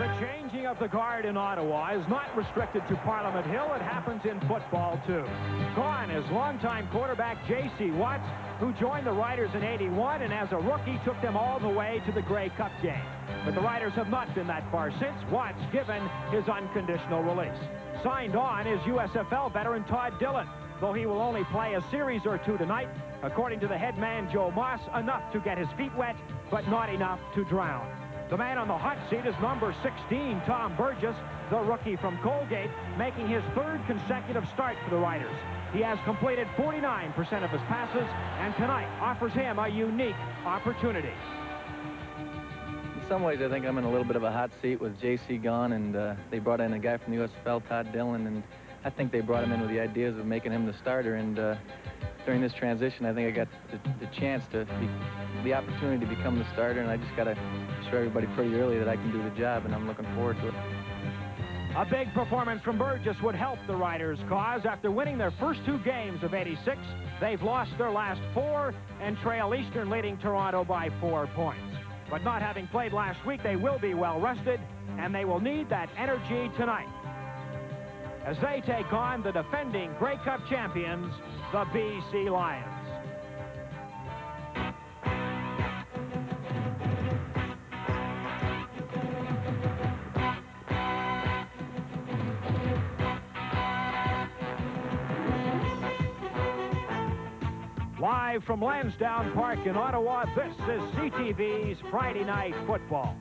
The changing of the guard in Ottawa is not restricted to Parliament Hill. It happens in football, too. Gone is longtime quarterback J.C. Watts, who joined the Riders in '81 and as a rookie took them all the way to the Grey Cup game. But the Riders have not been that far since, Watts given his unconditional release. Signed on is USFL veteran Todd Dillon, though he will only play a series or two tonight. According to the head man Joe Moss, enough to get his feet wet, but not enough to drown. The man on the hot seat is number 16, Tom Burgess, the rookie from Colgate, making his third consecutive start for the Riders. He has completed 49% of his passes, and tonight offers him a unique opportunity. In some ways, I think I'm in a little bit of a hot seat with J.C. gone, and they brought in a guy from the USFL, Todd Dillon, and I think they brought him in with the ideas of making him the starter, and during this transition, I think I got the chance to the opportunity to become the starter, and I just got to show everybody pretty early that I can do the job, and I'm looking forward to it. A big performance from Burgess would help the Riders' cause. After winning their first two games of '86, they've lost their last four and trail Eastern, leading Toronto by 4 points. But not having played last week, they will be well rested, and they will need that energy tonight as they take on the defending Grey Cup champions, the BC Lions. Live from Lansdowne Park in Ottawa, this is CTV's Friday Night Football.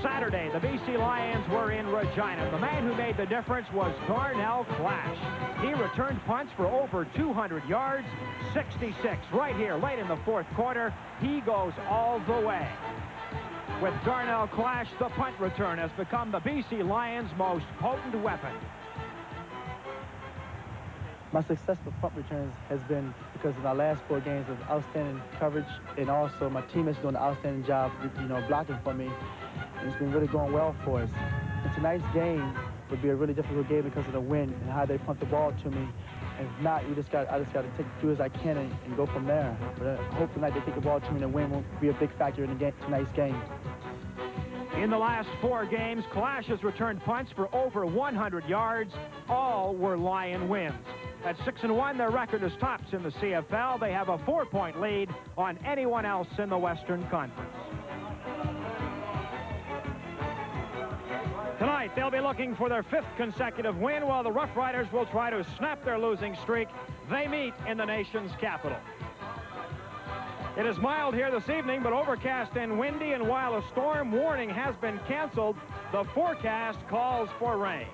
Saturday, the BC Lions were in Regina. The man who made the difference was Darnell Clash. He returned punts for over 200 yards, 66 right here late in the fourth quarter. He goes all the way. With Darnell Clash, the punt return has become the BC Lions' most potent weapon. My successful punt returns has been because of our last 4 games of outstanding coverage, and also my teammates doing an outstanding job, blocking for me. It's been really going well for us. And tonight's game would be a really difficult game because of the wind and how they punt the ball to me. And if not, I just got to do as I can and go from there. But I hope tonight they take the ball to me and the wind won't be a big factor in tonight's game. In the last 4 games, Clash has returned punts for over 100 yards. All were Lion wins. At 6-1, their record is tops in the CFL. They have a 4-point lead on anyone else in the Western Conference. Tonight, they'll be looking for their 5th consecutive win, while the Rough Riders will try to snap their losing streak. They meet in the nation's capital. It is mild here this evening, but overcast and windy, and while a storm warning has been canceled, the forecast calls for rain.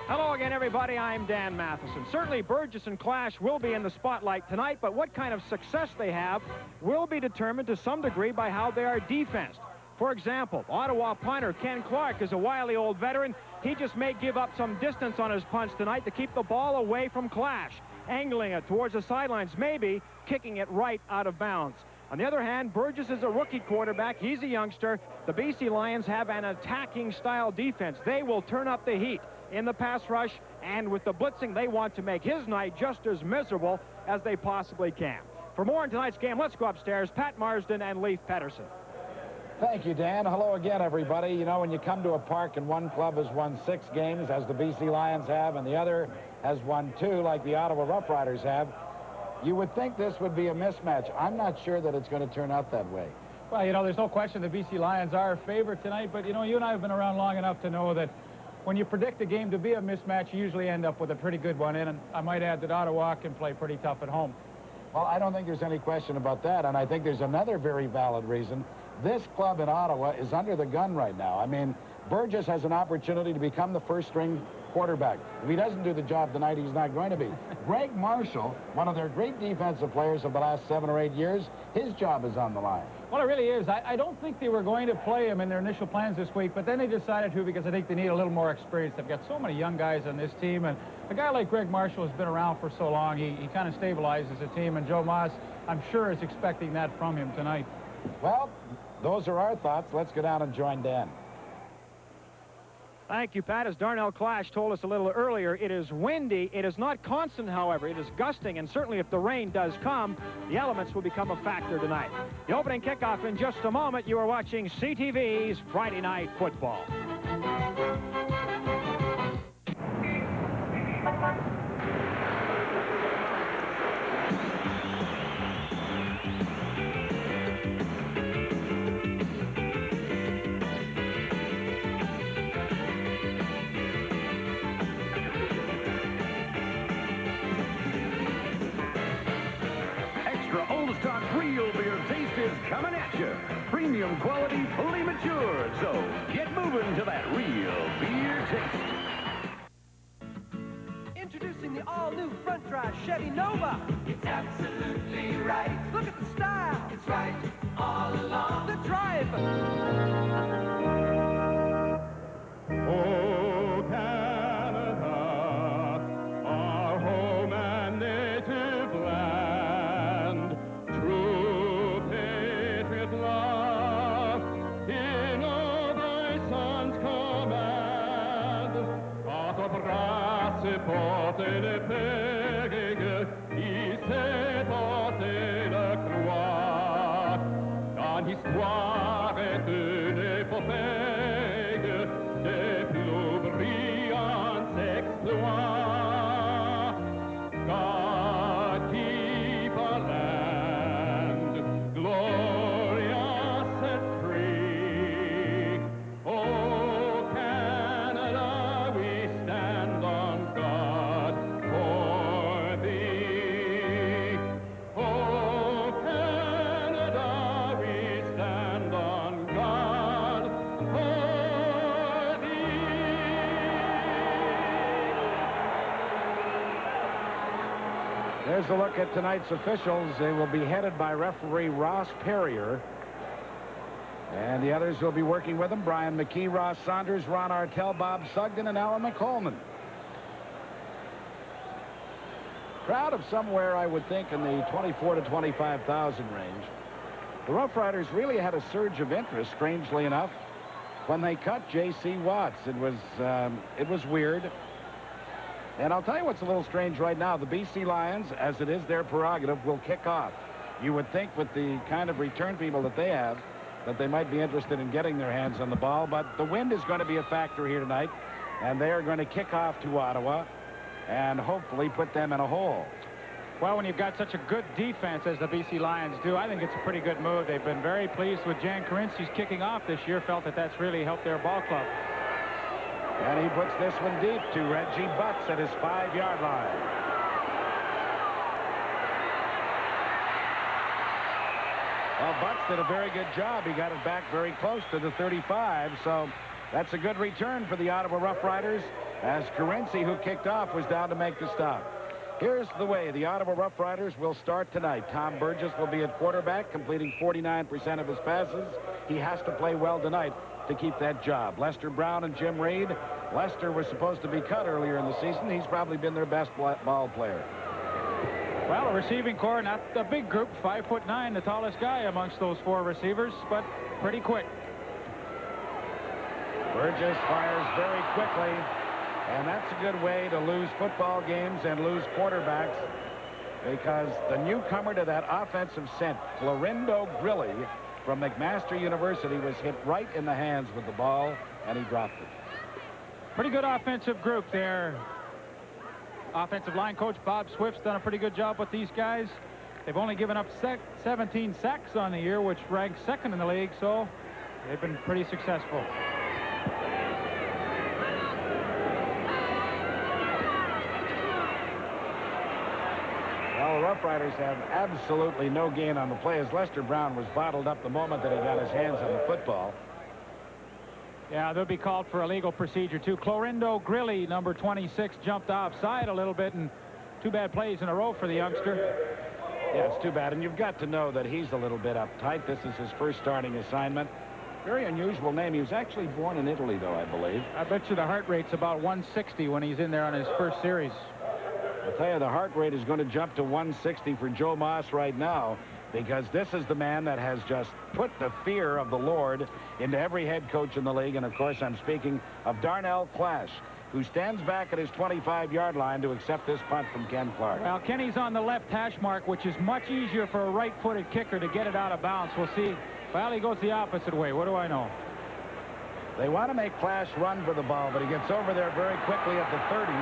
Hello again, everybody. I'm Dan Matheson. Certainly, Burgess and Clash will be in the spotlight tonight, but what kind of success they have will be determined to some degree by how they are defensed. For example, Ottawa punter Ken Clark is a wily old veteran. He just may give up some distance on his punts tonight to keep the ball away from Clash, angling it towards the sidelines, maybe kicking it right out of bounds. On the other hand, Burgess is a rookie quarterback. He's a youngster. The BC Lions have an attacking style defense. They will turn up the heat in the pass rush, and with the blitzing, they want to make his night just as miserable as they possibly can. For more on tonight's game, let's go upstairs. Pat Marsden and Leif Pedersen. Thank you, Dan. Hello again, everybody. You know, when you come to a park and one club has won 6 games, as the BC Lions have, and the other has won 2, like the Ottawa Rough Riders have, you would think this would be a mismatch. I'm not sure that it's going to turn out that way. Well, you know, there's no question the BC Lions are a favorite tonight, but, you know, you and I have been around long enough to know that when you predict a game to be a mismatch, you usually end up with a pretty good one in, and I might add that Ottawa can play pretty tough at home. Well, I don't think there's any question about that, and I think there's another very valid reason. This club in Ottawa is under the gun right now. I mean, Burgess has an opportunity to become the first-string quarterback. If he doesn't do the job tonight, he's not going to be. Greg Marshall, one of their great defensive players of the last 7 or 8 years, his job is on the line. Well, it really is. I don't think they were going to play him in their initial plans this week, but then they decided to because I think they need a little more experience. They've got so many young guys on this team, and a guy like Greg Marshall has been around for so long. He kind of stabilizes the team, and Joe Moss, I'm sure, is expecting that from him tonight. Well, those are our thoughts. Let's go down and join Dan. Thank you, Pat. As Darnell Clash told us a little earlier, it is windy. It is not constant, however. It is gusting, and certainly if the rain does come, the elements will become a factor tonight. The opening kickoff in just a moment. You are watching CTV's Friday Night Football. Old stock real beer taste is coming at you. Premium quality, fully matured. So get moving to that real beer taste. Introducing the all-new front drive Chevy Nova. It's absolutely right. Look at the style. It's right all along. The drive. Oh, Canada, our home and native land. True patriot love in all thy sons' command. Art brasse porte le pegue, il s'est porté la croix. Dans l'histoire est une épopée des plus brillants exploits. God keep our land glorious and free. Oh, Canada, we stand on God for thee. Oh, Canada, we stand on God for thee. There's a look at tonight's officials. They will be headed by referee Ross Perrier. And the others will be working with them: Brian McKee, Ross Saunders, Ron Artell, Bob Sugden, and Alan McColeman. Crowd of somewhere, I would think, in the 24 to 25,000 range. The Rough Riders really had a surge of interest, strangely enough, when they cut J.C. Watts. It was weird. And I'll tell you what's a little strange right now. The BC Lions, as it is their prerogative, will kick off. You would think with the kind of return people that they have, that they might be interested in getting their hands on the ball, but the wind is going to be a factor here tonight, and they are going to kick off to Ottawa and hopefully put them in a hole. Well, when you've got such a good defense as the BC Lions do, I think it's a pretty good move. They've been very pleased with Jan Karinsky's kicking off this year, felt that that's really helped their ball club. And he puts this one deep to Reggie Butts at his 5-yard line. Well, Butts did a very good job. He got it back very close to the 35, so that's a good return for the Ottawa Rough Riders, as Karinsky, who kicked off, was down to make the stop. Here's the way the Ottawa Rough Riders will start tonight. Tom Burgess will be at quarterback, completing 49% of his passes. He has to play well tonight to keep that job. Lester Brown and Jim Reed. Lester was supposed to be cut earlier in the season. He's probably been their best ball player. Well, a receiving core, not a big group, 5'9", the tallest guy amongst those 4 receivers, but pretty quick. Burgess fires very quickly, and that's a good way to lose football games and lose quarterbacks, because the newcomer to that offensive set, Florindo Grilli from McMaster University, was hit right in the hands with the ball, and he dropped it. Pretty good offensive group there. Offensive line coach Bob Swift's done a pretty good job with these guys. They've only given up 17 sacks on the year, which ranks second in the league, so they've been pretty successful. Well, the Rough Riders have absolutely no gain on the play, as Lester Brown was bottled up the moment that he got his hands on the football. Yeah, they'll be called for a legal procedure, too. Florindo Grilli, number 26, jumped offside a little bit, and 2 bad plays in a row for the youngster. Yeah, it's too bad, and you've got to know that he's a little bit uptight. This is his first starting assignment. Very unusual name. He was actually born in Italy, though, I believe. I bet you the heart rate's about 160 when he's in there on his first series. I'll tell you, the heart rate is going to jump to 160 for Joe Moss right now. because this is the man that has just put the fear of the Lord into every head coach in the league. And, of course, I'm speaking of Darnell Clash, who stands back at his 25-yard line to accept this punt from Ken Clark. Well, Kenny's on the left hash mark, which is much easier for a right-footed kicker to get it out of bounds. We'll see. Well, he goes the opposite way. What do I know? They want to make Clash run for the ball, but he gets over there very quickly at the 30.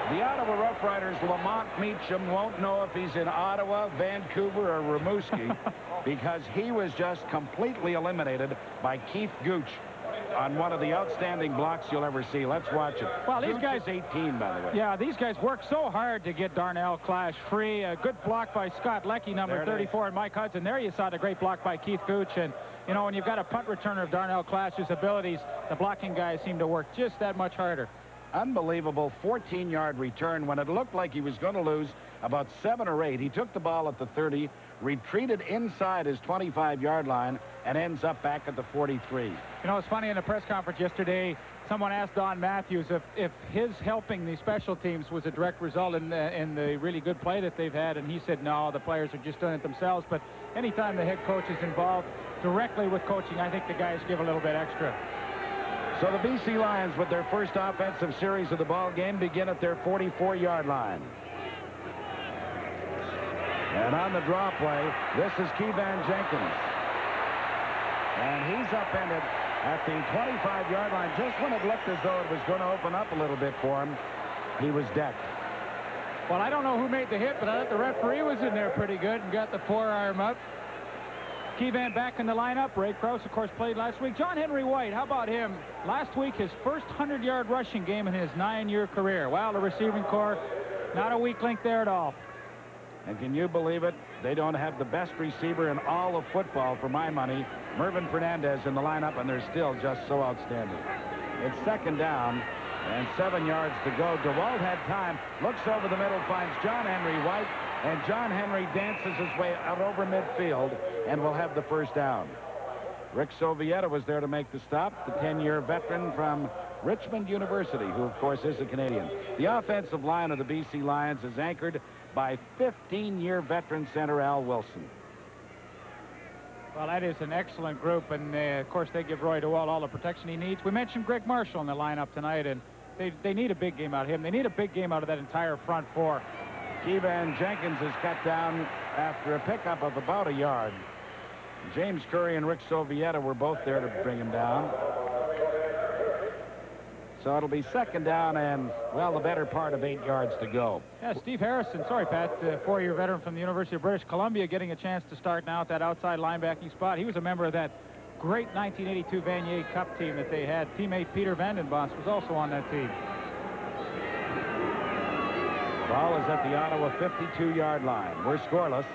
The Ottawa Rough Riders, Lamont Meacham, won't know if he's in Ottawa, Vancouver, or Rimouski because he was just completely eliminated by Keith Gooch on one of the outstanding blocks you'll ever see. Let's watch it. Well, these Gooch guys, is 18, by the way. Yeah, these guys work so hard to get Darnell Clash free. A good block by Scott Leckie, number 34, and Mike Hudson. There you saw the great block by Keith Gooch. And, you know, when you've got a punt returner of Darnell Clash's abilities, the blocking guys seem to work just that much harder. Unbelievable 14-yard return when it looked like he was going to lose about 7 or 8. He took the ball at the 30, retreated inside his 25-yard line, and ends up back at the 43. You know, it's funny, in a press conference yesterday, someone asked Don Matthews if his helping the special teams was a direct result in the really good play that they've had, and he said, no, the players are just doing it themselves. But anytime the head coach is involved directly with coaching, I think the guys give a little bit extra. So the BC Lions, with their first offensive series of the ball game, begin at their 44-yard line. And on the draw play, this is Keevan Jenkins. And he's upended at the 25-yard line. Just when it looked as though it was going to open up a little bit for him, he was decked. Well, I don't know who made the hit, but I thought the referee was in there pretty good and got the forearm up. Keevan back in the lineup. Ray Krause, of course, played last week. John Henry White, how about him? Last week, his first 100-yard rushing game in his 9-year career. Wow, the receiving corps, not a weak link there at all. And can you believe it? They don't have the best receiver in all of football, for my money, Mervyn Fernandez, in the lineup, and they're still just so outstanding. It's second down and 7 yards to go. DeWalt had time, looks over the middle, finds John Henry White, and John Henry dances his way out over midfield and will have the first down. Rick Sovieta was there to make the stop, the 10-year veteran from Richmond University, who, of course, is a Canadian. The offensive line of the BC Lions is anchored by 15-year veteran center Al Wilson. Well, that is an excellent group, and, of course, they give Roy DeWalt all the protection he needs. We mentioned Greg Marshall in the lineup tonight, and they need a big game out of him. They need a big game out of that entire front four. Keevan Jenkins is cut down after a pickup of about a yard. James Curry and Rick Sovieta were both there to bring him down. So it'll be second down and, well, the better part of 8 yards to go. Yeah, Steve Harrison, sorry, Pat, 4-year veteran from the University of British Columbia, getting a chance to start now at that outside linebacking spot. He was a member of that great 1982 Vanier Cup team that they had. Teammate Peter Vandenbos was also on that team. Ball is at the Ottawa 52-yard line. We're scoreless.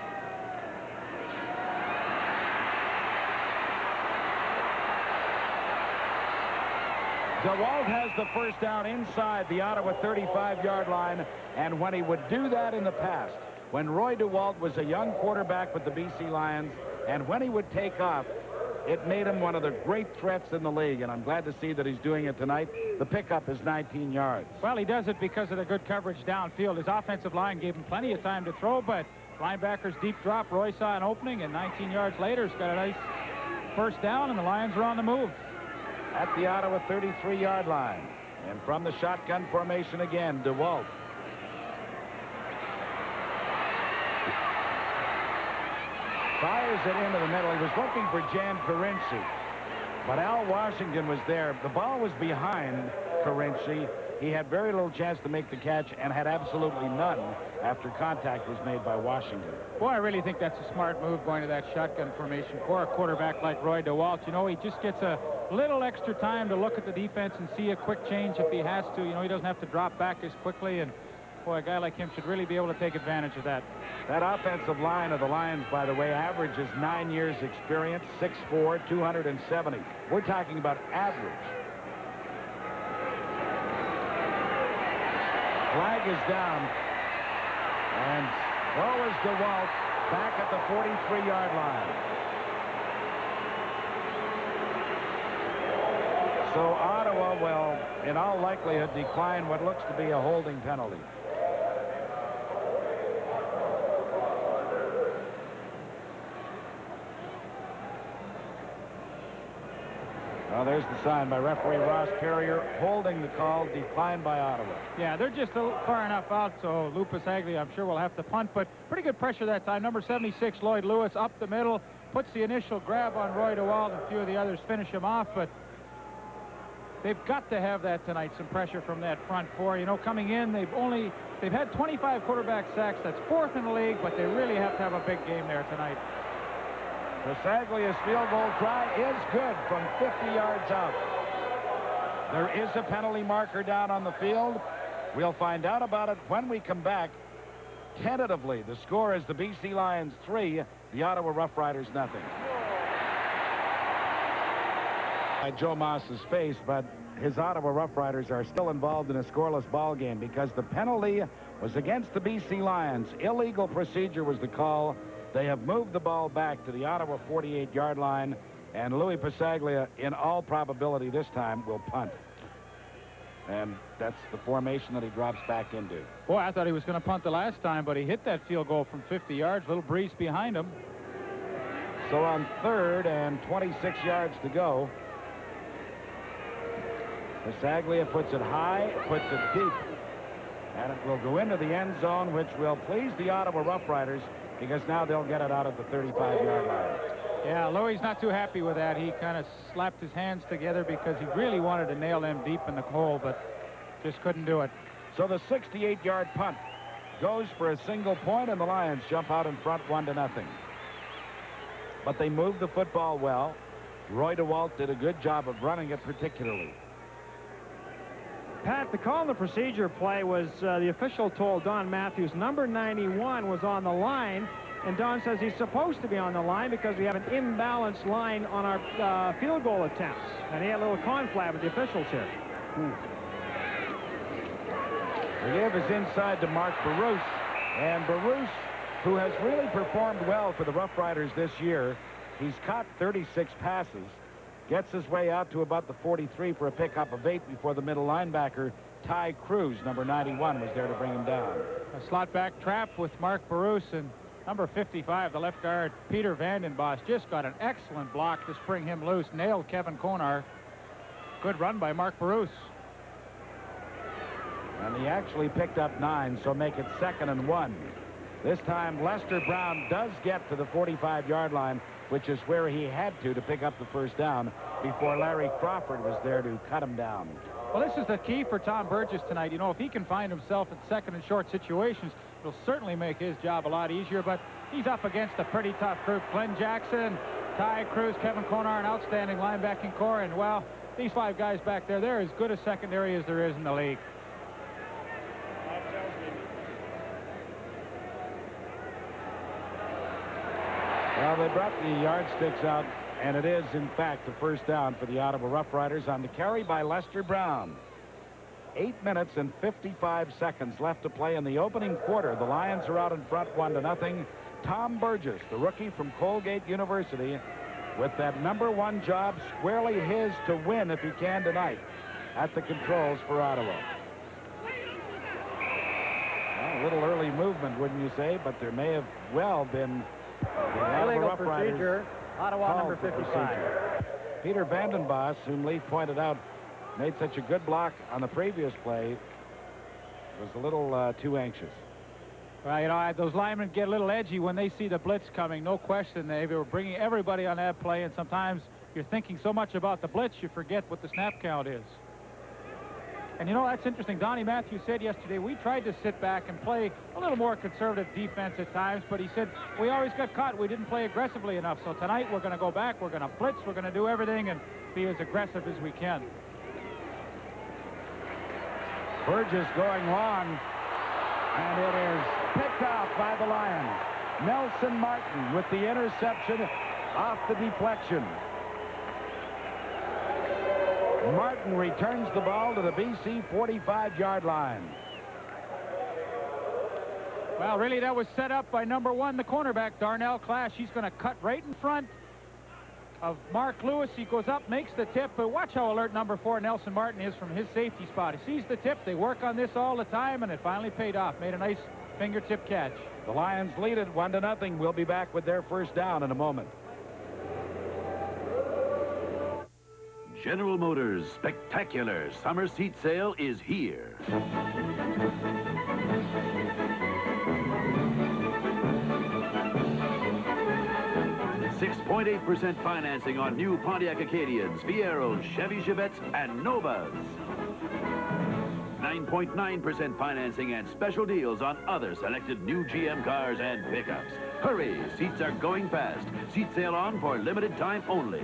DeWalt has the first down inside the Ottawa 35-yard line, and when he would do that in the past, when Roy DeWalt was a young quarterback with the BC Lions, and when he would take off, it made him one of the great threats in the league, and I'm glad to see that he's doing it tonight. The pickup is 19 yards. Well, he does it because of the good coverage downfield. His offensive line gave him plenty of time to throw, but linebackers deep drop. Roy saw an opening, and 19 yards later, he's got a nice first down, and the Lions are on the move. At the Ottawa 33-yard line, and from the shotgun formation again, DeWalt. Fires it into the middle. He was looking for Jan Carinci, but Al Washington was there. The ball was behind Carinci. He had very little chance to make the catch and had absolutely none after contact was made by Washington. Boy, I really think that's a smart move, going to that shotgun formation for a quarterback like Roy DeWalt. You know, he just gets a little extra time to look at the defense and see a quick change if he has to. You know, he doesn't have to drop back as quickly, and boy, a guy like him should really be able to take advantage of that. That offensive line of the Lions, by the way, averages 9 years experience, 6'4", 270. We're talking about average. Flag is down, and so is DeWalt back at the 43-yard line. So Ottawa will, in all likelihood, decline what looks to be a holding penalty. Well, there's the sign by referee Ross Carrier, holding the call, declined by Ottawa. Yeah, they're just far enough out, so Lou Pasaglia, I'm sure, will have to punt, but pretty good pressure that time. Number 76, Lloyd Lewis, up the middle, puts the initial grab on Roy DeWalt, and a few of the others finish him off, but they've got to have that tonight, some pressure from that front four. You know, coming in, they've had 25 quarterback sacks. That's 4th in the league, but they really have to have a big game there tonight. Pasaglia's field goal try is good from 50 yards out. There is a penalty marker down on the field. We'll find out about it when we come back. Tentatively, the score is the BC Lions 3, the Ottawa Rough Riders nothing. By Joe Moss's face, but his Ottawa Rough Riders are still involved in a scoreless ball game because the penalty was against the BC Lions. Illegal procedure was the call. They have moved the ball back to the Ottawa 48-yard line, and Louis Pasaglia, in all probability this time, will punt. And that's the formation that he drops back into. Boy, I thought he was going to punt the last time, but he hit that field goal from 50 yards, little breeze behind him. So on 3rd and 26 yards to go, Pasaglia puts it high, puts it deep, and it will go into the end zone, which will please the Ottawa Rough Riders, because now they'll get it out of the 35-yard line. Yeah, Louie's not too happy with that. He kind of slapped his hands together because he really wanted to nail them deep in the hole, but just couldn't do it. So the 68-yard punt goes for a single point, and the Lions jump out in front 1-0. But they moved the football well. Roy DeWalt did a good job of running it particularly. Pat, the call on the procedure play was the official told Don Matthews number 91 was on the line, and Don says he's supposed to be on the line because we have an imbalanced line on our field goal attempts, and he had a little conflab with the officials here. The give is inside to Mark Barousse, and Barousse, who has really performed well for the Rough Riders this year, he's caught 36 passes. Gets his way out to about the 43 for a pickup of 8 before the middle linebacker, Ty Cruz, number 91, was there to bring him down. A slot back trap with Mark Barousse, and number 55, the left guard, Peter Vandenbos, just got an excellent block to spring him loose, nailed Kevin Konar. Good run by Mark Barousse. And he actually picked up 9, so make it 2nd and 1. This time, Lester Brown does get to the 45-yard line, which is where he had to pick up the first down before Larry Crawford was there to cut him down. Well, this is the key for Tom Burgess tonight. You know, if he can find himself in 2nd and short situations, it'll certainly make his job a lot easier, but he's up against a pretty tough group. Glenn Jackson, Ty Cruz, Kevin Konar, an outstanding linebacking core, and, well, these 5 guys back there, they're as good a secondary as there is in the league. Well, they brought the yardsticks out, and it is, in fact, the first down for the Ottawa Rough Riders on the carry by Lester Brown. 8 minutes and 55 seconds left to play in the opening quarter. The Lions are out in front 1-0. Tom Burgess, the rookie from Colgate University, with that number 1 job squarely his to win if he can tonight at the controls for Ottawa. Well, a little early movement, wouldn't you say? But there may have well been Illegal procedure, Ottawa number 55. Peter Vandenbos, whom Leaf pointed out made such a good block on the previous play, was a little too anxious. Well, you know, those linemen get a little edgy when they see the blitz coming. No question. They were bringing everybody on that play, and sometimes you're thinking so much about the blitz you forget what the snap count is. And, you know, that's interesting. Donnie Matthews said yesterday we tried to sit back and play a little more conservative defense at times, but he said we always got caught. We didn't play aggressively enough. So tonight we're going to go back. We're going to blitz. We're going to do everything and be as aggressive as we can. Burgess going long, and it is picked off by the Lions. Nelson Martin with the interception off the deflection. Martin returns the ball to the BC 45-yard line. Well, really, that was set up by number 1, the cornerback, Darnell Clash. He's going to cut right in front. of Mark Lewis. He goes up, makes the tip, but watch how alert number 4, Nelson Martin, is from his safety spot. He sees the tip. They work on this all the time, and it finally paid off. Made a nice fingertip catch. The Lions lead it 1-0. We'll be back with their first down in a moment. General Motors' spectacular summer seat sale is here. 6.8% financing on new Pontiac Acadians, Fieros, Chevy Chevettes, and Novas. 9.9% financing and special deals on other selected new GM cars and pickups. Hurry, seats are going fast. Seat sale on for limited time only.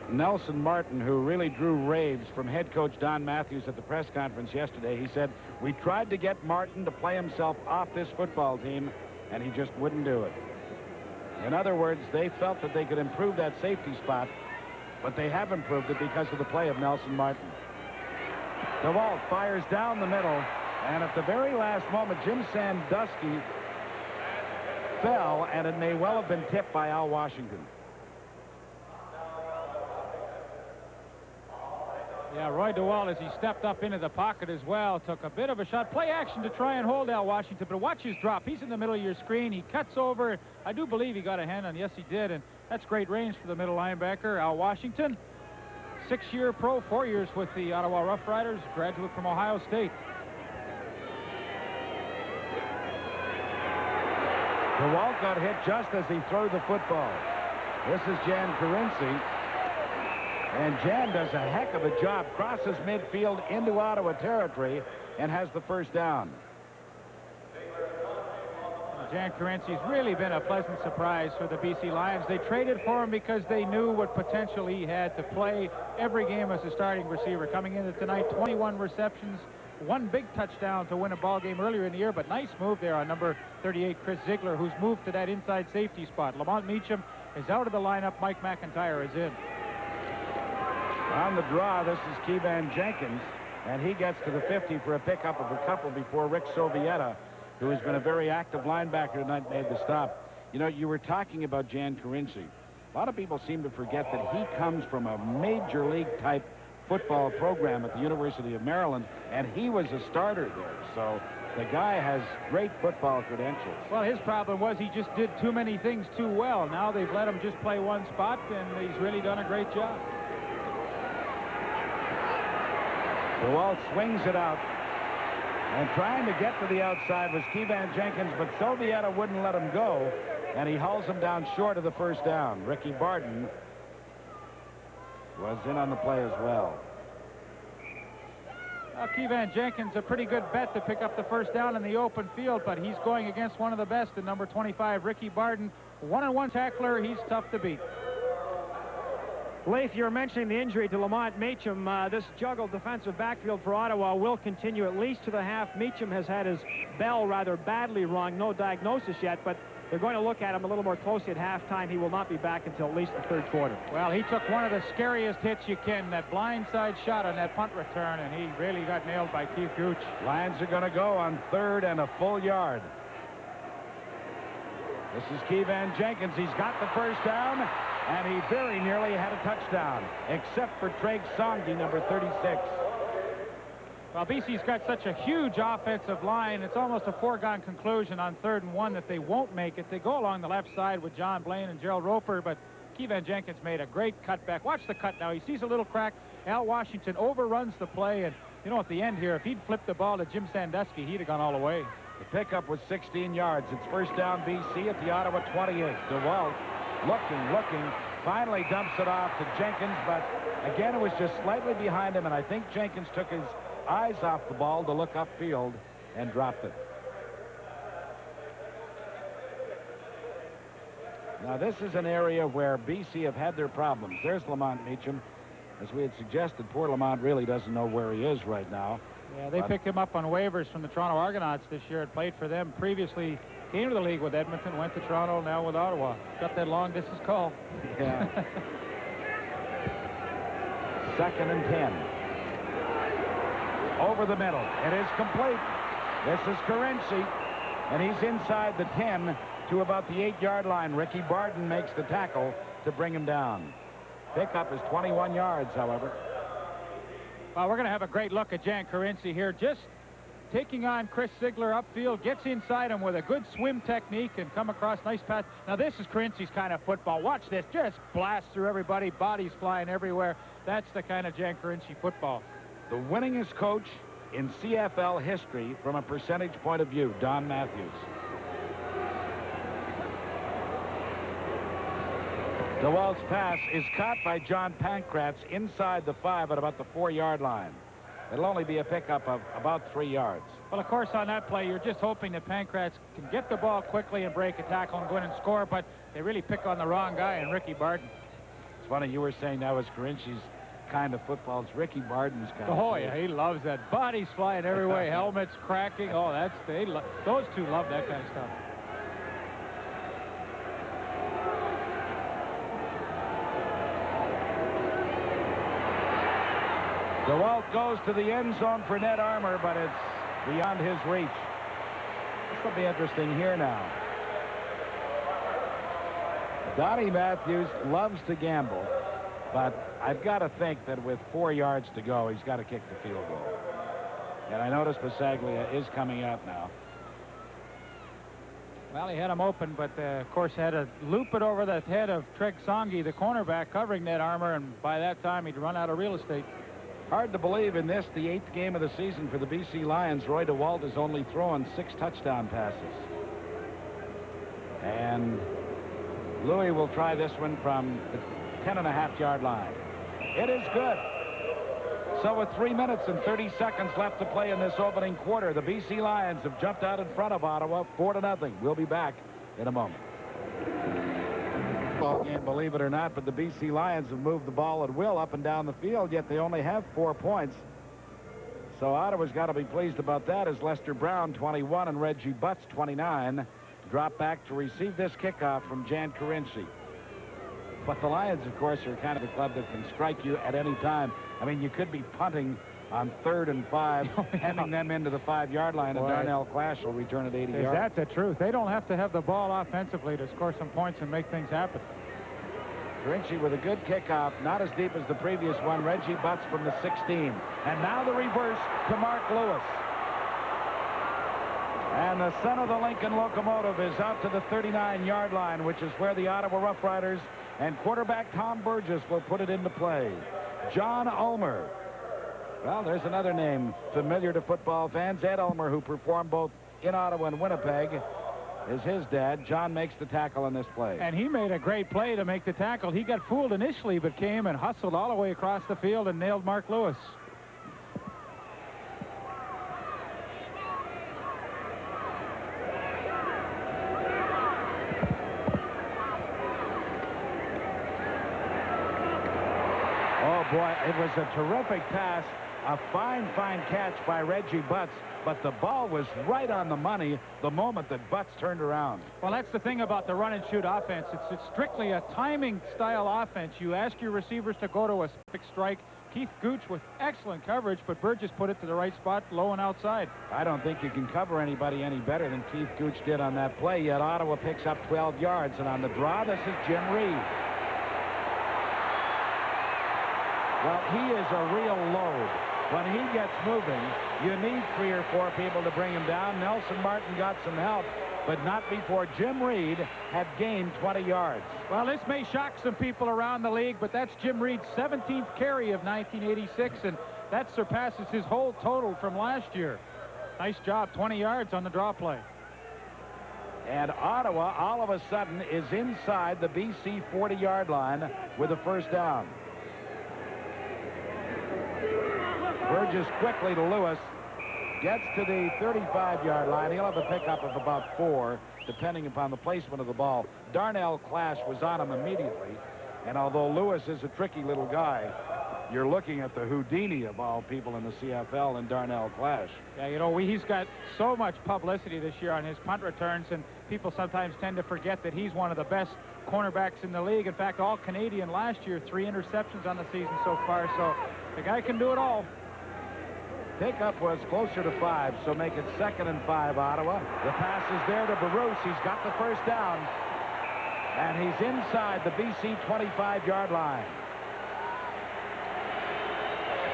Nelson Martin, who really drew raves from head coach Don Matthews at the press conference yesterday, he said, "We tried to get Martin to play himself off this football team, and he just wouldn't do it." In other words, they felt that they could improve that safety spot, but they have improved it because of the play of Nelson Martin. DeWalt fires down the middle, and at the very last moment, Jim Sandusky fell, and it may well have been tipped by Al Washington. Yeah, Roy DeWalt, as he stepped up into the pocket as well, took a bit of a shot. Play action to try and hold Al Washington, but watch his drop. He's in the middle of your screen. He cuts over. I do believe he got a hand on. Yes, he did, and that's great range for the middle linebacker, Al Washington. 6-year pro, 4 years with the Ottawa Rough Riders, graduate from Ohio State. DeWalt got hit just as he threw the football. This is Jan Carinci. And Jan does a heck of a job, crosses midfield into Ottawa territory, and has the first down. Jan Carenci's really been a pleasant surprise for the BC Lions. They traded for him because they knew what potential he had to play every game as a starting receiver. Coming into tonight, 21 receptions, 1 big touchdown to win a ball game earlier in the year, but nice move there on number 38, Chris Ziegler, who's moved to that inside safety spot. Lamont Meacham is out of the lineup. Mike McIntyre is in. On the draw, this is Kevan Jenkins, and he gets to the 50 for a pickup of a couple before Rick Sovieta, who has been a very active linebacker tonight, made the stop. You know, you were talking about Jan Carinci. A lot of people seem to forget that he comes from a major league type football program at the University of Maryland, and he was a starter there. So the guy has great football credentials. Well, his problem was he just did too many things too well. Now they've let him just play one spot, and he's really done a great job. DeWalt swings it out, and trying to get to the outside was Kevan Jenkins, but Sovieta wouldn't let him go, and he hauls him down short of the first down. Ricky Barton was in on the play as well. Well, Kevan Jenkins, a pretty good bet to pick up the first down in the open field, but he's going against one of the best in number 25, Ricky Barton. One-on-one tackler, he's tough to beat. Leith, you're mentioning the injury to Lamont Meacham. This juggled defensive backfield for Ottawa will continue at least to the half. Meacham has had his bell rather badly rung. No diagnosis yet, but they're going to look at him a little more closely at halftime. He will not be back until at least the third quarter. Well, he took one of the scariest hits you can, that blindside shot on that punt return, and he really got nailed by Keith Gooch. Lions are going to go on 3rd and a full yard. This is Kevan Jenkins. He's got the first down, and he very nearly had a touchdown, except for Treg Songi, number 36. Well, BC's got such a huge offensive line, it's almost a foregone conclusion on 3rd and 1 that they won't make it. They go along the left side with John Blaine and Gerald Roper, but Kevan Jenkins made a great cutback. Watch the cut now. He sees a little crack. Al Washington overruns the play, and, you know, at the end here, if he'd flipped the ball to Jim Sandusky, he'd have gone all the way. The pickup was 16 yards. It's first down BC at the Ottawa 28. DeWalt looking, finally dumps it off to Jenkins, but again, it was just slightly behind him, and I think Jenkins took his eyes off the ball to look upfield and dropped it. Now, this is an area where BC have had their problems. There's Lamont Meacham. As we had suggested, poor Lamont really doesn't know where he is right now. Yeah, they picked him up on waivers from the Toronto Argonauts this year and played for them previously. Came to the league with Edmonton, went to Toronto, now with Ottawa. Got that long distance call. Yeah. 2nd and 10. Over the middle. It is complete. This is Carinci, and he's inside the 10 to about the 8-yard line. Ricky Barton makes the tackle to bring him down. Pickup is 21 yards, however. Well, we're going to have a great look at Jan Carinci here. Just taking on Chris Ziegler upfield, gets inside him with a good swim technique and come across nice pass. Now, this is Carinci's kind of football. Watch this. Just blast through everybody. Bodies flying everywhere. That's the kind of Jan Carinci football. The winningest coach in CFL history from a percentage point of view, Don Matthews. DeWalt's pass is caught by John Pankratz inside the 5 at about the 4-yard line. It'll only be a pickup of about 3 yards. Well, of course, on that play, you're just hoping that Pankratz can get the ball quickly and break a tackle and go in and score, but they really pick on the wrong guy, and Ricky Barton. It's funny, you were saying that was Carinci's kind of football. It's Ricky Barton's kind of. Oh, yeah, he loves that. Bodies flying every way, helmets cracking. Oh, those two love that kind of stuff. DeWalt goes to the end zone for Ned Armour, but it's beyond his reach. This will be interesting here now. Donnie Matthews loves to gamble, but I've got to think that with 4 yards to go, he's got to kick the field goal. And I notice Bisaglia is coming out now. Well, he had him open, but of course had to loop it over the head of Treg Songi, the cornerback, covering Ned Armour, and by that time he'd run out of real estate. Hard to believe in this, the 8th game of the season for the BC Lions. Roy DeWalt has only thrown 6 touchdown passes. And Louis will try this one from the 10.5-yard line. It is good. So with 3 minutes and 30 seconds left to play in this opening quarter, the BC Lions have jumped out in front of Ottawa 4-0. We'll be back in a moment. Game, believe it or not, but the BC Lions have moved the ball at will up and down the field, yet they only have 4 points. So Ottawa's got to be pleased about that, as Lester Brown, 21, and Reggie Butts, 29, drop back to receive this kickoff from Jan Carinci. But the Lions, of course, are kind of the club that can strike you at any time. I mean, you could be punting on 3rd and 5, handing them into the 5-yard line, and Darnell Clash will return at 80 yards. Is that the truth? They don't have to have the ball offensively to score some points and make things happen. Carinci with a good kickoff, not as deep as the previous one. Reggie Butts from the 16. And now the reverse to Mark Lewis. And the son of the Lincoln Locomotive is out to the 39-yard line, which is where the Ottawa Rough Riders and quarterback Tom Burgess will put it into play. John Ulmer. Well, there's another name familiar to football fans. Ed Ulmer, who performed both in Ottawa and Winnipeg, is his dad. John makes the tackle on this play. And he made a great play to make the tackle. He got fooled initially, but came and hustled all the way across the field and nailed Mark Lewis. Oh, boy, it was a terrific pass. A fine catch by Reggie Butts, but the ball was right on the money the moment that Butts turned around. Well, that's the thing about the run-and-shoot offense. It's strictly a timing-style offense. You ask your receivers to go to a specific strike. Keith Gooch with excellent coverage, but Burgess put it to the right spot, low and outside. I don't think you can cover anybody any better than Keith Gooch did on that play, yet Ottawa picks up 12 yards, and on the draw, this is Jim Reed. Well, he is a real load. When he gets moving, you need 3 or 4 people to bring him down. Nelson Martin got some help, but not before Jim Reed had gained 20 yards. Well, this may shock some people around the league, but that's Jim Reed's 17th carry of 1986, and that surpasses his whole total from last year. Nice job, 20 yards on the draw play. And Ottawa, all of a sudden, is inside the BC 40-yard line with a first down. Burgess quickly to Lewis. Gets to the 35-yard line. He'll have a pickup of about 4. depending upon the placement of the ball. Darnell Clash was on him immediately, and although Lewis is a tricky little guy, you're looking at the Houdini of all people in the CFL and Darnell Clash. Yeah, you know, he's got so much publicity this year on his punt returns, and people sometimes tend to forget that he's one of the best cornerbacks in the league. In fact, all Canadian last year, 3 interceptions on the season so far, so the guy can do it all. Pickup was closer to 5, so make it 2nd and 5, Ottawa. The pass is there to Barousse. He's got the first down, and he's inside the BC 25-yard line.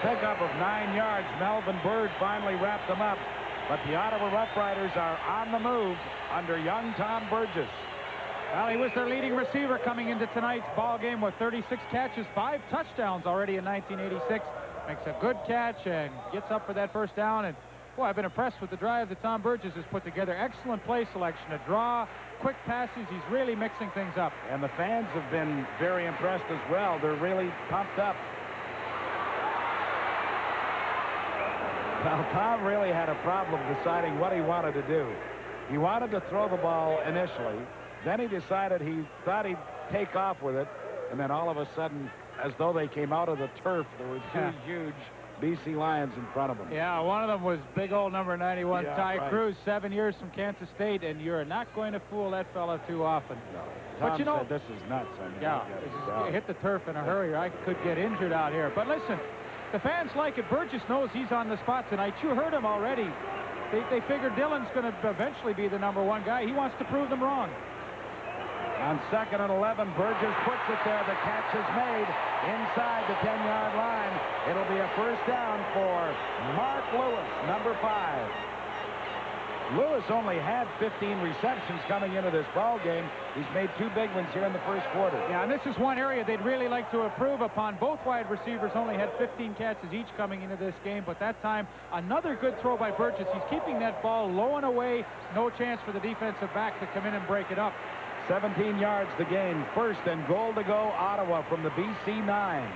Pickup of 9 yards. Melvin Bird finally wrapped them up, but the Ottawa Roughriders are on the move under young Tom Burgess. Well, he was their leading receiver coming into tonight's ball game with 36 catches, 5 touchdowns already in 1986. Makes a good catch and gets up for that first down. And boy, I've been impressed with the drive that Tom Burgess has put together. Excellent play selection, a draw, quick passes. He's really mixing things up. And the fans have been very impressed as well. They're really pumped up. Well, Tom really had a problem deciding what he wanted to do. He wanted to throw the ball initially. Then he decided he thought he'd take off with it. And then all of a sudden, as though they came out of the turf, there were 2 huge BC Lions in front of him. Yeah, one of them was big old number 91, Ty Cruz, 7 years from Kansas State, and you're not going to fool that fella too often. No. But Tom you know, said, this is nuts. I mean, yeah, hit the turf in a hurry, or I could get injured out here. But listen, the fans like it. Burgess knows he's on the spot tonight. You heard him already. They figure Dillon's going to eventually be the number 1 guy. He wants to prove them wrong. On 2nd and 11, Burgess puts it there. The catch is made inside the 10-yard line. It'll be a first down for Mark Lewis, number 5. Lewis only had 15 receptions coming into this ball game. He's made 2 big ones here in the first quarter. Yeah, and this is one area they'd really like to improve upon. Both wide receivers only had 15 catches each coming into this game, but that time, another good throw by Burgess. He's keeping that ball low and away. No chance for the defensive back to come in and break it up. 17 yards the gain. First and goal to go, Ottawa from the BC 9.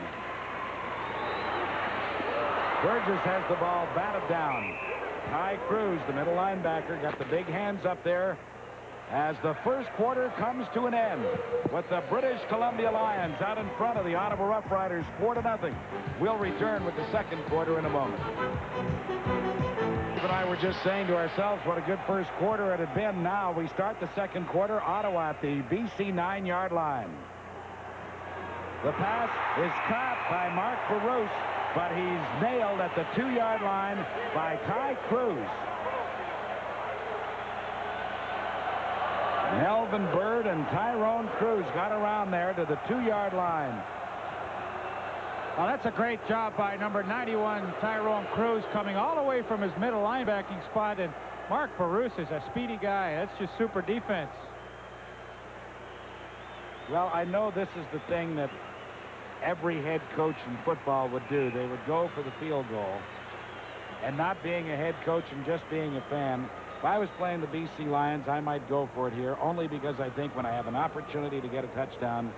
Burgess has the ball batted down. Ty Cruz, the middle linebacker, got the big hands up there as the first quarter comes to an end with the British Columbia Lions out in front of the Ottawa Roughriders 4-0. We'll return with the second quarter in a moment. Steve and I were just saying to ourselves what a good first quarter it had been. Now we start the second quarter. Ottawa at the BC 9-yard line. The pass is caught by Mark Barousse, but he's nailed at the 2-yard line by Ty Cruz. Melvin Bird and Tyrone Cruz got around there to the 2-yard line. Well, that's a great job by number 91, Tyrone Cruz, coming all the way from his middle linebacking spot. And Mark Barousse is a speedy guy. That's just super defense. Well, I know this is the thing that every head coach in football would do. They would go for the field goal. And not being a head coach and just being a fan, if I was playing the BC Lions, I might go for it here, only because I think when I have an opportunity to get a touchdown,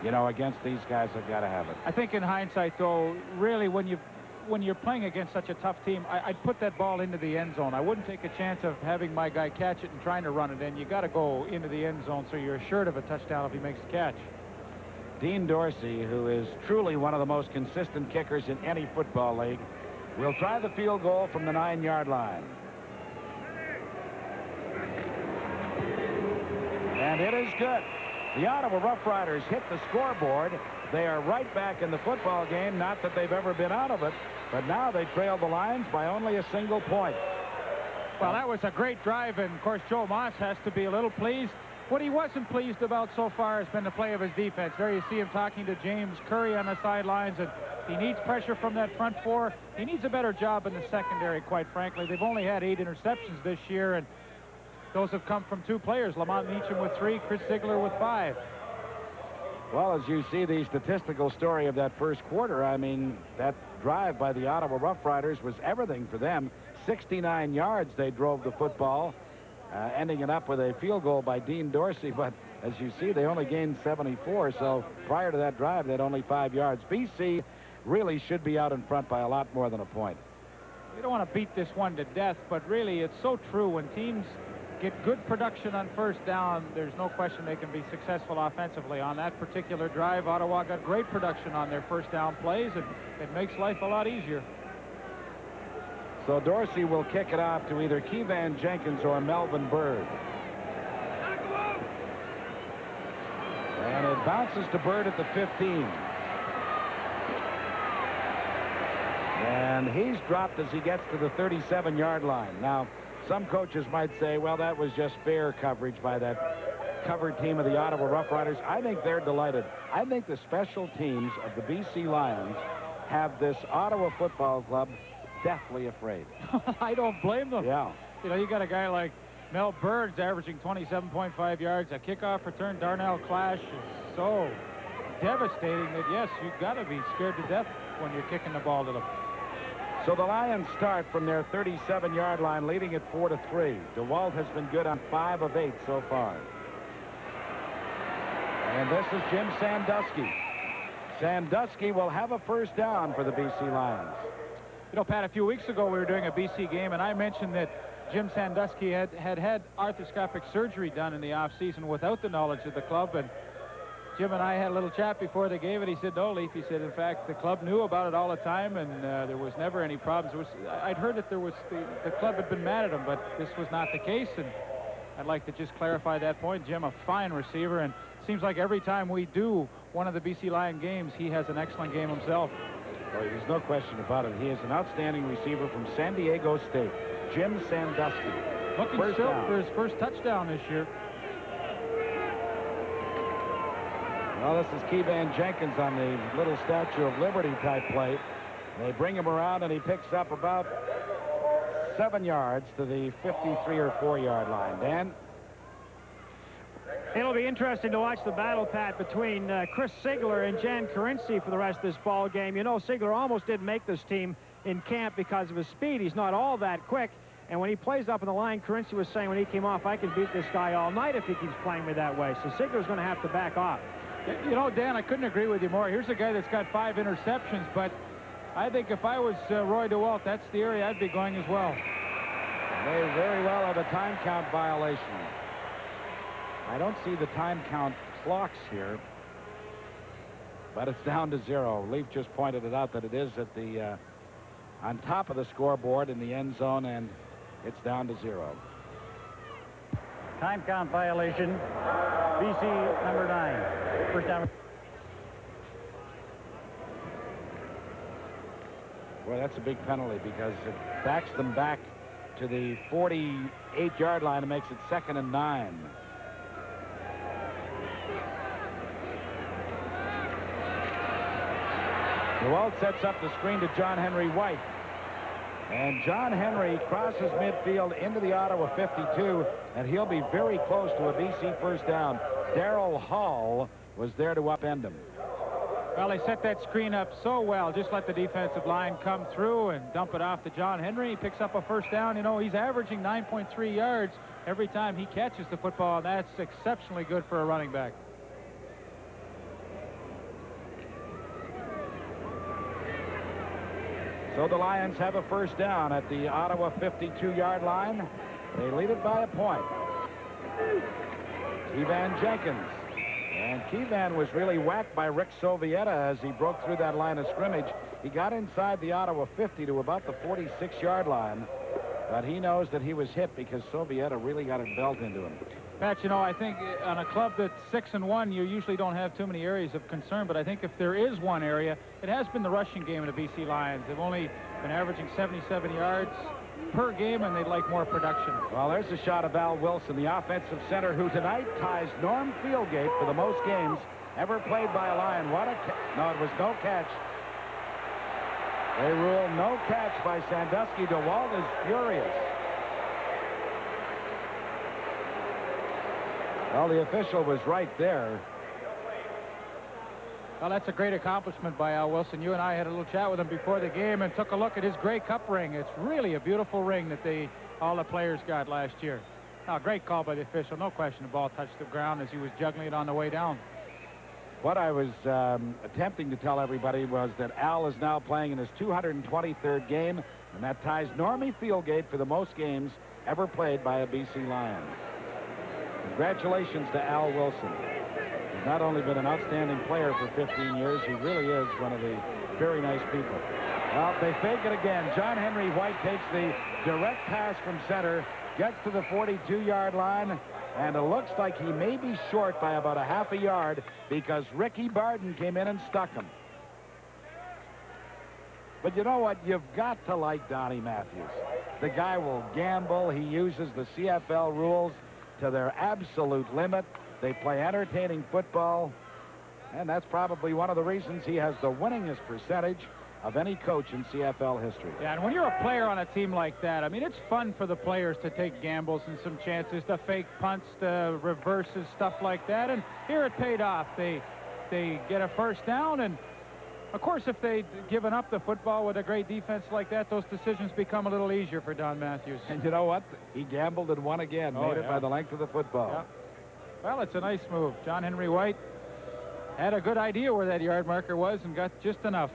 you know, against these guys, I've got to have it. I think in hindsight, though, really when you're playing against such a tough team, I'd put that ball into the end zone. I wouldn't take a chance of having my guy catch it and trying to run it in. You got to go into the end zone so you're assured of a touchdown if he makes the catch. Dean Dorsey, who is truly one of the most consistent kickers in any football league, will try the field goal from the 9-yard line. And it is good. The Ottawa Roughriders hit the scoreboard. They are right back in the football game. Not that they've ever been out of it, but now they trail the Lions by only a single point. Well, that was a great drive, and of course Joe Moss has to be a little pleased. What he wasn't pleased about so far has been the play of his defense. There you see him talking to James Curry on the sidelines, and he needs pressure from that front four. He needs a better job in the secondary, quite frankly. They've only had 8 interceptions this year, and those have come from 2 players, Lamont Meacham with 3, Chris Ziegler with 5. Well, as you see the statistical story of that first quarter, I mean, that drive by the Ottawa Roughriders was everything for them. 69 yards they drove the football, ending it up with a field goal by Dean Dorsey. But as you see, they only gained 74. So prior to that drive, they had only 5 yards. BC really should be out in front by a lot more than a point. You don't want to beat this one to death, but really it's so true when teams get good production on first down, there's no question they can be successful offensively. On that particular drive, Ottawa got great production on their first down plays, and it makes life a lot easier. So Dorsey will kick it off to either Keevan Jenkins or Melvin Bird. And it bounces to Bird at the 15. And he's dropped as he gets to the 37-yard line. Now, some coaches might say, well, that was just fair coverage by that covered team of the Ottawa Rough Riders. I think they're delighted. I think the special teams of the BC Lions have this Ottawa Football Club deathly afraid. I don't blame them. Yeah. You know, you got a guy like Mel Bird's averaging 27.5 yards. A kickoff return, Darnell Clash is so devastating that, yes, you've got to be scared to death when you're kicking the ball to them. So the Lions start from their 37-yard line, leading it 4-3. DeWalt has been good on 5 of 8 so far. And this is Jim Sandusky. Sandusky will have a first down for the BC Lions. You know, Pat, a few weeks ago we were doing a BC game, and I mentioned that Jim Sandusky had arthroscopic surgery done in the offseason without the knowledge of the club. And Jim and I had a little chat before the game, and he said, no, Leaf, he said, in fact, the club knew about it all the time, and there was never any problems. I'd heard that the club had been mad at him, but this was not the case, and I'd like to just clarify that point. Jim, a fine receiver, and it seems like every time we do one of the BC Lion games, he has an excellent game himself. Well, there's no question about it. He is an outstanding receiver from San Diego State, Jim Sandusky. Looking still for his first touchdown this year. Well, this is Keevan Jenkins on the little Statue of Liberty type play. They bring him around, and he picks up about 7 yards to the 53 or 4-yard line. Dan? It'll be interesting to watch the battle, Pat, between Chris Sigler and Jan Carinci for the rest of this ball game. You know, Sigler almost didn't make this team in camp because of his speed. He's not all that quick. And when he plays up in the line, Carinci was saying when he came off, I can beat this guy all night if he keeps playing me that way. So Sigler's going to have to back off. You know, Dan, I couldn't agree with you more. Here's a guy that's got 5 interceptions, but I think if I was Roy DeWalt, that's the area I'd be going as well. They very well have a time count violation. I don't see the time count clocks here, but it's down to 0. Leaf just pointed it out that it is at the on top of the scoreboard in the end zone, and it's down to 0. Time count violation. BC number 9. First down. Well, that's a big penalty because it backs them back to the 48-yard line and makes it 2nd and 9. DeWalt sets up the screen to John Henry White. And John Henry crosses midfield into the Ottawa 52, and he'll be very close to a BC first down. Darrell Hall was there to upend him. Well, they set that screen up so well. Just let the defensive line come through and dump it off to John Henry. He picks up a first down. You know, he's averaging 9.3 yards every time he catches the football, and that's exceptionally good for a running back. So the Lions have a first down at the Ottawa 52-yard line. They lead it by a point. Keevan Jenkins. And Keevan was really whacked by Rick Sovieta as he broke through that line of scrimmage. He got inside the Ottawa 50 to about the 46-yard line. But he knows that he was hit because Sovieta really got a belt into him. Pat, you know, I think on a club that's 6-1, you usually don't have too many areas of concern. But I think if there is one area, it has been the rushing game of the BC Lions. They've only been averaging 77 yards per game, and they'd like more production. Well, there's a shot of Al Wilson, the offensive center, who tonight ties Norm Fieldgate for the most games ever played by a Lion. What a no, it was no catch. They rule no catch by Sandusky. DeWalt is furious. Well, the official was right there. Well, that's a great accomplishment by Al Wilson. You and I had a little chat with him before the game and took a look at his Grey Cup ring. It's really a beautiful ring that all the players got last year. Now, great call by the official. No question the ball touched the ground as he was juggling it on the way down. What I was attempting to tell everybody was that Al is now playing in his 223rd game, and that ties Normie Fieldgate for the most games ever played by a BC Lion. Congratulations to Al Wilson. He's not only been an outstanding player for 15 years, he really is one of the very nice people. Well, they fake it again. John Henry White takes the direct pass from center, gets to the 42-yard line, and it looks like he may be short by about a half a yard because Ricky Barden came in and stuck him. But you know what? You've got to like Donnie Matthews. The guy will gamble. He uses the CFL rules to their absolute limit. They play entertaining football, and that's probably one of the reasons he has the winningest percentage of any coach in CFL history. Yeah, and when you're a player on a team like that, I mean, it's fun for the players to take gambles and some chances, the fake punts, the reverses, stuff like that. And here it paid off. They get a first down, and of course, if they'd given up the football with a great defense like that, those decisions become a little easier for Don Matthews. And you know what? He gambled and won again, made it by the length of the football. Yeah. Well, it's a nice move. John Henry White had a good idea where that yard marker was and got just enough.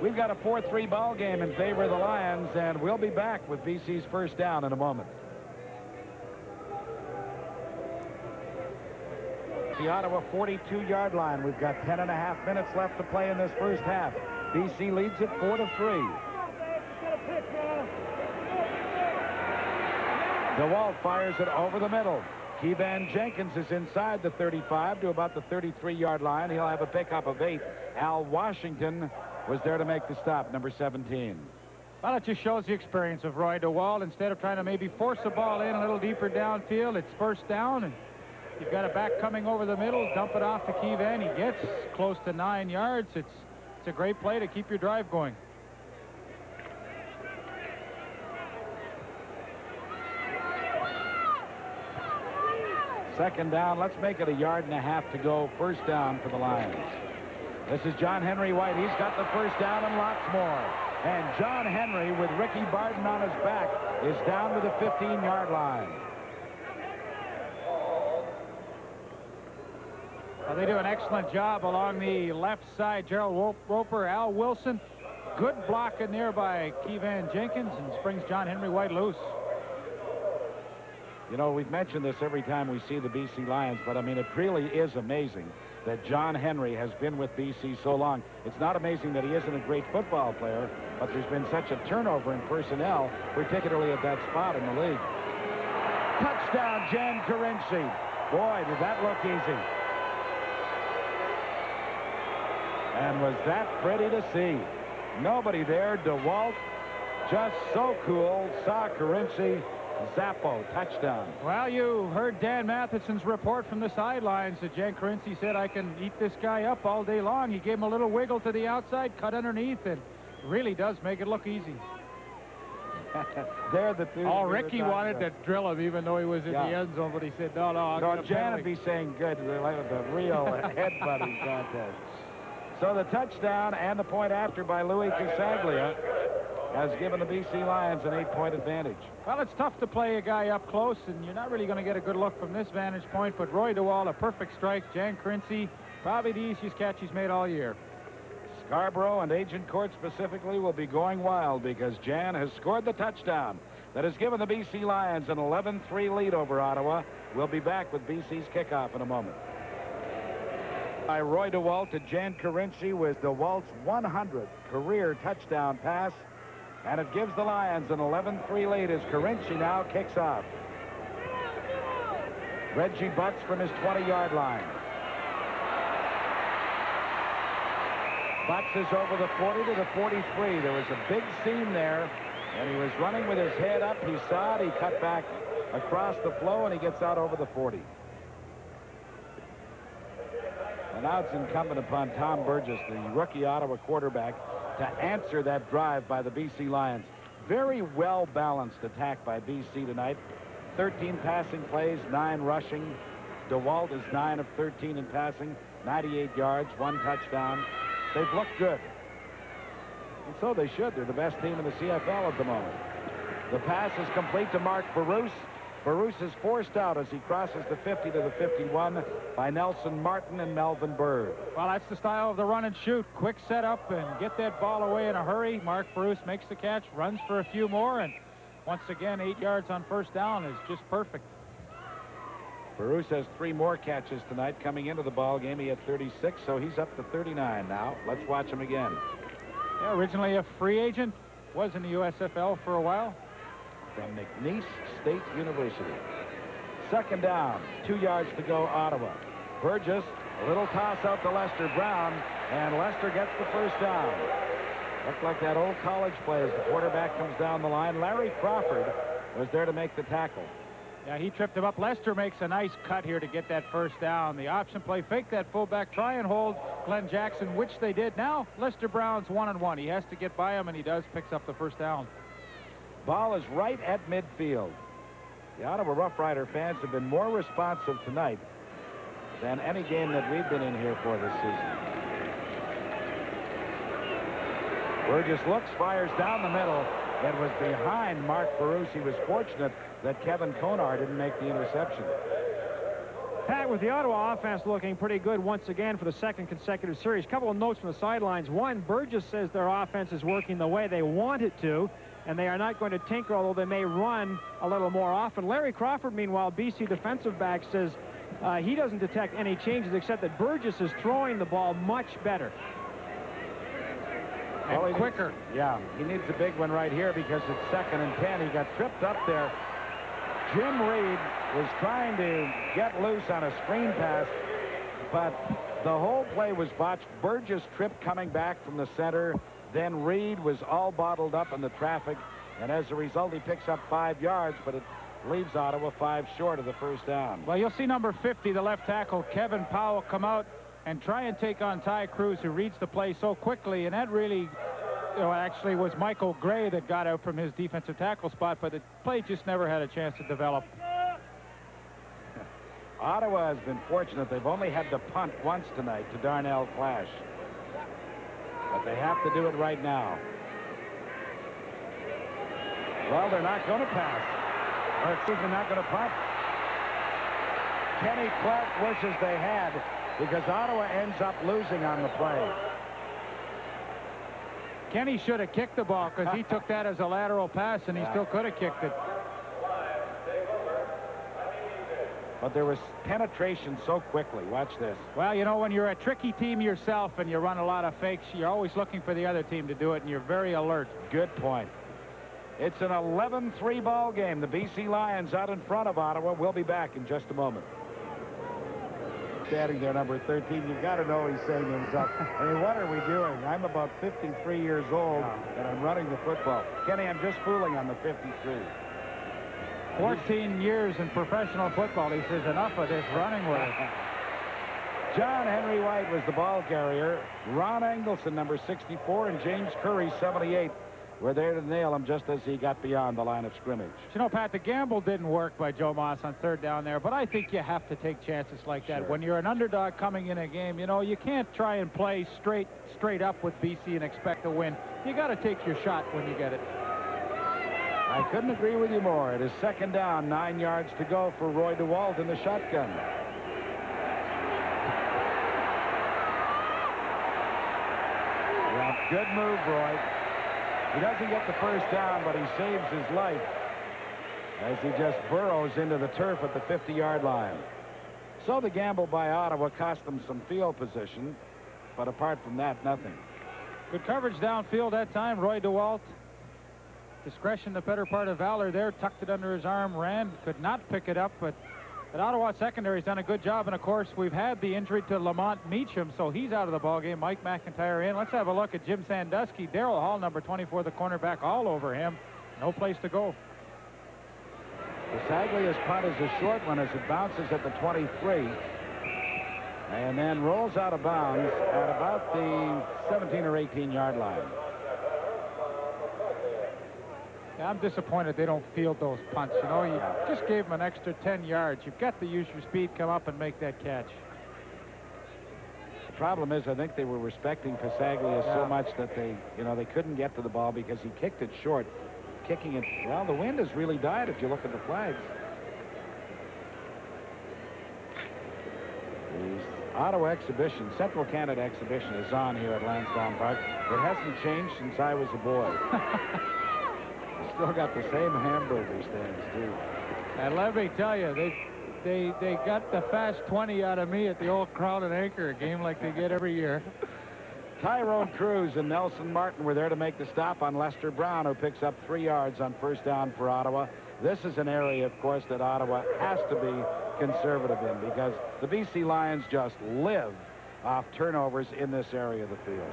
We've got a 4-3 ball game in favor of the Lions, and we'll be back with BC's first down in a moment. The Ottawa 42-yard line. We've got 10.5 minutes left to play in this first half. BC leads it 4-3. DeWalt fires it over the middle. Keevan Jenkins is inside the 35 to about the 33-yard line. He'll have a pickup of 8. Al Washington was there to make the stop, number 17. Well, it just shows the experience of Roy DeWalt. Instead of trying to maybe force the ball in a little deeper downfield, it's first down, and you've got a back coming over the middle, dump it off to Keevan. He gets close to 9 yards. It's a great play to keep your drive going. Second down. Let's make it 1.5 yards to go. First down for the Lions. This is John Henry White. He's got the first down and lots more. And John Henry, with Ricky Barden on his back, is down to the 15-yard line. Well, they do an excellent job along the left side. Gerald Roper, Al Wilson. Good block in there by Keevan Jenkins, and springs John Henry White loose. You know, we've mentioned this every time we see the BC Lions, but I mean, it really is amazing that John Henry has been with BC so long. It's not amazing that he isn't a great football player, but there's been such a turnover in personnel, particularly at that spot in the league. Touchdown, Jan Carinci. Boy, did that look easy. And was that pretty to see? Nobody there. DeWalt, just so cool, saw Carinci. Zappo, touchdown. Well, you heard Dan Matheson's report from the sidelines that Jan Carinci said, I can eat this guy up all day long. He gave him a little wiggle to the outside, cut underneath, and really does make it look easy. They're the two. Oh, Ricky wanted to drill him even though he was in the end zone, but he said, no, Jan would be saying good. The real head-butting contest. So the touchdown and the point after by Louis Casaglia has given the BC Lions an 8-point advantage. Well, it's tough to play a guy up close, and you're not really going to get a good look from this vantage point, but Roy DeWalt, a perfect strike. Jan Carinci, probably the easiest catch he's made all year. Scarborough and Agent Court specifically will be going wild because Jan has scored the touchdown that has given the BC Lions an 11-3 lead over Ottawa. We'll be back with BC's kickoff in a moment. By Roy DeWalt to Jan Carinci with DeWalt's 100th career touchdown pass. And it gives the Lions an 11-3 lead as Carinci now kicks off. Reggie Butts from his 20-yard line. Butts is over the 40 to the 43. There was a big seam there, and he was running with his head up. He saw it. He cut back across the flow, and he gets out over the 40. And now it's incumbent upon Tom Burgess, the rookie Ottawa quarterback, to answer that drive by the BC Lions. Very well-balanced attack by BC tonight. 13 passing plays, 9 rushing. DeWalt is 9 of 13 in passing, 98 yards, 1 touchdown. They've looked good. And so they should. They're the best team in the CFL at the moment. The pass is complete to Mark Barus. Baruch is forced out as he crosses the 50 to the 51 by Nelson Martin and Melvin Bird. Well, that's the style of the run and shoot. Quick setup and get that ball away in a hurry. Mark Baruch makes the catch, runs for a few more, and once again, 8 yards on first down is just perfect. Baruch has 3 more catches tonight. Coming into the ball game, he had 36, so he's up to 39 now. Let's watch him again. Yeah, originally a free agent, was in the USFL for a while. From McNeese State University. Second down, 2 yards to go, Ottawa. Burgess, a little toss out to Lester Brown, and Lester gets the first down. Looked like that old college play as the quarterback comes down the line. Larry Crawford was there to make the tackle. Yeah, he tripped him up. Lester makes a nice cut here to get that first down. The option play, fake that fullback, try and hold Glenn Jackson, which they did. Now, Lester Brown's 1-on-1. He has to get by him, and he does, picks up the first down. Ball is right at midfield. The Ottawa Rough Rider fans have been more responsive tonight than any game that we've been in here for this season. Burgess looks, fires down the middle. It was behind Mark Baruch. He was fortunate that Kevin Konar didn't make the interception. Pat, with the Ottawa offense looking pretty good once again for the second consecutive series. A couple of notes from the sidelines. One, Burgess says their offense is working the way they want it to, and they are not going to tinker, although they may run a little more often. Larry Crawford, meanwhile, BC defensive back, says he doesn't detect any changes except that Burgess is throwing the ball much better. And quicker. Yeah, he needs a big one right here because it's 2nd and 10. He got tripped up there. Jim Reed was trying to get loose on a screen pass, but the whole play was botched. Burgess tripped coming back from the center. Then Reed was all bottled up in the traffic, and as a result, he picks up 5 yards, but it leaves Ottawa 5 short of the first down. Well, you'll see number 50, the left tackle, Kevin Powell, come out and try and take on Ty Cruz, who reads the play so quickly, and that really, actually was Michael Gray that got out from his defensive tackle spot, but the play just never had a chance to develop. Ottawa has been fortunate. They've only had to punt once tonight to Darnell Clash. But they have to do it right now. Well, they're not going to pass. Or, excuse me, not going to punt. Kenny Clark wishes they had, because Ottawa ends up losing on the play. Kenny should have kicked the ball because he took that as a lateral pass, and he still could have kicked it. But there was penetration so quickly. Watch this. Well, when you're a tricky team yourself and you run a lot of fakes, you're always looking for the other team to do it, and you're very alert. Good point. It's an 11-3 ball game. The BC Lions out in front of Ottawa. We'll be back in just a moment. Standing there, number 13, you've got to know he's saying to himself, I mean, what are we doing? I'm about 53 years old, and I'm running the football. Kenny, I'm just fooling on the 53. 14 years in professional football. He says, enough of this running work. John Henry White was the ball carrier. Ron Engelson, number 64, and James Curry, 78, were there to nail him just as he got beyond the line of scrimmage. Pat, the gamble didn't work by Joe Moss on 3rd down there, but I think you have to take chances like that. Sure. When you're an underdog coming in a game, you can't try and play straight up with BC and expect to win. You got to take your shot when you get it. I couldn't agree with you more. It is 2nd down, 9 yards to go for Roy DeWalt in the shotgun. Well, good move, Roy. He doesn't get the first down, but he saves his life as he just burrows into the turf at the 50-yard line. So the gamble by Ottawa cost them some field position, but apart from that, nothing. Good coverage downfield that time. Roy DeWalt, discretion the better part of valor there, tucked it under his arm, ran, could not pick it up, but Ottawa secondary's done a good job, and of course we've had the injury to Lamont Meacham, so he's out of the ballgame. Mike McIntyre in. Let's have a look at Jim Sandusky. Darrell Hall, number 24, the cornerback, all over him. No place to go. Pasaglia's punt is a short one as it bounces at the 23 and then rolls out of bounds at about the 17 or 18-yard line. Yeah, I'm disappointed they don't field those punts. You just gave them an extra 10 yards. You've got to use your speed, come up and make that catch. The problem is, I think they were respecting Pasaglia so much that they couldn't get to the ball because he kicked it short. Kicking it, well, the wind has really died if you look at the flags. Ottawa exhibition, Central Canada exhibition is on here at Lansdowne Park. It hasn't changed since I was a boy. Still got the same hamburger stands, too. And let me tell you, they got the fast 20 out of me at the old Crown and Anchor, a game like they get every year. Tyrone Cruz and Nelson Martin were there to make the stop on Lester Brown, who picks up 3 yards on first down for Ottawa. This is an area, of course, that Ottawa has to be conservative in because the BC Lions just live off turnovers in this area of the field.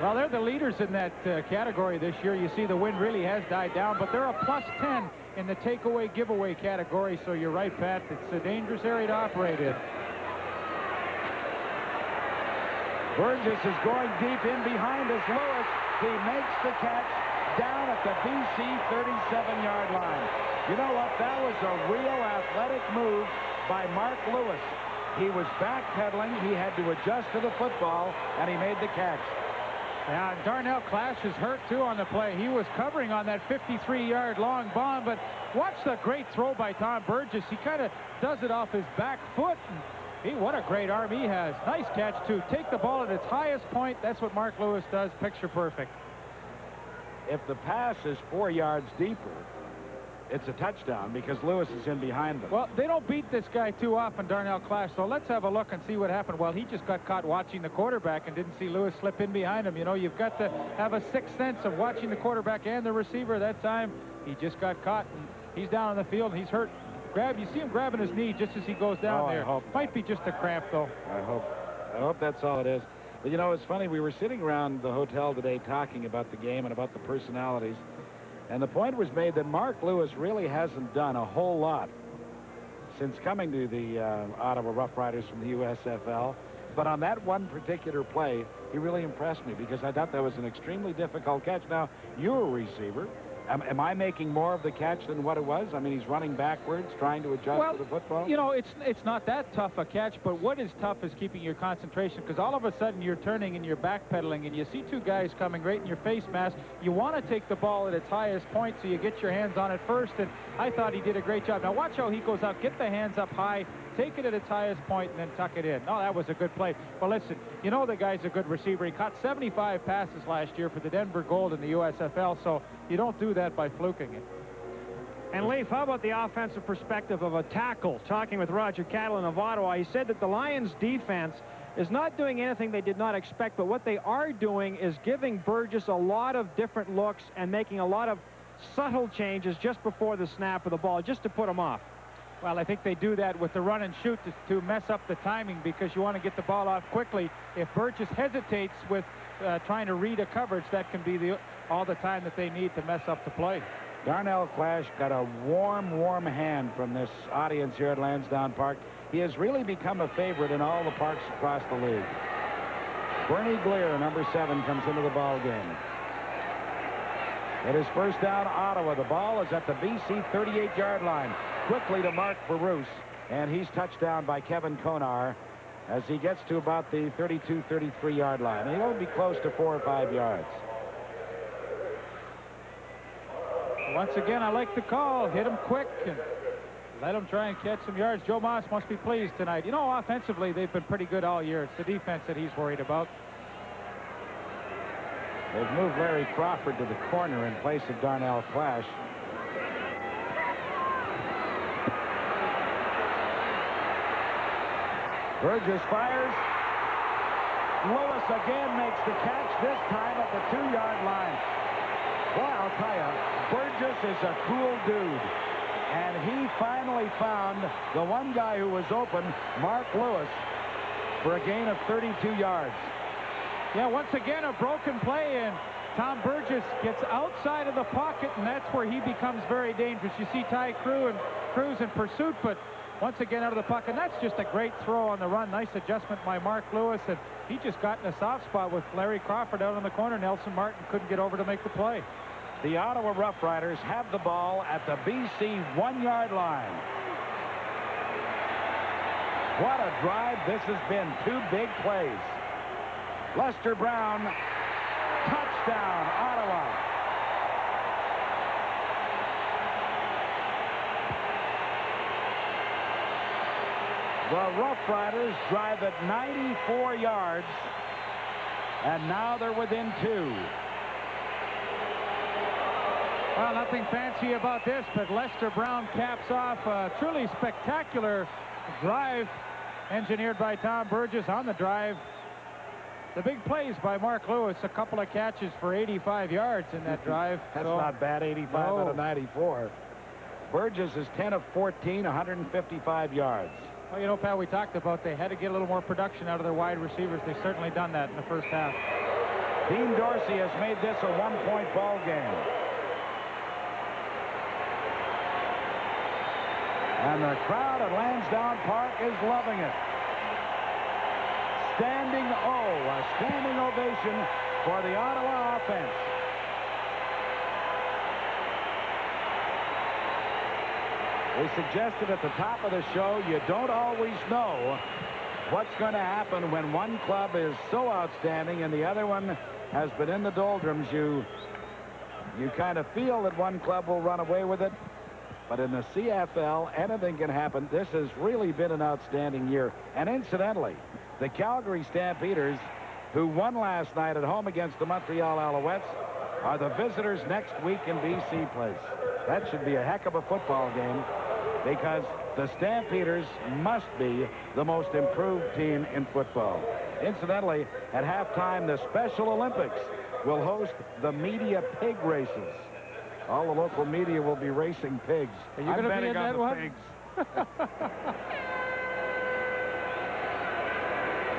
Well, they're the leaders in that category this year. You see the wind really has died down, but they're a +10 in the takeaway giveaway category. So you're right, Pat. It's a dangerous area to operate in. Burgess is going deep in behind us. Lewis, he makes the catch down at the BC 37-yard line. You know what? That was a real athletic move by Mark Lewis. He was backpedaling. He had to adjust to the football, and he made the catch. Yeah, and Darnell Clash is hurt, too, on the play. He was covering on that 53-yard long bomb, but watch the great throw by Tom Burgess. He kind of does it off his back foot. And what a great arm he has. Nice catch, too. Take the ball at its highest point. That's what Mark Lewis does. Picture perfect. If the pass is 4 yards deeper, it's a touchdown because Lewis is in behind them. Well, they don't beat this guy too often, Darnell Clash, so let's have a look and see what happened. Well, he just got caught watching the quarterback and didn't see Lewis slip in behind him. You know, you've got to have a sixth sense of watching the quarterback and the receiver. That time, he just got caught, and he's down on the field, and he's hurt. You see him grabbing his knee just as he goes down there. Might be just a cramp, though. I hope that's all it is. But, you know, it's funny. We were sitting around the hotel today talking about the game and about the personalities. And the point was made that Mark Lewis really hasn't done a whole lot since coming to the Ottawa Rough Riders from the USFL. But on that one particular play, he really impressed me because I thought that was an extremely difficult catch. Now, you're a receiver. Am I making more of the catch than what it was? I mean, he's running backwards, trying to adjust to the football. You know, it's not that tough a catch, but what is tough is keeping your concentration because all of a sudden you're turning and you're backpedaling and you see two guys coming right in your face mask. You want to take the ball at its highest point so you get your hands on it first, and I thought he did a great job. Now watch how he goes out, get the hands up high, take it at its highest point, and then tuck it in. Oh, that was a good play. Well, listen, you know the guy's a good receiver. He caught 75 passes last year for the Denver Gold in the USFL, so you don't do that by fluking it. And, Leaf, how about the offensive perspective of a tackle? Talking with Roger Catlin of Ottawa, he said that the Lions' defense is not doing anything they did not expect, but what they are doing is giving Burgess a lot of different looks and making a lot of subtle changes just before the snap of the ball, just to put him off. Well, I think they do that with the run and shoot to mess up the timing because you want to get the ball off quickly. If Burgess hesitates with trying to read a coverage, that can be all the time that they need to mess up the play. Darnell Clash got a warm hand from this audience here at Lansdowne Park. He has really become a favorite in all the parks across the league. Bernie Glear, number 7, comes into the ball game. It is first down, Ottawa. The ball is at the BC 38-yard line. Quickly to Mark Barousse, and he's touched down by Kevin Konar as he gets to about the 32, 33-yard line. He'll be close to 4 or 5 yards. Once again, I like the call. Hit him quick and let him try and catch some yards. Joe Moss must be pleased tonight. You know, offensively, they've been pretty good all year. It's the defense that he's worried about. They've moved Larry Crawford to the corner in place of Darnell Clash. Burgess fires. Lewis again makes the catch, this time at the 2-yard line. Boy, I'll tell you, Burgess is a cool dude. And he finally found the one guy who was open, Mark Lewis, for a gain of 32 yards. Yeah, once again, a broken play, and Tom Burgess gets outside of the pocket, and that's where he becomes very dangerous. You see Ty Cruz in pursuit, but once again out of the pocket. And that's just a great throw on the run. Nice adjustment by Mark Lewis, and he just got in a soft spot with Larry Crawford out on the corner. Nelson Martin couldn't get over to make the play. The Ottawa Rough Riders have the ball at the BC 1-yard line. What a drive this has been. 2 big plays. Lester Brown, touchdown, Ottawa. The Rough Riders drive it 94 yards, and now they're within 2. Well, nothing fancy about this, but Lester Brown caps off a truly spectacular drive engineered by Tom Burgess on the drive. The big plays by Mark Lewis, a couple of catches for 85 yards in that drive. That's not bad, 85 out of 94. Burgess is 10 of 14, 155 yards. Well, you know, Pat, we talked about they had to get a little more production out of their wide receivers. They've certainly done that in the first half. Dean Dorsey has made this a one-point ball game. And the crowd at Lansdowne Park is loving it. A standing ovation for the Ottawa offense. We suggested at the top of the show, you don't always know what's going to happen when one club is so outstanding and the other one has been in the doldrums. You kind of feel that one club will run away with it. But in the CFL, anything can happen. This has really been an outstanding year. And incidentally, the Calgary Stampeders, who won last night at home against the Montreal Alouettes, are the visitors next week in BC Place. That should be a heck of a football game, because the Stampeders must be the most improved team in football. Incidentally, at halftime, the Special Olympics will host the media pig races. All the local media will be racing pigs. Are you going to be in that one? Pigs.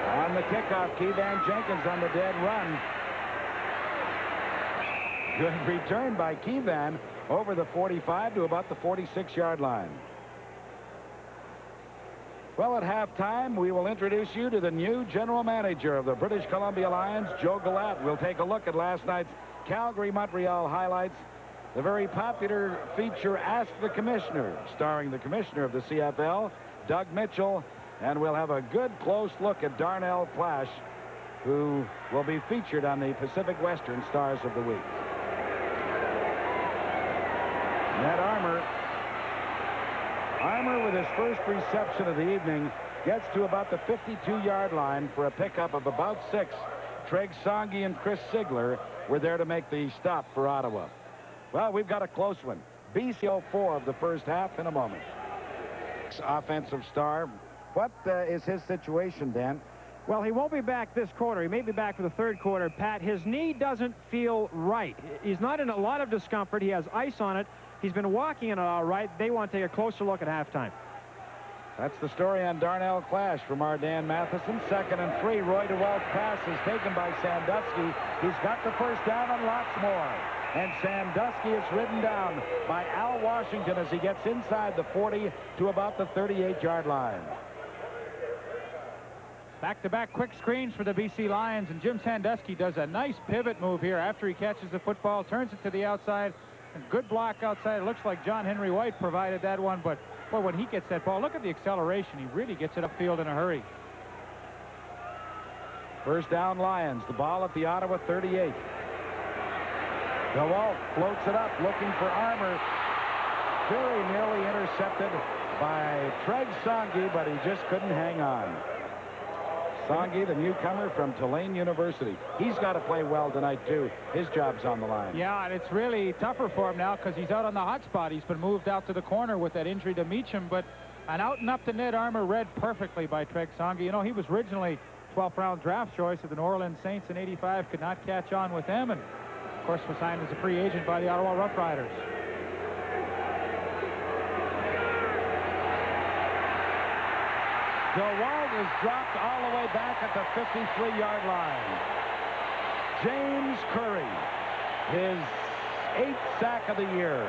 On the kickoff, Keevan Jenkins on the dead run. Good return by Keevan over the 45 to about the 46-yard line. Well, at halftime, we will introduce you to the new general manager of the British Columbia Lions, Joe Galat. We'll take a look at last night's Calgary-Montreal highlights. The very popular feature, Ask the Commissioner, starring the commissioner of the CFL, Doug Mitchell. And we'll have a good close look at Darnell Flash, who will be featured on the Pacific Western Stars of the Week. Ned Armour with his first reception of the evening gets to about the 52-yard line for a pickup of about 6. Treg Songi and Chris Sigler were there to make the stop for Ottawa. Well, we've got a close one. BC 04 of the first half in a moment. Offensive star. What is his situation, Dan? Well, he won't be back this quarter. He may be back for the third quarter. Pat, his knee doesn't feel right. He's not in a lot of discomfort. He has ice on it. He's been walking in it all right. They want to take a closer look at halftime. That's the story on Darnell Flash from our Dan Matheson. 2nd and 3. Roy DeWalt's pass is taken by Sandusky. He's got the first down and lots more. And Sandusky is ridden down by Al Washington as he gets inside the 40 to about the 38-yard line. Back-to-back quick screens for the BC Lions, and Jim Sandusky does a nice pivot move here after he catches the football, turns it to the outside. A good block outside. It looks like John Henry White provided that one, but boy, when he gets that ball, look at the acceleration. He really gets it upfield in a hurry. First down, Lions. The ball at the Ottawa 38. DeWalt floats it up, looking for Armour. Very nearly intercepted by Treg Songi, but he just couldn't hang on. Songi, the newcomer from Tulane University. He's got to play well tonight, too. His job's on the line. Yeah, and it's really tougher for him now because he's out on the hot spot. He's been moved out to the corner with that injury to Meacham, but an out and up to Ned Armour read perfectly by Treg Songi. You know, he was originally 12th round draft choice of the New Orleans Saints in '85, could not catch on with them, and of course was signed as a free agent by the Ottawa Rough Riders. DeWalt is dropped all the way back at the 53-yard line. James Curry, his 8th sack of the year.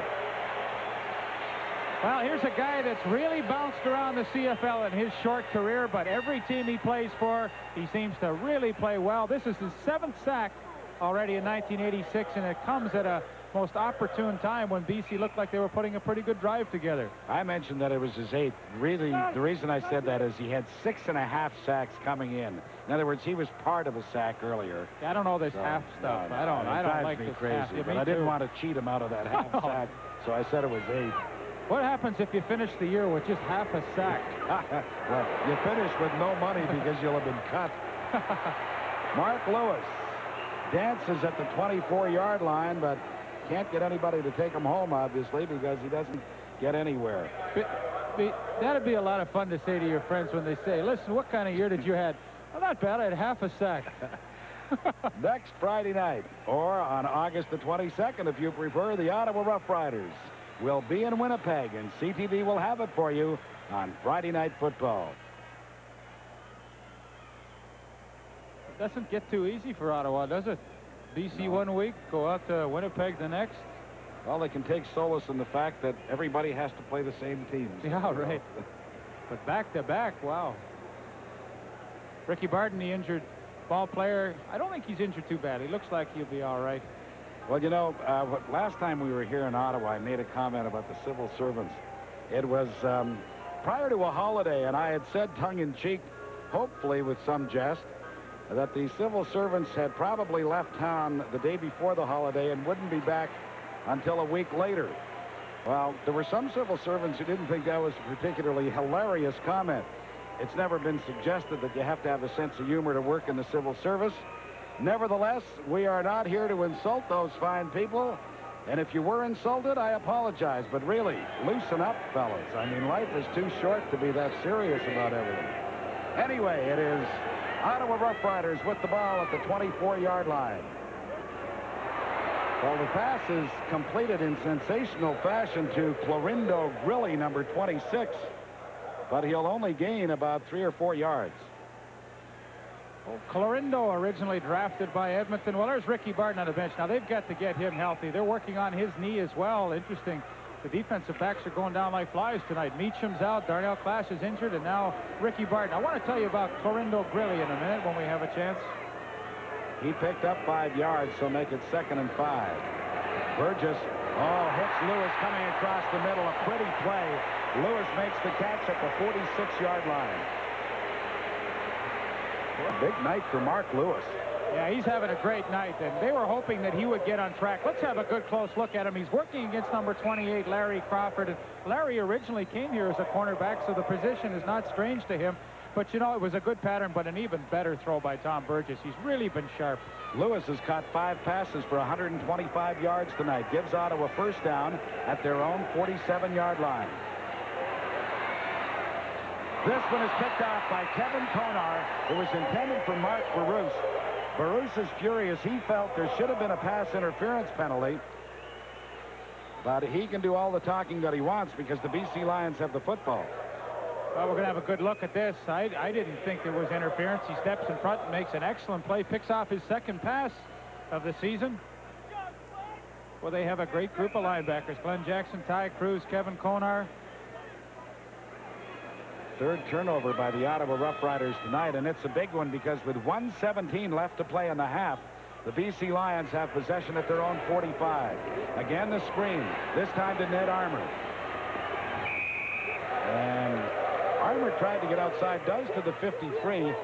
Well, here's a guy that's really bounced around the CFL in his short career, but every team he plays for, he seems to really play well. This is his 7th sack already in 1986, and it comes at a most opportune time when BC looked like they were putting a pretty good drive together. I mentioned that it was his 8th. Really, the reason I said that is he had 6.5 sacks coming in. In other words, he was part of a sack earlier. I don't know this half stuff. I don't like this crazy, half. Yeah, but I didn't want to cheat him out of that half sack, so I said it was 8. What happens if you finish the year with just half a sack? Well, you finish with no money because you'll have been cut. Mark Lewis dances at the 24-yard line, but can't get anybody to take him home, obviously, because he doesn't get anywhere. That'd be a lot of fun to say to your friends when they say, listen, what kind of year did you have? Well, not bad. I had half a sack. Next Friday night, or on August the 22nd, if you prefer, the Ottawa Rough Riders will be in Winnipeg, and CTV will have it for you on Friday Night Football. It doesn't get too easy for Ottawa, does it? BC one week, go out to Winnipeg the next. Well, they can take solace in the fact that everybody has to play the same teams. Yeah, right. But back-to-back, wow. Ricky Barton, the injured ball player, I don't think he's injured too bad. He looks like he'll be all right. Well, you know, last time we were here in Ottawa, I made a comment about the civil servants. It was prior to a holiday, and I had said tongue-in-cheek, hopefully with some jest, that the civil servants had probably left town the day before the holiday and wouldn't be back until a week later. Well, there were some civil servants who didn't think that was a particularly hilarious comment. It's never been suggested that you have to have a sense of humor to work in the civil service. Nevertheless, we are not here to insult those fine people. And if you were insulted, I apologize. But really, loosen up, fellas. I mean, life is too short to be that serious about everything. Anyway, it is Ottawa Rough Riders with the ball at the 24-yard line. Well, the pass is completed in sensational fashion to Clorindo Grilly, number 26. But he'll only gain about 3 or 4 yards. Well, Clorindo originally drafted by Edmonton. Well, there's Ricky Barton on the bench. Now, they've got to get him healthy. They're working on his knee as well. Interesting. The defensive backs are going down like flies tonight. Meacham's out. Darnell Clash is injured. And now Ricky Barton. I want to tell you about Clorindo Grilly in a minute when we have a chance. He picked up 5 yards, so make it 2nd and 5. Burgess, hits Lewis coming across the middle. A pretty play. Lewis makes the catch at the 46-yard line. What a big night for Mark Lewis. Yeah, he's having a great night, and they were hoping that he would get on track. Let's have a good close look at him. He's working against number 28, Larry Crawford. And Larry originally came here as a cornerback, so the position is not strange to him. But, you know, it was a good pattern, but an even better throw by Tom Burgess. He's really been sharp. Lewis has caught 5 passes for 125 yards tonight. Gives Ottawa first down at their own 47-yard line. This one is picked off by Kevin Konar. It was intended for Mark Barousse. Barousse is furious. He felt there should have been a pass interference penalty. But he can do all the talking that he wants because the BC Lions have the football. Well, we're going to have a good look at this. I didn't think there was interference. He steps in front and makes an excellent play. Picks off his 2nd pass of the season. Well, they have a great group of linebackers. Glenn Jackson, Ty Cruz, Kevin Konar. 3rd turnover by the Ottawa Rough Riders tonight, and it's a big one because with 1:17 left to play in the half, the BC Lions have possession at their own 45. Again, the screen, this time to Ned Armour. And Armour tried to get outside, does to the 53,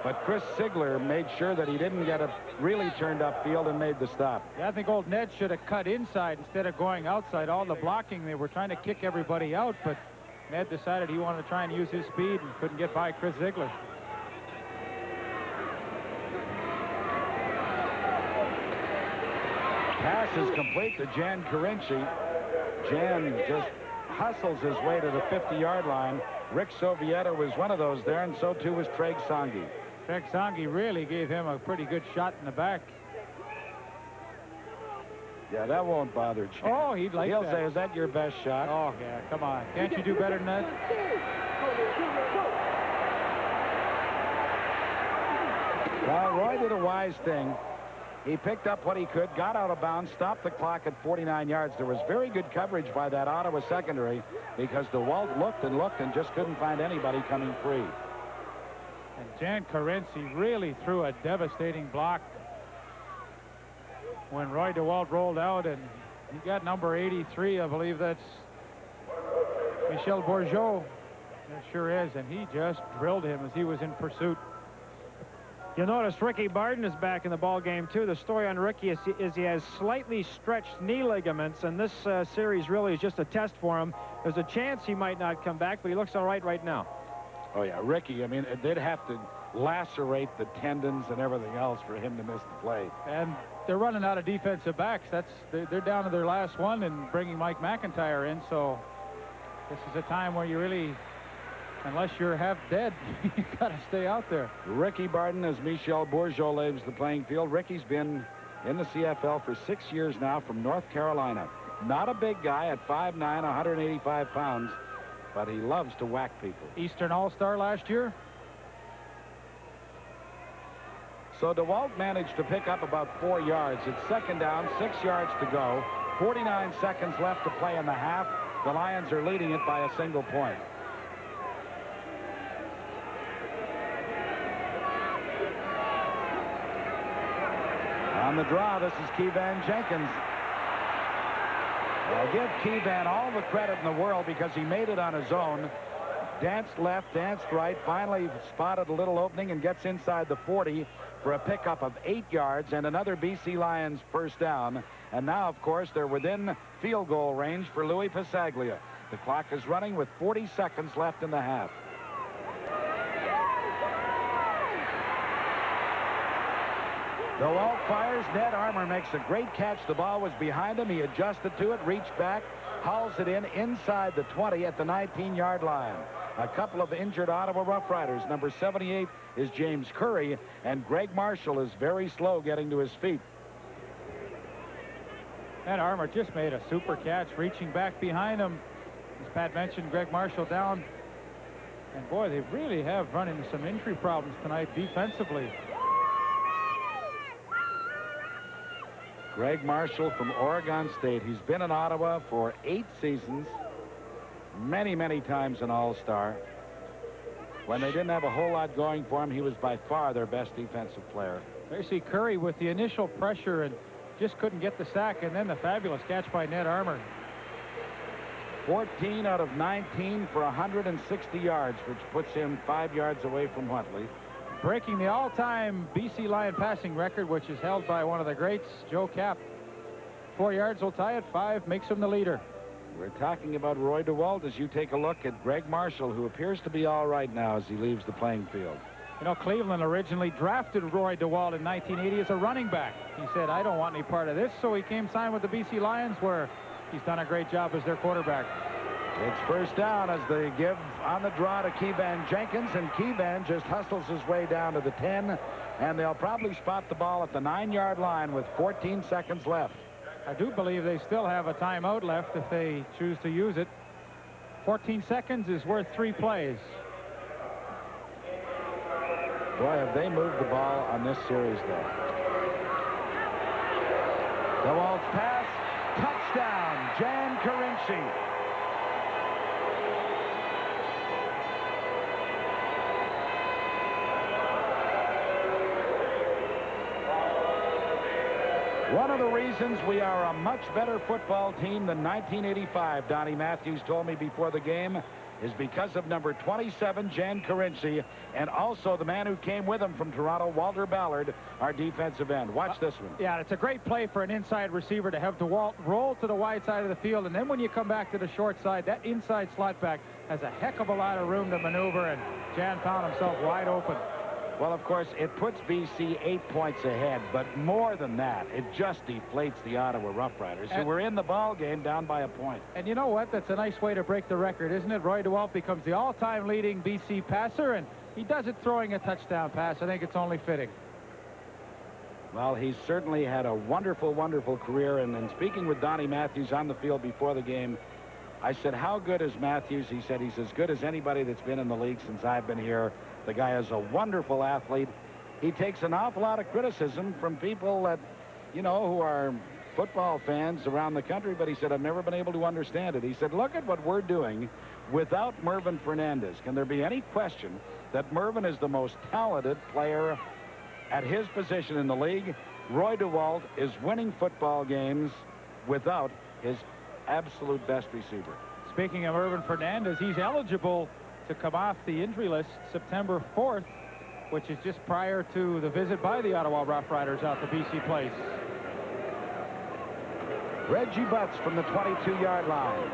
but Chris Sigler made sure that he didn't get a really turned up field and made the stop. Yeah, I think old Ned should have cut inside instead of going outside. All the blocking, they were trying to kick everybody out, but Ned decided he wanted to try and use his speed and couldn't get by Chris Ziegler. Pass is complete to Jan Carinci. Jan just hustles his way to the 50-yard line. Rick Sovieto was one of those there, and so too was Treg Songi. Treg Songi really gave him a pretty good shot in the back. Yeah, that won't bother Jan. Oh, he'd like that. He'll say, is that your best shot? Oh, yeah, come on. Can't you do better than that? Well, Roy did a wise thing. He picked up what he could, got out of bounds, stopped the clock at 49 yards. There was very good coverage by that Ottawa secondary because DeWalt looked and looked and just couldn't find anybody coming free. And Jan Carinci really threw a devastating block when Roy DeWalt rolled out, and he got number 83. I believe that's Michel Bourgeot. It sure is, and he just drilled him as he was in pursuit. You'll notice Ricky Barden is back in the ball game too. The story on Ricky is he has slightly stretched knee ligaments, and this series really is just a test for him. There's a chance he might not come back, but he looks all right now. Oh yeah, Ricky, I mean, they'd have to lacerate the tendons and everything else for him to miss the play. And they're running out of defensive backs. They're down to their last one and bringing Mike McIntyre in, so this is a time where you really, unless you're half dead, you got to stay out there. Ricky Barden, as Michel Bourgeot leaves the playing field. Ricky's been in the CFL for 6 years now from North Carolina. Not a big guy at 5'9", 185 pounds, but he loves to whack people. Eastern All-Star last year. So DeWalt managed to pick up about 4 yards. It's second down, 6 yards to go. 49 seconds left to play in the half. The Lions are leading it by a single point. On the draw, this is Keevan Jenkins. I'll give Keevan all the credit in the world because he made it on his own. Danced left, danced right, finally spotted a little opening and gets inside the 40 for a pickup of 8 yards and another BC Lions first down. And now, of course, they're within field goal range for Louis Pasaglia. The clock is running with 40 seconds left in the half. DeWalt fires. Ned Armour makes a great catch. The ball was behind him. He adjusted to it, reached back, hauls it in inside the 20 at the 19-yard line. A couple of injured Ottawa Rough Riders. Number 78 is James Curry, and Greg Marshall is very slow getting to his feet. And Armour just made a super catch, reaching back behind him. As Pat mentioned, Greg Marshall down. And boy, they really have run into some injury problems tonight defensively. Greg Marshall from Oregon State. He's been in Ottawa for 8 seasons. Many, many times an All-Star. When they didn't have a whole lot going for him, he was by far their best defensive player. There you see Curry with the initial pressure and just couldn't get the sack, and then the fabulous catch by Ned Armour. 14 out of 19 for 160 yards, which puts him 5 yards away from Huntley. Breaking the all-time BC Lion passing record, which is held by one of the greats, Joe Kapp. 4 yards will tie it. 5 makes him the leader. We're talking about Roy DeWalt as you take a look at Greg Marshall, who appears to be all right now as he leaves the playing field. You know, Cleveland originally drafted Roy DeWalt in 1980 as a running back. He said, I don't want any part of this, so he came signed with the BC Lions, where he's done a great job as their quarterback. It's first down as they give on the draw to Keevan Jenkins, and Keevan just hustles his way down to the 10, and they'll probably spot the ball at the 9-yard line with 14 seconds left. I do believe they still have a timeout left if they choose to use it. 14 seconds is worth 3 plays. Boy, have they moved the ball on this series, though. DeWalt's pass, touchdown, Jan Carinci. One of the reasons we are a much better football team than 1985, Donnie Matthews told me before the game, is because of number 27, Jan Carinci, and also the man who came with him from Toronto, Walter Ballard, our defensive end. Watch this one. Yeah, it's a great play for an inside receiver to have DeWalt roll to the wide side of the field, and then when you come back to the short side, that inside slot back has a heck of a lot of room to maneuver, and Jan found himself wide open. Well, of course, it puts BC 8 points ahead, but more than that, it just deflates the Ottawa Rough Riders, who were in the ball game down by a point. And you know what? That's a nice way to break the record, isn't it? Roy DeWalt becomes the all-time leading BC passer, and he does it throwing a touchdown pass. I think it's only fitting. Well, he's certainly had a wonderful, wonderful career, and speaking with Donnie Matthews on the field before the game, I said, how good is Matthews? He said he's as good as anybody that's been in the league since I've been here. The guy is a wonderful athlete. He takes an awful lot of criticism from people that, you know, who are football fans around the country, but he said, I've never been able to understand it. He said, look at what we're doing without Mervyn Fernandez. Can there be any question that Mervyn is the most talented player at his position in the league? Roy DeWalt is winning football games without his absolute best receiver. Speaking of Mervyn Fernandez, he's eligible to come off the injury list September 4th which is just prior to the visit by the Ottawa Rough Riders out to BC Place. Reggie Butts from the 22-yard line.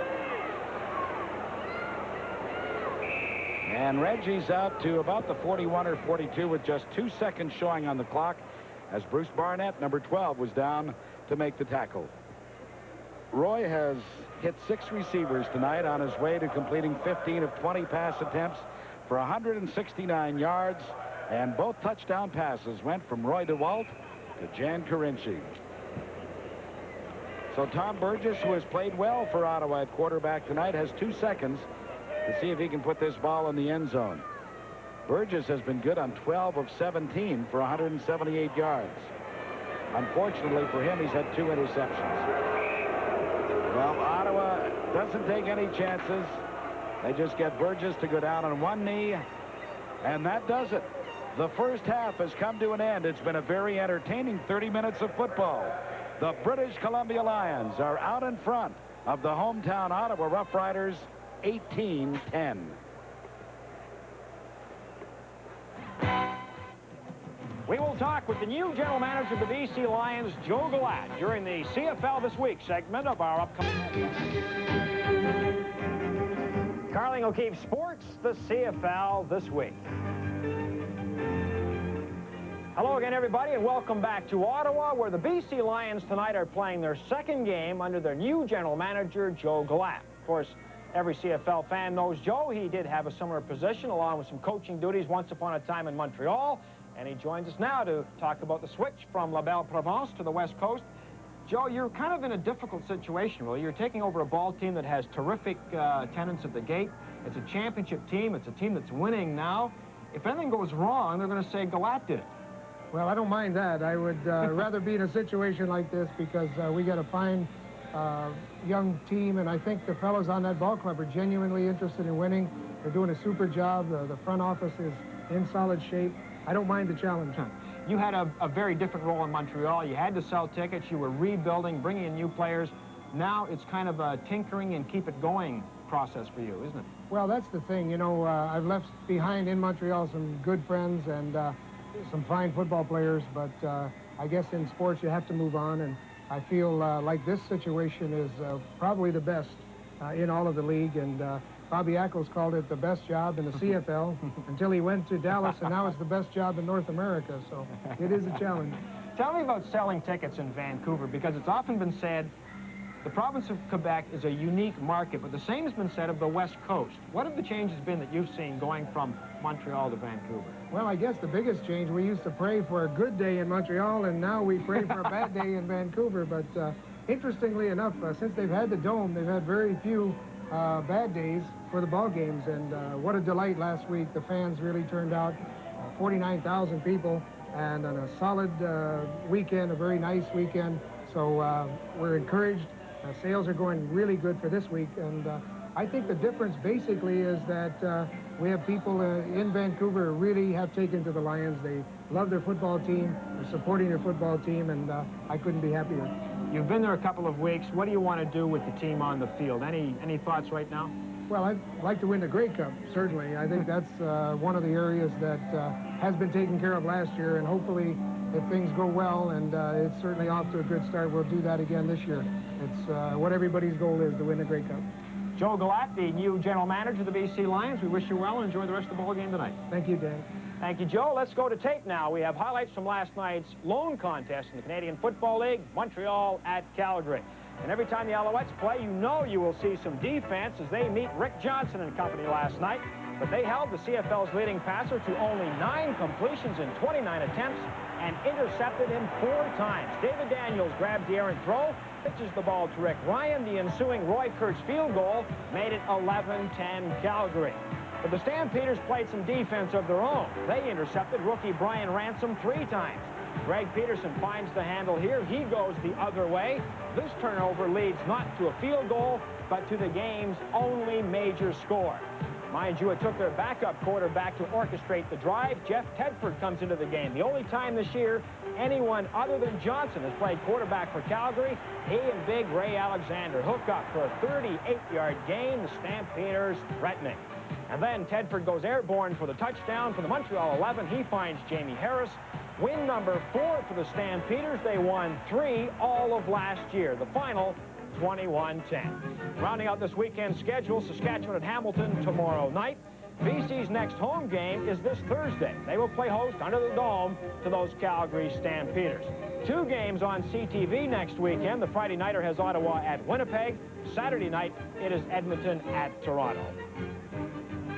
And Reggie's out to about the 41 or 42 with just 2 seconds showing on the clock as Bruce Barnett, number 12, was down to make the tackle. Roy has hit 6 receivers tonight on his way to completing 15 of 20 pass attempts for 169 yards, and both touchdown passes went from Roy DeWalt to Jan Carinci. So Tom Burgess, who has played well for Ottawa at quarterback tonight, has 2 seconds to see if he can put this ball in the end zone. Burgess has been good on 12 of 17 for 178 yards. Unfortunately for him, he's had 2 interceptions. Well, Ottawa doesn't take any chances. They just get Burgess to go down on one knee, and that does it. The first half has come to an end. It's been a very entertaining 30 minutes of football. The British Columbia Lions are out in front of the hometown Ottawa Rough Riders, 18-10. We will talk with the new general manager of the BC Lions, Joe Galat, during the CFL This Week segment of our upcoming Carling O'Keefe Sports, the CFL This Week. Hello again, everybody, and welcome back to Ottawa, where the BC Lions tonight are playing their second game under their new general manager, Joe Galat. Of course, every CFL fan knows Joe. He did have a similar position, along with some coaching duties once upon a time in Montreal, and he joins us now to talk about the switch from La Belle Provence to the West Coast. Joe, you're kind of in a difficult situation, really. You're taking over a ball team that has terrific attendance at the gate. It's a championship team. It's a team that's winning now. If anything goes wrong, they're going to say Galat did it. Well, I don't mind that. I would rather be in a situation like this because we got a fine young team, and I think the fellows on that ball club are genuinely interested in winning. They're doing a super job. The front office is in solid shape. I don't mind the challenge. You had a very different role in Montreal. You had to sell tickets. You were rebuilding, bringing in new players. Now it's kind of a tinkering and keep it going process for you, isn't it? Well, that's the thing. You know, I've left behind in Montreal some good friends and some fine football players, but I guess in sports you have to move on, and I feel like this situation is probably the best in all of the league, and Bobby Ackles called it the best job in the CFL until he went to Dallas, and now it's the best job in North America, so it is a challenge. Tell me about selling tickets in Vancouver, because it's often been said the province of Quebec is a unique market, but the same has been said of the West Coast. What have the changes been that you've seen going from Montreal to Vancouver? Well, I guess the biggest change, we used to pray for a good day in Montreal, and now we pray for a bad day in Vancouver. But interestingly enough, since they've had the Dome, they've had very few bad days for the ball games, and what a delight last week. The fans really turned out, 49,000 people, and on a solid weekend, a very nice weekend. So we're encouraged. Sales are going really good for this week, and I think the difference basically is that we have people in Vancouver who really have taken to the Lions. They love their football team, they're supporting their football team, and I couldn't be happier. You've been there a couple of weeks. What do you want to do with the team on the field? Any thoughts right now? Well, I'd like to win the Grey Cup, certainly. I think that's one of the areas that has been taken care of last year, and hopefully if things go well, and it's certainly off to a good start, we'll do that again this year. It's what everybody's goal is, to win the Grey Cup. Joe Galat, the new general manager of the BC Lions. We wish you well and enjoy the rest of the ball game tonight. Thank you, Dan. Thank you, Joe. Let's go to tape now. We have highlights from last night's lone contest in the Canadian Football League, Montreal at Calgary. And every time the Alouettes play, you know you will see some defense as they meet Rick Johnson and company last night. But they held the CFL's leading passer to only 9 completions in 29 attempts and intercepted him 4 times. David Daniels grabbed the errant throw, pitches the ball to Rick Ryan. The ensuing Roy Kurtz field goal made it 11-10 Calgary. But the Stampeders played some defense of their own. They intercepted rookie Brian Ransom 3 times. Greg Peterson finds the handle here. He goes the other way. This turnover leads not to a field goal, but to the game's only major score. Mind you, it took their backup quarterback to orchestrate the drive. Jeff Tedford comes into the game. The only time this year anyone other than Johnson has played quarterback for Calgary. He and big Ray Alexander hook up for a 38-yard gain. The Stampeders threatening. And then Tedford goes airborne for the touchdown for the Montreal 11. He finds Jamie Harris. Win number 4 for the Stampeders. They won 3 all of last year. The final, 21-10. Rounding out this weekend's schedule, Saskatchewan at Hamilton tomorrow night. BC's next home game is this Thursday. They will play host under the dome to those Calgary Stampeders. 2 games on CTV next weekend. The Friday nighter has Ottawa at Winnipeg. Saturday night, it is Edmonton at Toronto.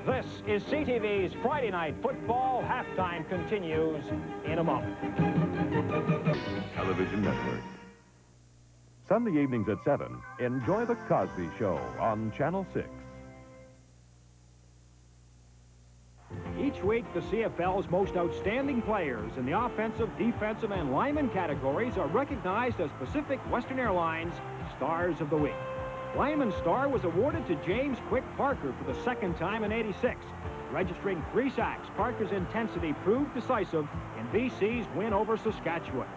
This is CTV's Friday Night Football. Halftime continues in a moment. Television Network. Sunday evenings at 7, enjoy The Cosby Show on Channel 6. Each week, the CFL's most outstanding players in the offensive, defensive, and lineman categories are recognized as Pacific Western Airlines Stars of the Week. Lineman Star was awarded to James Quick Parker for the 2nd time in '86. Registering 3 sacks, Parker's intensity proved decisive in BC's win over Saskatchewan.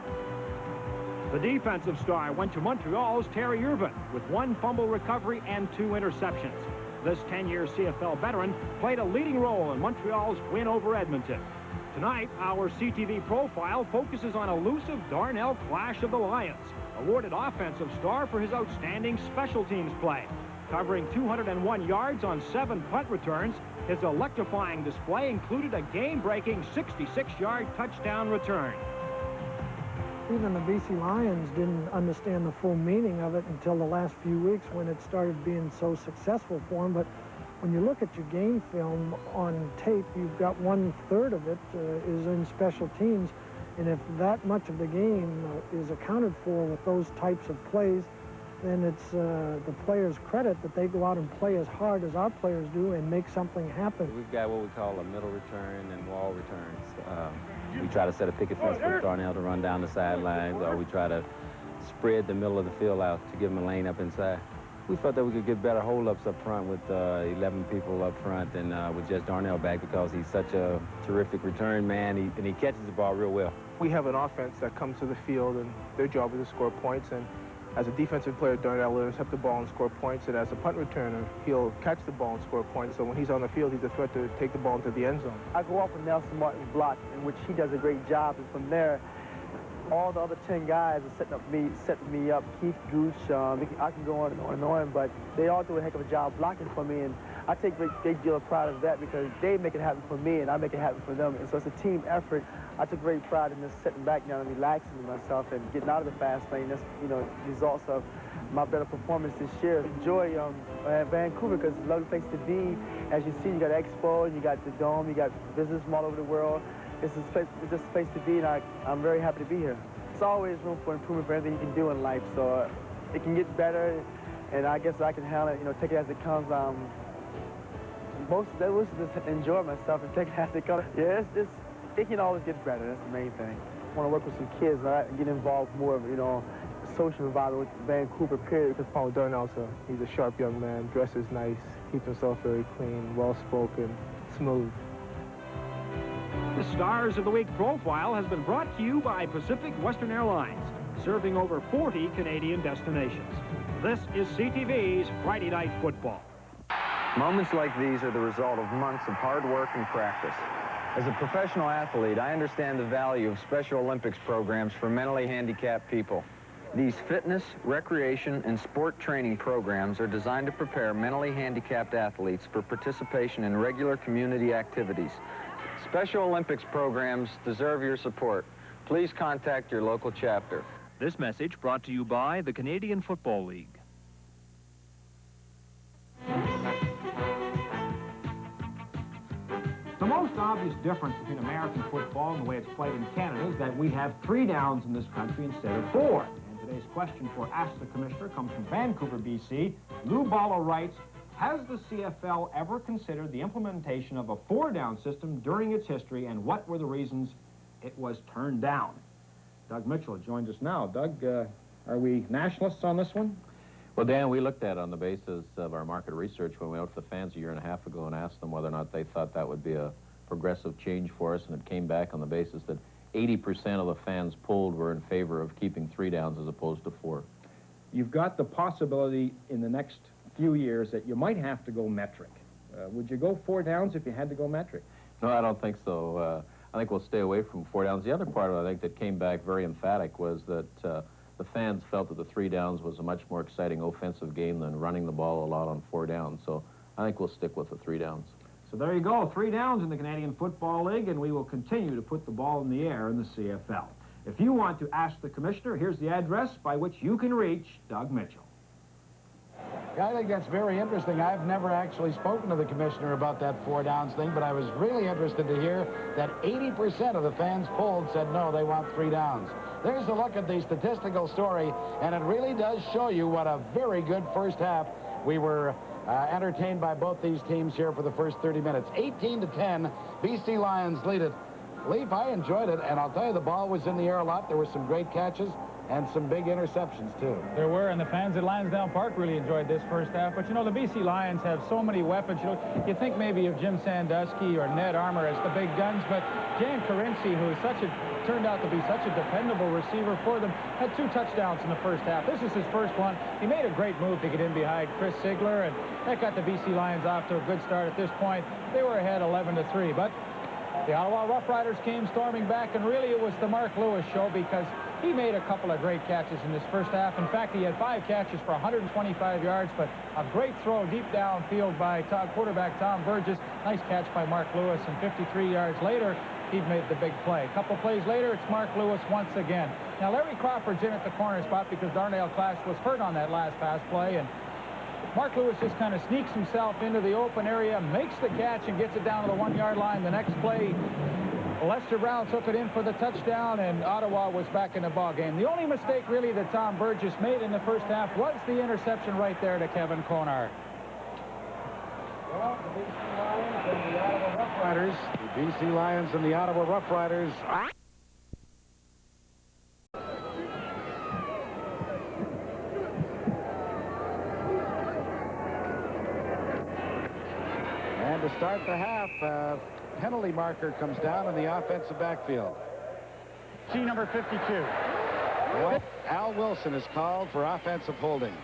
The defensive star went to Montreal's Terry Irvin with 1 fumble recovery and 2 interceptions. This 10-year CFL veteran played a leading role in Montreal's win over Edmonton. Tonight, our CTV profile focuses on elusive Darnell Clash of the Lions, awarded offensive star for his outstanding special teams play. Covering 201 yards on 7 punt returns, his electrifying display included a game-breaking 66-yard touchdown return. Even the BC Lions didn't understand the full meaning of it until the last few weeks when it started being so successful for them. But when you look at your game film on tape, you've got 1/3 of it is in special teams. And if that much of the game is accounted for with those types of plays, then it's the players' credit that they go out and play as hard as our players do and make something happen. We've got what we call a middle return and wall returns. We try to set a picket fence for Darnell to run down the sidelines, or we try to spread the middle of the field out to give him a lane up inside. We felt that we could get better hold-ups up front with 11 people up front and with just Darnell back because he's such a terrific return man, and he catches the ball real well. We have an offense that comes to the field, and their job is to score points. And as a defensive player, Darnell will intercept the ball and score points. And as a punt returner, he'll catch the ball and score points. So when he's on the field, he's a threat to take the ball into the end zone. I go off of Nelson Martin's block, in which he does a great job. And from there, all the other 10 guys are setting me up. Keith Gooch, I can go on and on, but they all do a heck of a job blocking for me. And I take a great deal of pride of that because they make it happen for me and I make it happen for them. And so it's a team effort. I took great pride in just sitting back down and relaxing with myself and getting out of the fast lane. That's, results of my better performance this year. Enjoy Vancouver because it's a lovely place to be. As you see, you got Expo, and you got the Dome, you got visitors from all over the world. It's just a place to be, and I'm very happy to be here. There's always room for improvement for everything you can do in life, so it can get better, and I guess I can handle it, take it as it comes. Most of that just enjoy myself and take it as it comes. Yeah, it can always get better. That's the main thing. I want to work with some kids, and get involved more, social environment with Vancouver, period. Because Paul Darnell, he's a sharp young man, dresses nice, keeps himself very clean, well-spoken, smooth. The Stars of the Week profile has been brought to you by Pacific Western Airlines, serving over 40 Canadian destinations. This is CTV's Friday Night Football. Moments like these are the result of months of hard work and practice. As a professional athlete, I understand the value of Special Olympics programs for mentally handicapped people. These fitness, recreation, and sport training programs are designed to prepare mentally handicapped athletes for participation in regular community activities. Special Olympics programs deserve your support. Please contact your local chapter. This message brought to you by the Canadian Football League. The most obvious difference between American football and the way it's played in Canada is that we have 3 downs in this country instead of 4. And today's question for Ask the Commissioner comes from Vancouver, BC. Lou Balla writes, has the CFL ever considered the implementation of a 4-down system during its history, and what were the reasons it was turned down? Doug Mitchell joins us now. Doug, are we nationalists on this one? Well, Dan, we looked at it on the basis of our market research when we went to the fans a year and a half ago and asked them whether or not they thought that would be a progressive change for us, and it came back on the basis that 80% of the fans polled were in favor of keeping 3 downs as opposed to 4. You've got the possibility in the next few years that you might have to go metric. Would you go 4 downs if you had to go metric? No, I don't think so. I think we'll stay away from 4 downs. The other part of it, I think, that came back very emphatic was that the fans felt that the 3 downs was a much more exciting offensive game than running the ball a lot on 4 downs. So I think we'll stick with the 3 downs. So there you go, 3 downs in the Canadian Football League, and we will continue to put the ball in the air in the CFL. If you want to ask the commissioner, here's the address by which you can reach Doug Mitchell. Yeah, I think that's very interesting. I've never actually spoken to the commissioner about that 4 downs thing, but I was really interested to hear that 80% of the fans polled said no, they want 3 downs. There's a look at the statistical story, and it really does show you what a very good first half. We were entertained by both these teams here for the first 30 minutes. 18-10, BC Lions lead it. Leaf, I enjoyed it, and I'll tell you, the ball was in the air a lot. There were some great catches and some big interceptions, too. There were, and the fans at Lansdowne Park really enjoyed this first half. But, you know, the BC Lions have so many weapons. You know, you think maybe of Jim Sandusky or Ned Armour as the big guns, but Jan Carinci, who turned out to be such a dependable receiver for them, had 2 touchdowns in the first half. This is his first one. He made a great move to get in behind Chris Sigler, and that got the BC Lions off to a good start at this point. They were ahead 11-3, but the Ottawa Rough Riders came storming back, and really it was the Mark Lewis show because he made a couple of great catches in this first half. In fact, he had 5 catches for 125 yards, but a great throw deep downfield by quarterback Tom Burgess. Nice catch by Mark Lewis, and 53 yards later, he made the big play. A couple plays later, it's Mark Lewis once again. Now, Larry Crawford's in at the corner spot because Darnell Clash was hurt on that last pass play, and Mark Lewis just kind of sneaks himself into the open area, makes the catch, and gets it down to the 1-yard line. The next play, Lester Brown took it in for the touchdown, and Ottawa was back in the ballgame. The only mistake, really, that Tom Burgess made in the first half was the interception right there to Kevin Konar. Well, the BC Lions and the Ottawa Rough Riders. The BC Lions and the Ottawa Rough Riders. And to start the half, penalty marker comes down in the offensive backfield. Key number 52. Well, Al Wilson is called for offensive holding.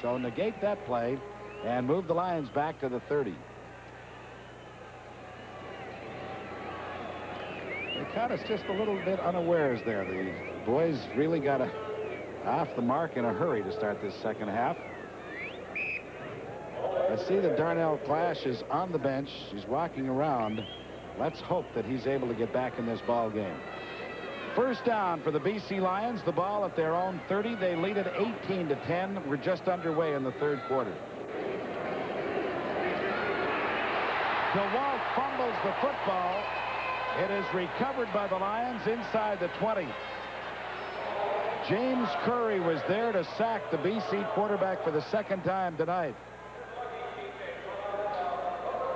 So negate that play and move the Lions back to the 30. They caught us just a little bit unawares there. The boys really got off the mark in a hurry to start this second half. I see that Darnell Clash is on the bench. He's walking around. Let's hope that he's able to get back in this ball game. First down for the BC Lions. The ball at their own 30. They lead it 18-10. We're just underway in the third quarter. DeWalt fumbles the football. It is recovered by the Lions inside the 20. James Curry was there to sack the BC quarterback for the second time tonight.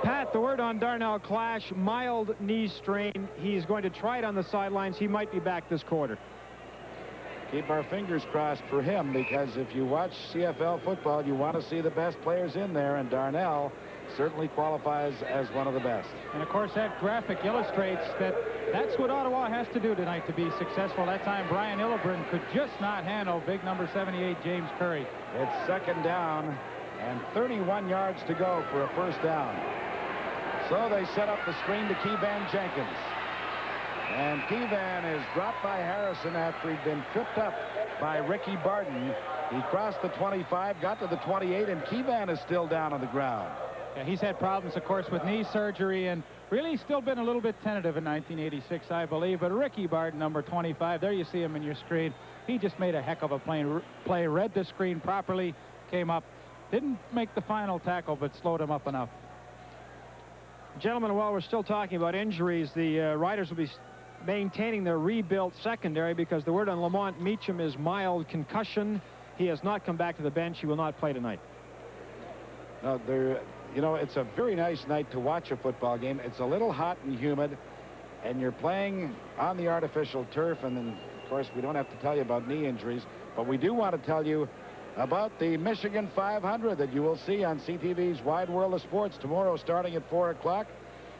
Pat, the word on Darnell Clash, mild knee strain. He's going to try it on the sidelines. He might be back this quarter. Keep our fingers crossed for him, because if you watch CFL football, you want to see the best players in there, and Darnell certainly qualifies as one of the best. And of course, that graphic illustrates that that's what Ottawa has to do tonight to be successful. That time Brian Illebrin could just not handle big number 78 James Curry. It's second down and 31 yards to go for a first down. So they set up the screen to Keevan Jenkins. And Keevan is dropped by Harrison after he'd been tripped up by Ricky Barton. He crossed the 25, got to the 28, and Keevan is still down on the ground. Yeah, he's had problems, of course, with knee surgery, and really still been a little bit tentative in 1986, I believe. But Ricky Barton, number 25, there you see him in your screen. He just made a heck of a play, read the screen properly, came up, didn't make the final tackle, but slowed him up enough. Gentlemen, while we're still talking about injuries, the Riders will be maintaining their rebuilt secondary because the word on Lamont Meacham is mild concussion. He has not come back to the bench. He will not play tonight. No, you know, it's a very nice night to watch a football game. It's a little hot and humid, and you're playing on the artificial turf. And then, of course, we don't have to tell you about knee injuries, but we do want to tell you about the Michigan 500 that you will see on CTV's Wide World of Sports tomorrow starting at 4 o'clock.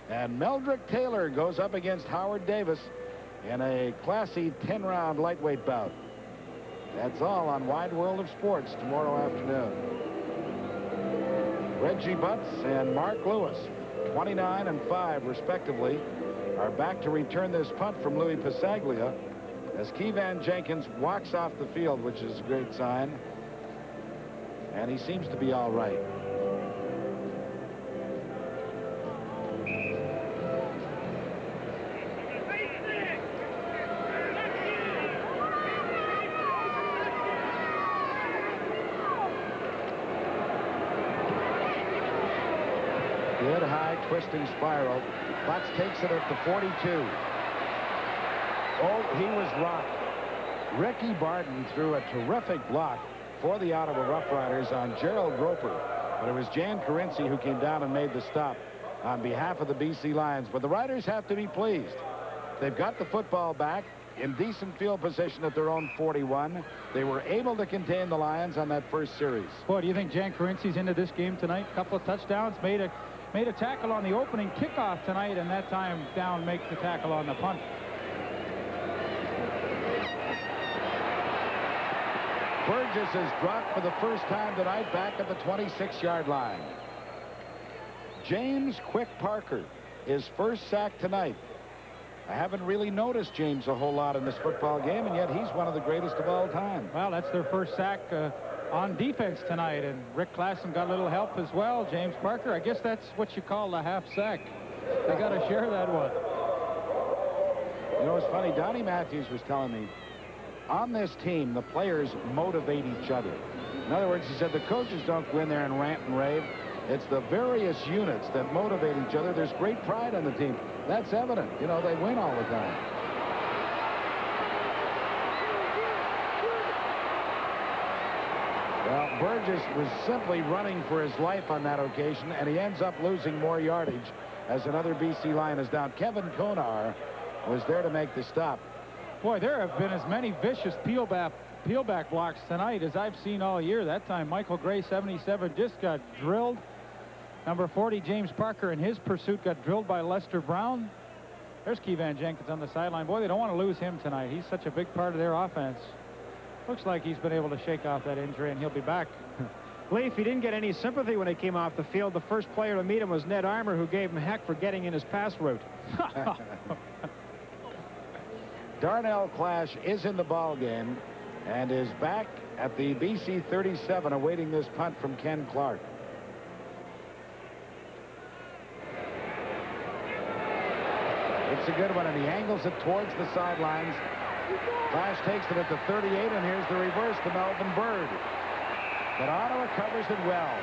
And Meldrick Taylor goes up against Howard Davis in a classy 10-round lightweight bout. That's all on Wide World of Sports tomorrow afternoon. Reggie Butts and Mark Lewis, 29 and 5 respectively, are back to return this punt from Louis Pasaglia as Keevan Jenkins walks off the field, which is a great sign. And he seems to be all right. Good high twisting spiral. Butts takes it at the 42. Oh, he was rocked. Ricky Barton threw a terrific block for the Ottawa Rough Riders on Gerald Roper. But it was Jan Carinci who came down and made the stop on behalf of the BC Lions. But the Riders have to be pleased. They've got the football back in decent field position at their own 41. They were able to contain the Lions on that first series. Boy, do you think Jan Carinci's into this game tonight? A couple of touchdowns, made a tackle on the opening kickoff tonight, and that time down makes the tackle on the punt. Burgess is dropped for the first time tonight back at the 26-yard line. James Quick Parker, his first sack tonight. I haven't really noticed James a whole lot in this football game, and yet he's one of the greatest of all time. Well, that's their first sack on defense tonight, and Rick Klassen got a little help as well. James Parker, I guess that's what you call a half sack. They got to share that one. You know, it's funny. Donnie Matthews was telling me, on this team, the players motivate each other. In other words, he said the coaches don't go in there and rant and rave. It's the various units that motivate each other. There's great pride on the team. That's evident. You know, they win all the time. Well, Burgess was simply running for his life on that occasion, and he ends up losing more yardage as another BC Lion is down. Kevin Konar was there to make the stop. Boy, there have been as many vicious peelback blocks tonight as I've seen all year. That time, Michael Gray, 77, just got drilled. Number 40, James Parker, in his pursuit, got drilled by Lester Brown. There's Keevan Jenkins on the sideline. Boy, they don't want to lose him tonight. He's such a big part of their offense. Looks like he's been able to shake off that injury, and he'll be back. Leaf, he didn't get any sympathy when he came off the field. The first player to meet him was Ned Armour, who gave him heck for getting in his pass route. Darnell Clash is in the ball game and is back at the BC 37 awaiting this punt from Ken Clark. It's a good one, and he angles it towards the sidelines. Clash takes it at the 38, and here's the reverse to Melvin Bird. But Ottawa covers it well.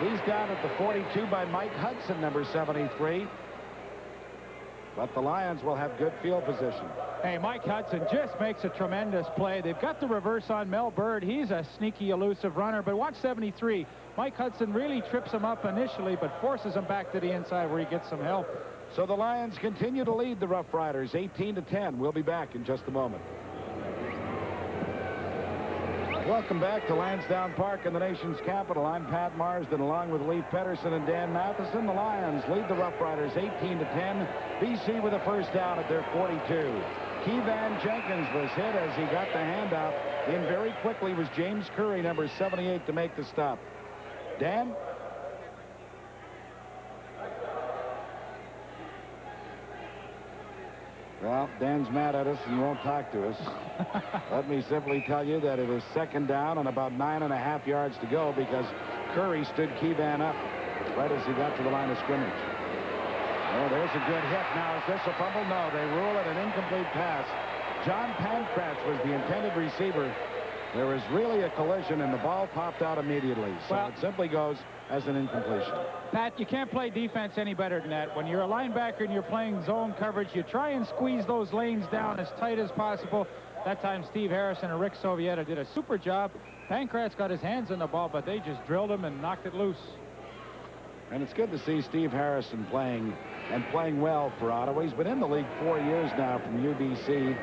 He's down at the 42 by Mike Hudson, number 73. But the Lions will have good field position. Hey, Mike Hudson just makes a tremendous play. They've got the reverse on Mel Bird. He's a sneaky, elusive runner. But watch 73. Mike Hudson really trips him up initially, but forces him back to the inside where he gets some help. So the Lions continue to lead the Rough Riders 18-10. We'll be back in just a moment. Welcome back to Lansdowne Park in the nation's capital. I'm Pat Marsden along with Leif Pedersen and Dan Matheson. The Lions lead the Rough Riders 18-10. BC with a first down at their 42. Keevan Jenkins was hit as he got the handoff. In very quickly was James Curry, number 78, to make the stop. Dan? Well, Dan's mad at us and won't talk to us. Let me simply tell you that it is second down and about 9.5 yards to go because Curry stood Keevan up right as he got to the line of scrimmage. Oh, there's a good hit. Now, is this a fumble? No, they rule it an incomplete pass. John Pankratz was the intended receiver. There was really a collision, and the ball popped out immediately. So it simply goes as an incompletion. Pat, you can't play defense any better than that. When you're a linebacker and you're playing zone coverage, you try and squeeze those lanes down as tight as possible. That time, Steve Harrison and Rick Sovieta did a super job. Pankratz got his hands on the ball, but they just drilled him and knocked it loose. And it's good to see Steve Harrison playing well for Ottawa. He's been in the league 4 years now from UBC.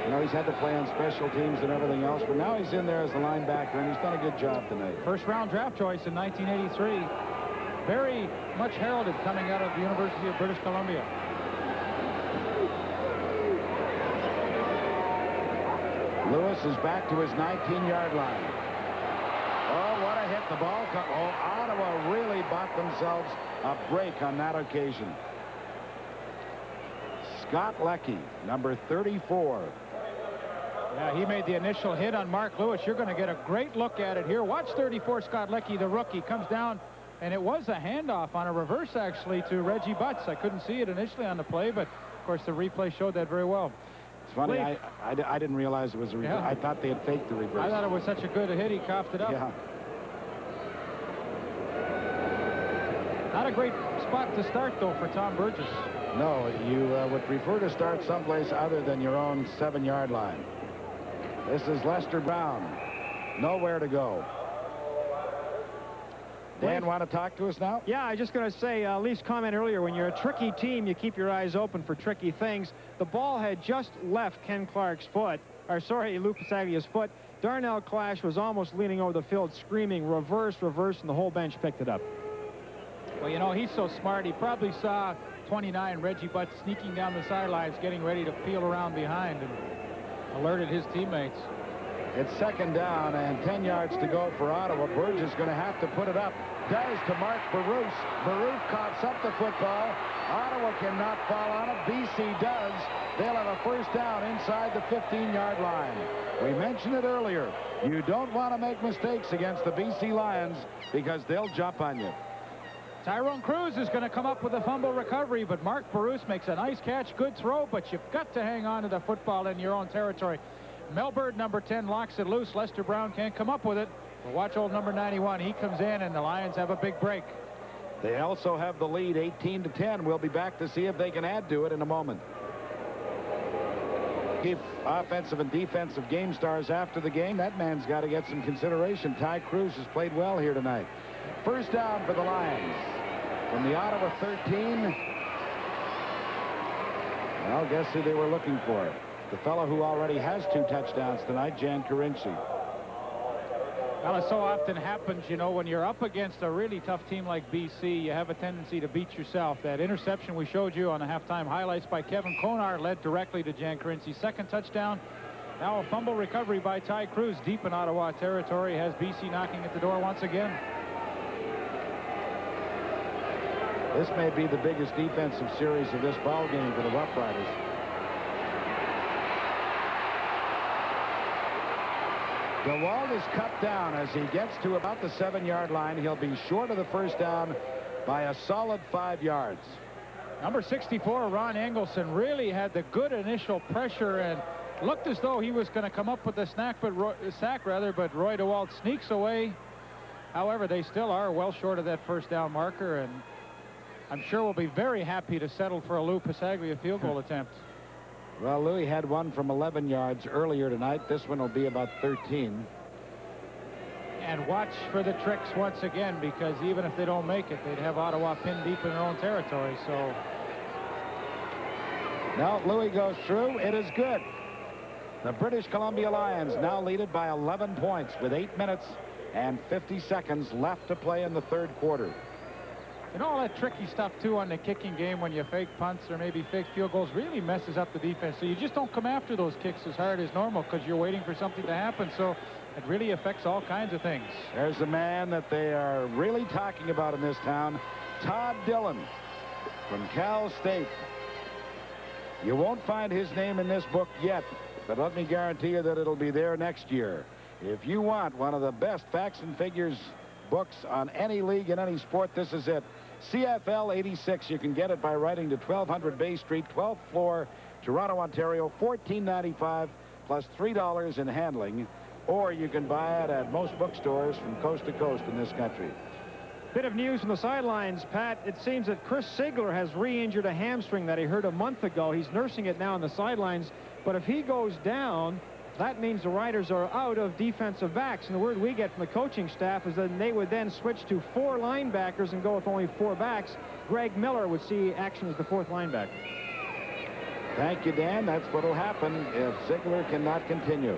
You know, he's had to play on special teams and everything else, but now he's in there as a linebacker, and he's done a good job tonight. First-round draft choice in 1983. Very much heralded coming out of the University of British Columbia. Lewis is back to his 19-yard line. Oh, what a hit. The ball out Ottawa really bought themselves a break on that occasion. Scott Leckie, number 34. Yeah, he made the initial hit on Mark Lewis. You're going to get a great look at it here. Watch 34, Scott Leckie, the rookie, comes down, and it was a handoff on a reverse, actually, to Reggie Butts. I couldn't see it initially on the play, but, of course, the replay showed that very well. It's funny, I didn't realize it was a reverse. Yeah. I thought they had faked the reverse. I thought it was such a good hit, he coughed it up. Yeah. Not a great spot to start, though, for Tom Burgess. No, you would prefer to start someplace other than your own 7-yard line. This is Lester Brown. Nowhere to go. Dan, want to talk to us now? Yeah, I was just going to say, Leaf's comment earlier, when you're a tricky team, you keep your eyes open for tricky things. The ball had just left Ken Clark's foot, or sorry, Lou Pasaglia's foot. Darnell Clash was almost leaning over the field screaming, reverse, reverse, and the whole bench picked it up. Well, you know, he's so smart. He probably saw 29, Reggie Butts, sneaking down the sidelines, getting ready to peel around behind, and alerted his teammates. It's 2nd down and 10 yards to go for Ottawa. Burgess going to have to put it up. Does to Mark Baruch. Baruch coughs up the football. Ottawa cannot fall on it. BC does. They'll have a first down inside the 15-yard line. We mentioned it earlier. You don't want to make mistakes against the BC Lions because they'll jump on you. Tyrone Cruz is going to come up with a fumble recovery, but Mark Baruch makes a nice catch, good throw, but you've got to hang on to the football in your own territory. Melbird, number 10, locks it loose. Lester Brown can't come up with it. But watch old number 91. He comes in, and the Lions have a big break. They also have the lead 18-10. We'll be back to see if they can add to it in a moment. Keep offensive and defensive game stars after the game. That man's got to get some consideration. Ty Cruz has played well here tonight. First down for the Lions from the Ottawa 13. Well, guess who they were looking for? The fellow who already has 2 touchdowns tonight, Jan Karinci. Well, it so often happens, you know, when you're up against a really tough team like BC, you have a tendency to beat yourself. That interception we showed you on the halftime highlights by Kevin Konar led directly to Jan Karinci. 2nd touchdown. Now a fumble recovery by Ty Cruz deep in Ottawa territory has BC knocking at the door once again. This may be the biggest defensive series of this ball game for the Rough Riders. DeWalt is cut down as he gets to about the 7-yard line. He'll be short of the first down by a solid 5 yards. Number 64, Ron Engelson, really had the good initial pressure and looked as though he was going to come up with the sack, but Roy DeWalt sneaks away. However, they still are well short of that first down marker, and I'm sure we'll be very happy to settle for a Lou Pasaglia field goal attempt. Well, Louis had one from 11 yards earlier tonight. This one will be about 13. And watch for the tricks once again, because even if they don't make it, they'd have Ottawa pinned deep in their own territory. So now Louis goes through. It is good. The British Columbia Lions now lead it by 11 points with 8 minutes and 50 seconds left to play in the 3rd quarter. You know, all that tricky stuff, too, on the kicking game when you fake punts or maybe fake field goals really messes up the defense. So you just don't come after those kicks as hard as normal because you're waiting for something to happen. So it really affects all kinds of things. There's a man that they are really talking about in this town, Todd Dillon from Cal State. You won't find his name in this book yet, but let me guarantee you that it'll be there next year. If you want one of the best facts and figures books on any league in any sport, this is it. CFL 86. You can get it by writing to 1200 Bay Street, 12th floor, Toronto, Ontario, $14.95 plus $3 in handling. Or you can buy it at most bookstores from coast to coast in this country. Bit of news from the sidelines, Pat. It seems that Chris Sigler has re-injured a hamstring that he hurt a month ago. He's nursing it now on the sidelines. But if he goes down, that means the Riders are out of defensive backs. And the word we get from the coaching staff is that they would then switch to 4 linebackers and go with only 4 backs. Greg Miller would see action as the 4th linebacker. Thank you, Dan. That's what will happen if Sigler cannot continue.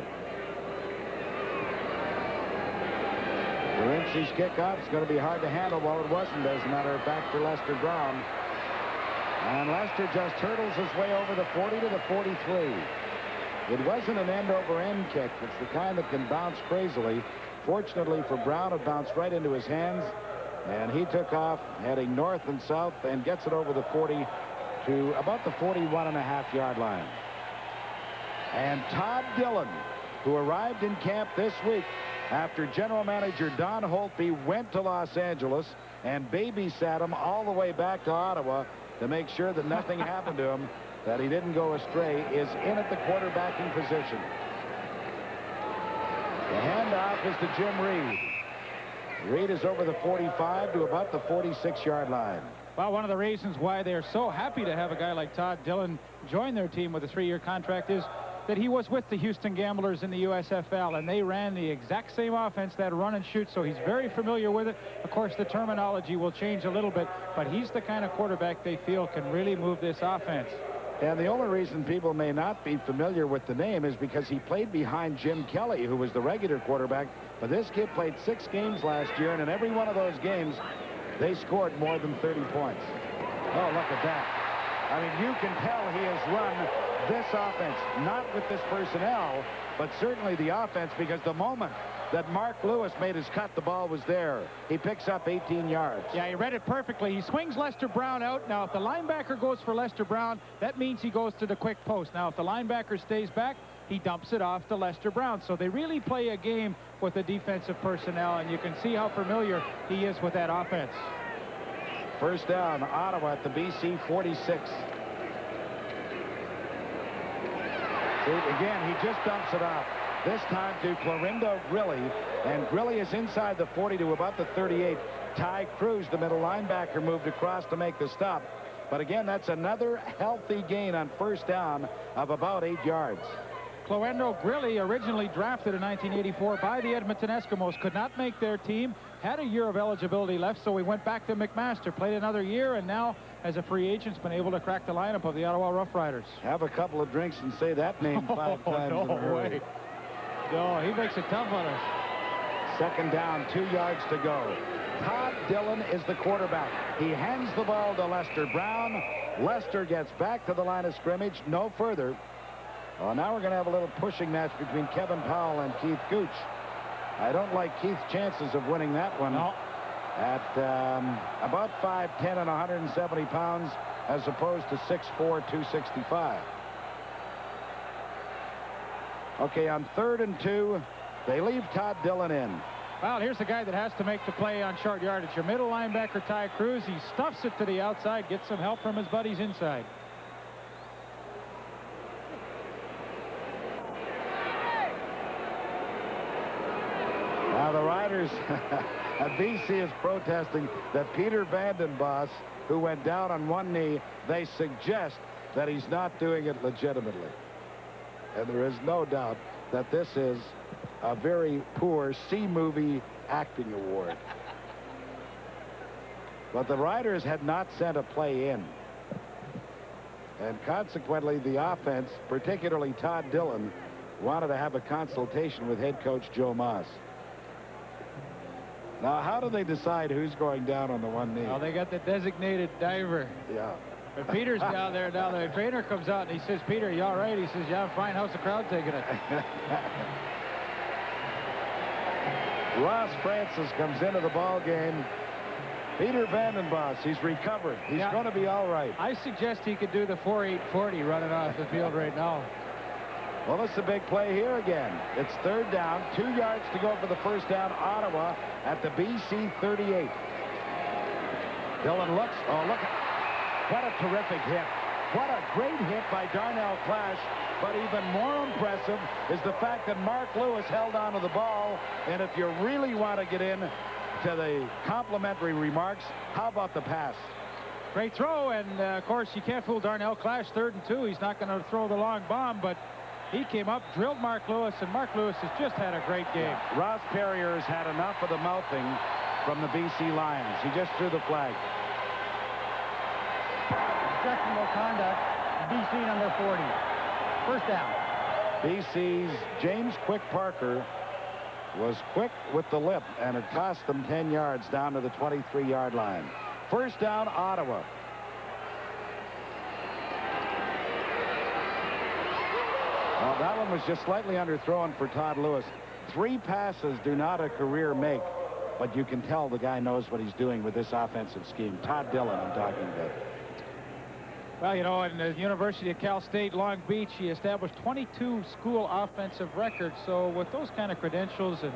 Karinci's kickoff is going to be hard to handle. Well, it wasn't, as a matter of fact, for Lester Brown. And Lester just hurdles his way over the 40 to the 43. It wasn't an end-over-end kick. It's the kind that can bounce crazily. Fortunately for Brown, it bounced right into his hands. And he took off heading north and south and gets it over the 40 to about the 41.5-yard line. And Todd Dillon, who arrived in camp this week after general manager Don Holtby went to Los Angeles and babysat him all the way back to Ottawa to make sure that nothing happened to him, that he didn't go astray, is in at the quarterbacking position. The handoff is to Jim Reed. Reed is over the 45 to about the 46-yard line. Well, one of the reasons why they're so happy to have a guy like Todd Dillon join their team with a 3-year contract is that he was with the Houston Gamblers in the USFL, and they ran the exact same offense, that run and shoot, so he's very familiar with it. Of course, the terminology will change a little bit, but he's the kind of quarterback they feel can really move this offense. And the only reason people may not be familiar with the name is because he played behind Jim Kelly, who was the regular quarterback. But this kid played 6 games last year, and in every one of those games, they scored more than 30 points. Oh, look at that. I mean, you can tell he has run this offense, not with this personnel, but certainly the offense, because the moment that Mark Lewis made his cut, the ball was there. He picks up 18 yards. Yeah, he read it perfectly. He swings Lester Brown out. Now, if the linebacker goes for Lester Brown, that means he goes to the quick post. Now, if the linebacker stays back, he dumps it off to Lester Brown. So they really play a game with the defensive personnel, and you can see how familiar he is with that offense. First down, Ottawa at the BC 46. See, again, he just dumps it off. This time to Clorindo Grilly, and Grilly is inside the 40 to about the 38. Ty Cruz, the middle linebacker, moved across to make the stop. But again, that's another healthy gain on first down of about 8 yards. Clorindo Grilly, originally drafted in 1984 by the Edmonton Eskimos, could not make their team, had a year of eligibility left, so he went back to McMaster, played another year, and now, as a free agent, has been able to crack the lineup of the Ottawa Rough Riders. Have a couple of drinks and say that name 5 times no in a hurry. way. No, he makes it tough on us. Second down, 2 yards to go. Todd Dillon is the quarterback. He hands the ball to Lester Brown. Lester gets back to the line of scrimmage, no further. Well, now we're going to have a little pushing match between Kevin Powell and Keith Gooch. I don't like Keith's chances of winning that one. No. At about 5'10" and 170 pounds, as opposed to 6'4", 265. Okay, on 3rd and 2, they leave Todd Dillon in. Well, here's the guy that has to make the play on short yardage. Your middle linebacker, Ty Cruz. He stuffs it to the outside, gets some help from his buddies inside. Now the Riders at BC is protesting that Peter Vandenbos, who went down on one knee, they suggest that he's not doing it legitimately. And there is no doubt that this is a very poor C-movie acting award. But the Riders had not sent a play in. And consequently, the offense, particularly Todd Dillon, wanted to have a consultation with head coach Joe Moss. Now, how do they decide who's going down on the one knee? Well, they got the designated diver. Yeah. But Peter's down there. Now the trainer comes out and he says, "Peter, you all right?" He says, "Yeah, I'm fine. How's the crowd taking it?" Ross Francis comes into the ball game. Peter Vandenbos, he's recovered. He's going to be all right. I suggest he could do the 4.840 running off the field right now. Well, it's a big play here again. It's 3rd down, 2 yards to go for the first down. Ottawa at the BC 38. Dillon looks. Oh, look. What a terrific hit. What a great hit by Darnell Clash. But even more impressive is the fact that Mark Lewis held on to the ball. And if you really want to get in to the complimentary remarks, how about the pass? Great throw, and of course you can't fool Darnell Clash. 3rd and 2. He's not going to throw the long bomb, but he came up, drilled Mark Lewis, and Mark Lewis has just had a great game. Yeah. Ross Perrier has had enough of the mouthing from the BC Lions. He just threw the flag. Objectionable conduct, BC number 40. First down. BC's James Quick Parker was quick with the lip, and it cost them 10 yards down to the 23-yard line. First down, Ottawa. Well, that one was just slightly underthrown for Todd Lewis. 3 passes do not a career make. but you can tell the guy knows what he's doing with this offensive scheme. Todd Dillon, I'm talking about. Well, you know, in the University of Cal State Long Beach, he established 22 school offensive records. So with those kind of credentials and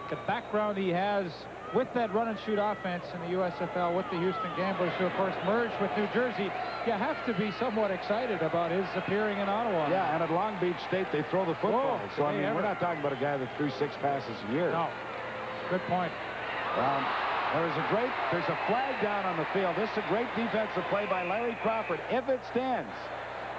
the background he has with that run-and-shoot offense in the USFL with the Houston Gamblers, who, of course, merged with New Jersey, you have to be somewhat excited about his appearing in Ottawa. Yeah, and at Long Beach State, they throw the football. Whoa, so, I mean, we're not talking about a guy that threw 6 passes a year. No. Good point. There's a flag down on the field. This is a great defensive play by Larry Crawford. If it stands,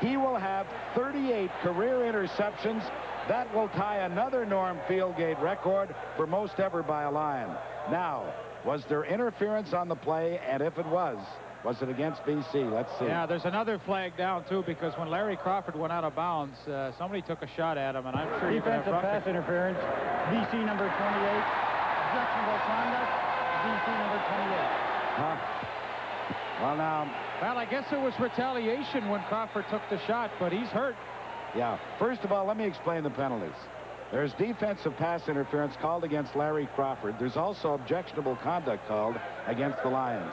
he will have 38 career interceptions. That will tie another Norm Fieldgate record for most ever by a Lion. Now, was there interference on the play? And if it was it against BC? Let's see. Yeah, there's another flag down, too, because when Larry Crawford went out of bounds, somebody took a shot at him, and I'm sure defensive pass interference, BC number 28. Objectionable conduct, BC number 28. Well, now... Well, I guess it was retaliation when Crawford took the shot, but he's hurt. Yeah. First of all, let me explain the penalties. There's defensive pass interference called against Larry Crawford. There's also objectionable conduct called against the Lions.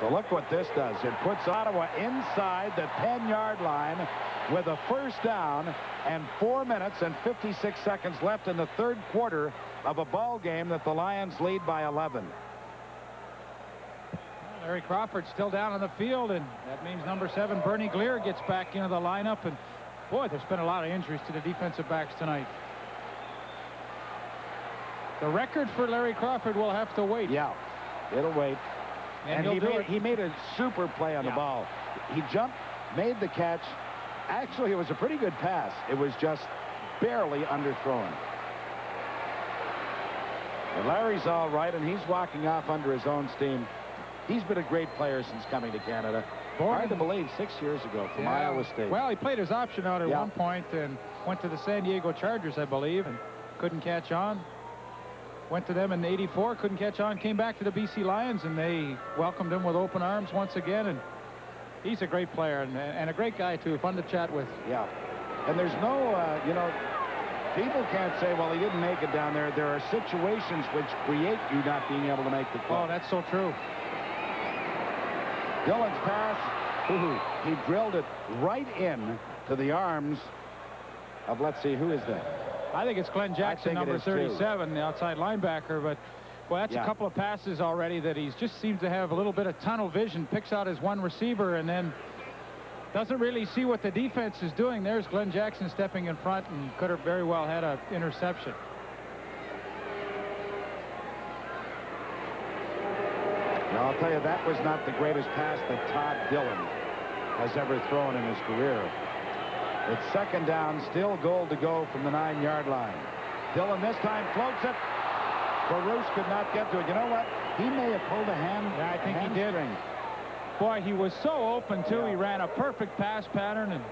So look what this does. It puts Ottawa inside the 10-yard line with a first down and 4 minutes and 56 seconds left in the third quarter of a ball game that the Lions lead by 11. Larry Crawford's still down on the field, and that means number 7, Bernie Gleer, gets back into the lineup. And boy, there's been a lot of injuries to the defensive backs tonight. The record for Larry Crawford will have to wait. Yeah, it'll wait. And he made a super play on the ball. He jumped, made the catch. Actually, it was a pretty good pass. It was just barely underthrown. And Larry's all right, and he's walking off under his own steam. He's been a great player since coming to Canada. Hard to believe, 6 years ago from Iowa State. Well, he played his option out at one point and went to the San Diego Chargers, I believe, and couldn't catch on. Went to them in '84, couldn't catch on, came back to the BC Lions, and they welcomed him with open arms once again. And he's a great player and a great guy, too, fun to chat with. Yeah. And there's no, you know, people can't say, well, he didn't make it down there. There are situations which create you not being able to make the play. Oh, that's so true. Dillon's pass, he drilled it right in to the arms of, let's see, who is that? I think it's Glenn Jackson, number 37, the outside linebacker. But, well, that's a couple of passes already that he just seems to have a little bit of tunnel vision, picks out his one receiver, and then doesn't really see what the defense is doing. There's Glenn Jackson stepping in front and could have very well had an interception. Now, I'll tell you, that was not the greatest pass that Todd Dillon has ever thrown in his career. It's second down, still goal to go from the 9-yard line. Dillon this time floats it. Baruch could not get to it. You know what? He may have pulled a hand. Yeah, I think he did. Boy, he was so open, too. He ran a perfect pass pattern and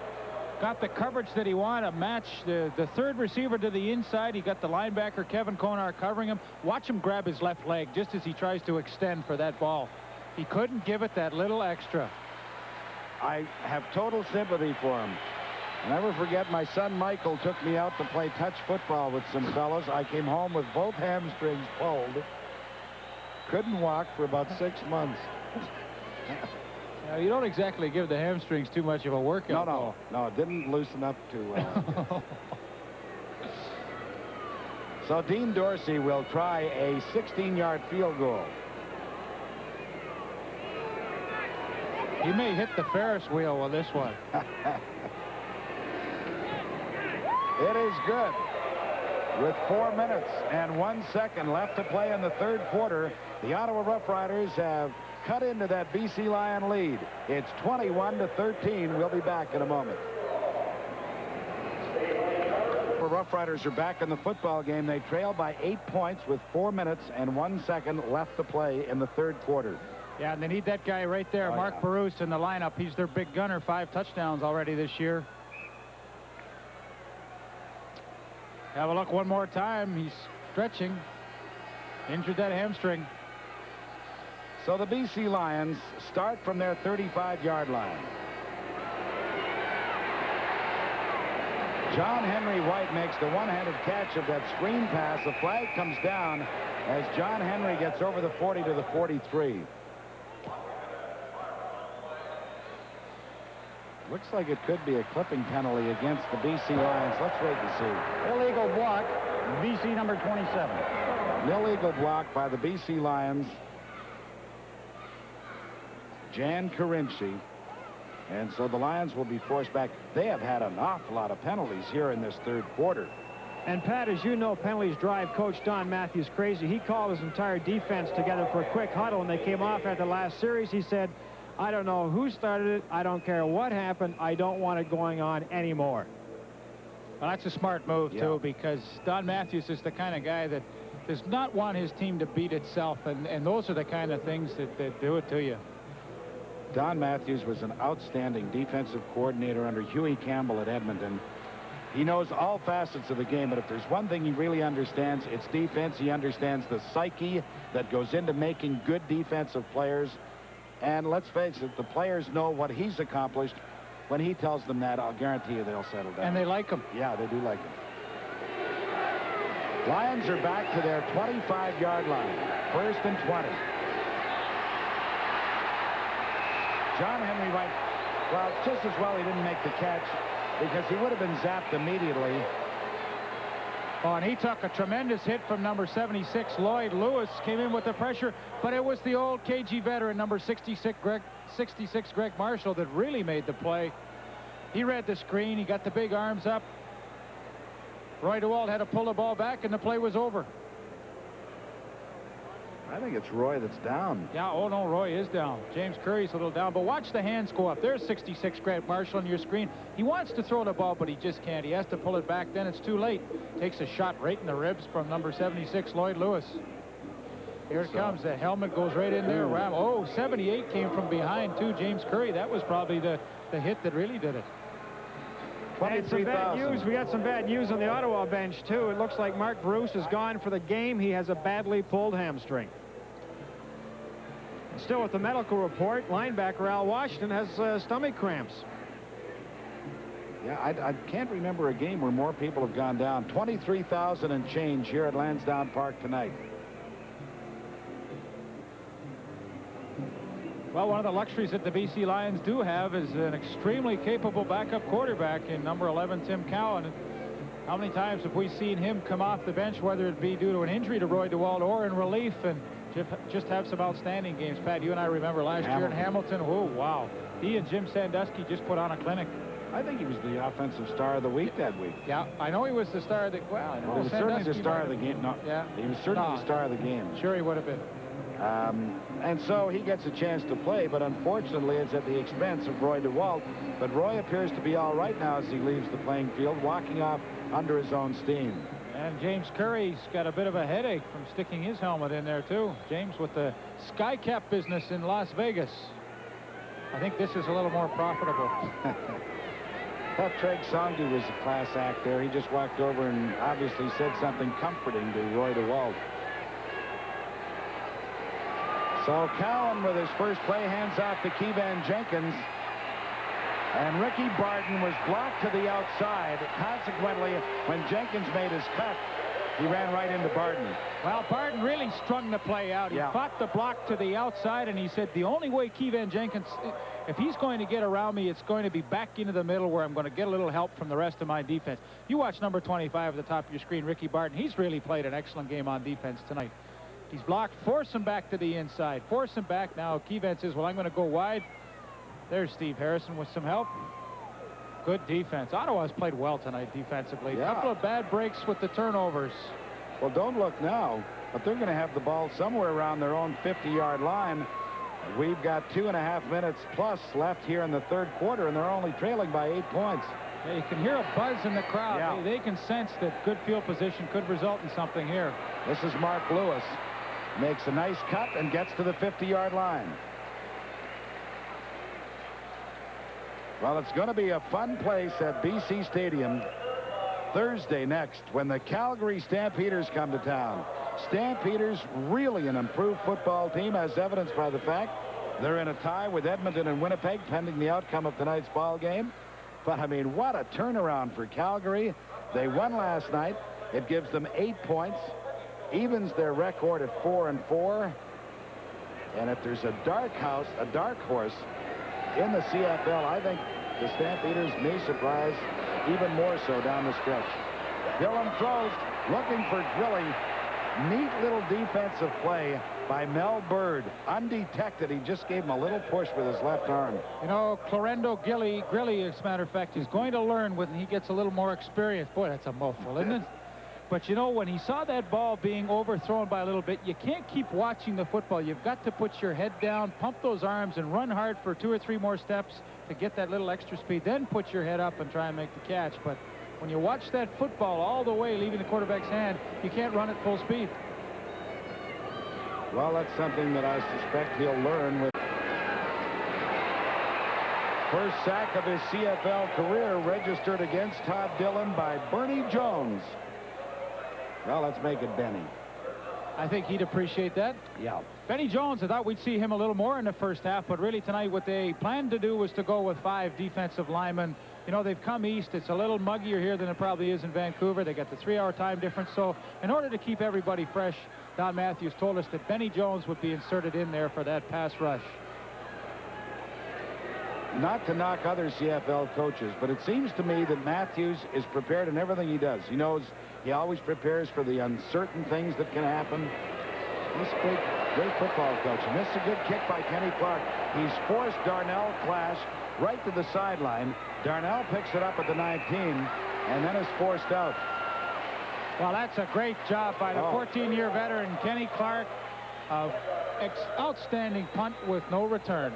got the coverage that he wanted. Match the third receiver to the inside. He got the linebacker, Kevin Konar, covering him. Watch him grab his left leg just as he tries to extend for that ball. He couldn't give it that little extra. I have total sympathy for him. I'll never forget, my son Michael took me out to play touch football with some fellows. I came home with both hamstrings pulled. Couldn't walk for about 6 months. Now, you don't exactly give the hamstrings too much of a workout. No, it didn't loosen up too well. So Dean Dorsey will try a 16-yard field goal. He may hit the Ferris wheel with this one. It is good. With 4 minutes and 1 second left to play in the third quarter, the Ottawa Rough Riders have cut into that BC Lion lead. It's 21-13. We'll be back in a moment. The Rough Riders are back in the football game. They trail by 8 points with 4 minutes and 1 second left to play in the third quarter. Yeah, and they need that guy right there, Mark Baruch, in the lineup. He's their big gunner, 5 touchdowns already this year. Have a look one more time. He's stretching. Injured that hamstring. So the BC Lions start from their 35-yard line. John Henry White makes the one-handed catch of that screen pass. The flag comes down, as John Henry gets over the 40 to the 43. Looks like it could be a clipping penalty against the BC Lions. Let's wait and see. Illegal block, BC number 27. An illegal block by the BC Lions. Jan Karinci. And so the Lions will be forced back. They have had an awful lot of penalties here in this third quarter. And Pat, as you know, penalties drive Coach Don Matthews crazy. He called his entire defense together for a quick huddle, and they came off after the last series. He said, I don't know who started it. I don't care what happened. I don't want it going on anymore. Well, that's a smart move, too, because Don Matthews is the kind of guy that does not want his team to beat itself, and those are the kind of things that do it to you. Don Matthews was an outstanding defensive coordinator under Huey Campbell at Edmonton. He knows all facets of the game, but if there's one thing he really understands, it's defense. He understands the psyche that goes into making good defensive players. And let's face it, the players know what he's accomplished. When he tells them that, I'll guarantee you they'll settle down. And they like him. Yeah, they do like him. Lions are back to their 25-yard line. 1st and 20. John Henry White, well, just as well he didn't make the catch because he would have been zapped immediately. Oh, and he took a tremendous hit from number 76, Lloyd Lewis, came in with the pressure, but it was the old KG veteran, number 66, Greg Marshall, that really made the play. He read the screen. He got the big arms up. Roy DeWalt had to pull the ball back, and the play was over. I think it's Roy that's down. Yeah, oh no, Roy is down. James Curry's a little down, but watch the hands go up. There's 66 Grant Marshall on your screen. He wants to throw the ball, but he just can't. He has to pull it back, then it's too late. Takes a shot right in the ribs from number 76, Lloyd Lewis. Here it comes. The helmet goes right in there. Wow. Oh, 78 came from behind, too. James Curry. That was probably the hit that really did it. And some bad news. We got some bad news on the Ottawa bench, too. It looks like Mark Bruce is gone for the game. He has a badly pulled hamstring. Still with the medical report, linebacker Al Washington has stomach cramps. Yeah, I can't remember a game where more people have gone down. 23,000 and change here at Lansdowne Park tonight. Well, one of the luxuries that the BC Lions do have is an extremely capable backup quarterback in number 11, Tim Cowan. How many times have we seen him come off the bench, whether it be due to an injury to Roy DeWalt or in relief, and just have some outstanding games? Pat, you and I remember last year in Hamilton. Oh, wow. He and Jim Sandusky just put on a clinic. I think he was the offensive star of the week that week. Yeah, I know he was the star of the... Well, I know he was certainly the star of the game. No, yeah. He was certainly the star of the game. Sure he would have been. And so he gets a chance to play, but unfortunately it's at the expense of Roy DeWalt. But Roy appears to be all right now as he leaves the playing field, walking off under his own steam. And James Curry's got a bit of a headache from sticking his helmet in there, too. James with the Skycap business in Las Vegas. I think this is a little more profitable. Well, Craig Songy was a class act there. He just walked over and obviously said something comforting to Roy DeWalt. So Cowan with his first play hands off to Keevan Jenkins. And Ricky Barton was blocked to the outside. Consequently, when Jenkins made his cut, he ran right into Barton. Well, Barton really strung the play out. He fought the block to the outside, and he said, the only way Keevan Jenkins, if he's going to get around me, it's going to be back into the middle where I'm going to get a little help from the rest of my defense. You watch number 25 at the top of your screen, Ricky Barton. He's really played an excellent game on defense tonight. He's blocked, force him back to the inside, force him back. Now Keevan says, well, I'm going to go wide. There's Steve Harrison with some help. Good defense. Ottawa's played well tonight defensively. A couple of bad breaks with the turnovers. Well, don't look now, but they're going to have the ball somewhere around their own 50-yard line. We've got 2.5 minutes plus left here in the third quarter, and they're only trailing by 8 points. Yeah, you can hear a buzz in the crowd. Yeah. They can sense that good field position could result in something here. This is Mark Lewis. Makes a nice cut and gets to the 50-yard line. Well, it's going to be a fun place at BC Stadium Thursday next when the Calgary Stampeders come to town. Stampeders, really an improved football team, as evidenced by the fact they're in a tie with Edmonton and Winnipeg pending the outcome of tonight's ball game. But, I mean, what a turnaround for Calgary. They won last night. It gives them 8 points evens their record at 4-4. And if there's a dark horse in the CFL, I think the Stampeders may surprise even more so down the stretch. Dillon throws, looking for Grilly. Neat little defensive play by Mel Bird. Undetected, he just gave him a little push with his left arm. You know, Clorendo Grilly, as a matter of fact, is going to learn when he gets a little more experience. Boy, that's a mouthful, isn't it? But, you know, when he saw that ball being overthrown by a little bit, you can't keep watching the football. You've got to put your head down, pump those arms, and run hard for 2 or 3 more steps to get that little extra speed. Then put your head up and try and make the catch. But when you watch that football all the way leaving the quarterback's hand, you can't run at full speed. Well, that's something that I suspect he'll learn with. First sack of his CFL career registered against Todd Dillon by Bernie Jones. Well, let's make it Benny. I think he'd appreciate that. Yeah. Benny Jones, I thought we'd see him a little more in the first half, but really tonight what they planned to do was to go with 5 defensive linemen. You know, they've come east. It's a little muggier here than it probably is in Vancouver. They got the 3-hour time difference. So in order to keep everybody fresh, Don Matthews told us that Benny Jones would be inserted in there for that pass rush. Not to knock other CFL coaches, but it seems to me that Matthews is prepared in everything he does. He knows he always prepares for the uncertain things that can happen. He's a great football coach. And this is a good kick by Kenny Clark. He's forced Darnell Clash right to the sideline. Darnell picks it up at the 19 and then is forced out. Well, that's a great job by the 14-year veteran Kenny Clark. Outstanding punt with no return.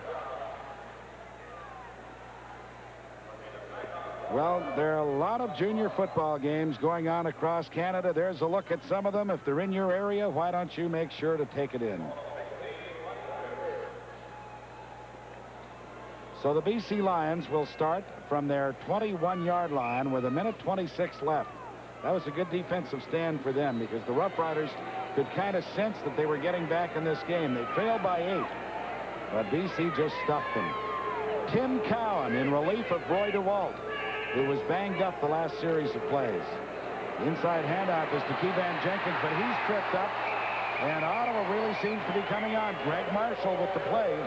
Well, there are a lot of junior football games going on across Canada. There's a look at some of them. If they're in your area, why don't you make sure to take it in? So the BC Lions will start from their 21-yard line with 1:26 left. That was a good defensive stand for them because the Rough Riders could kind of sense that they were getting back in this game. They trailed by 8, but BC just stuffed them. Tim Cowan in relief of Roy DeWalt, who was banged up the last series of plays. The inside handoff is to Keevan Jenkins, but he's tripped up, and Ottawa really seems to be coming on. Greg Marshall with the play.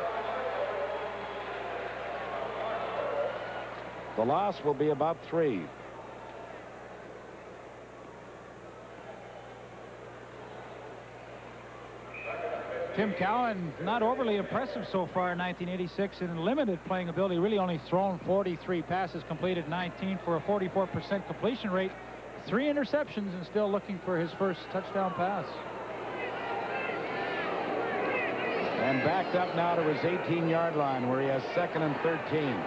The loss will be about 3. Tim Cowan, not overly impressive so far in 1986 in limited playing ability. Really only thrown 43 passes, completed 19 for a 44% completion rate. 3 interceptions and still looking for his first touchdown pass. And backed up now to his 18-yard line where he has 2nd and 13.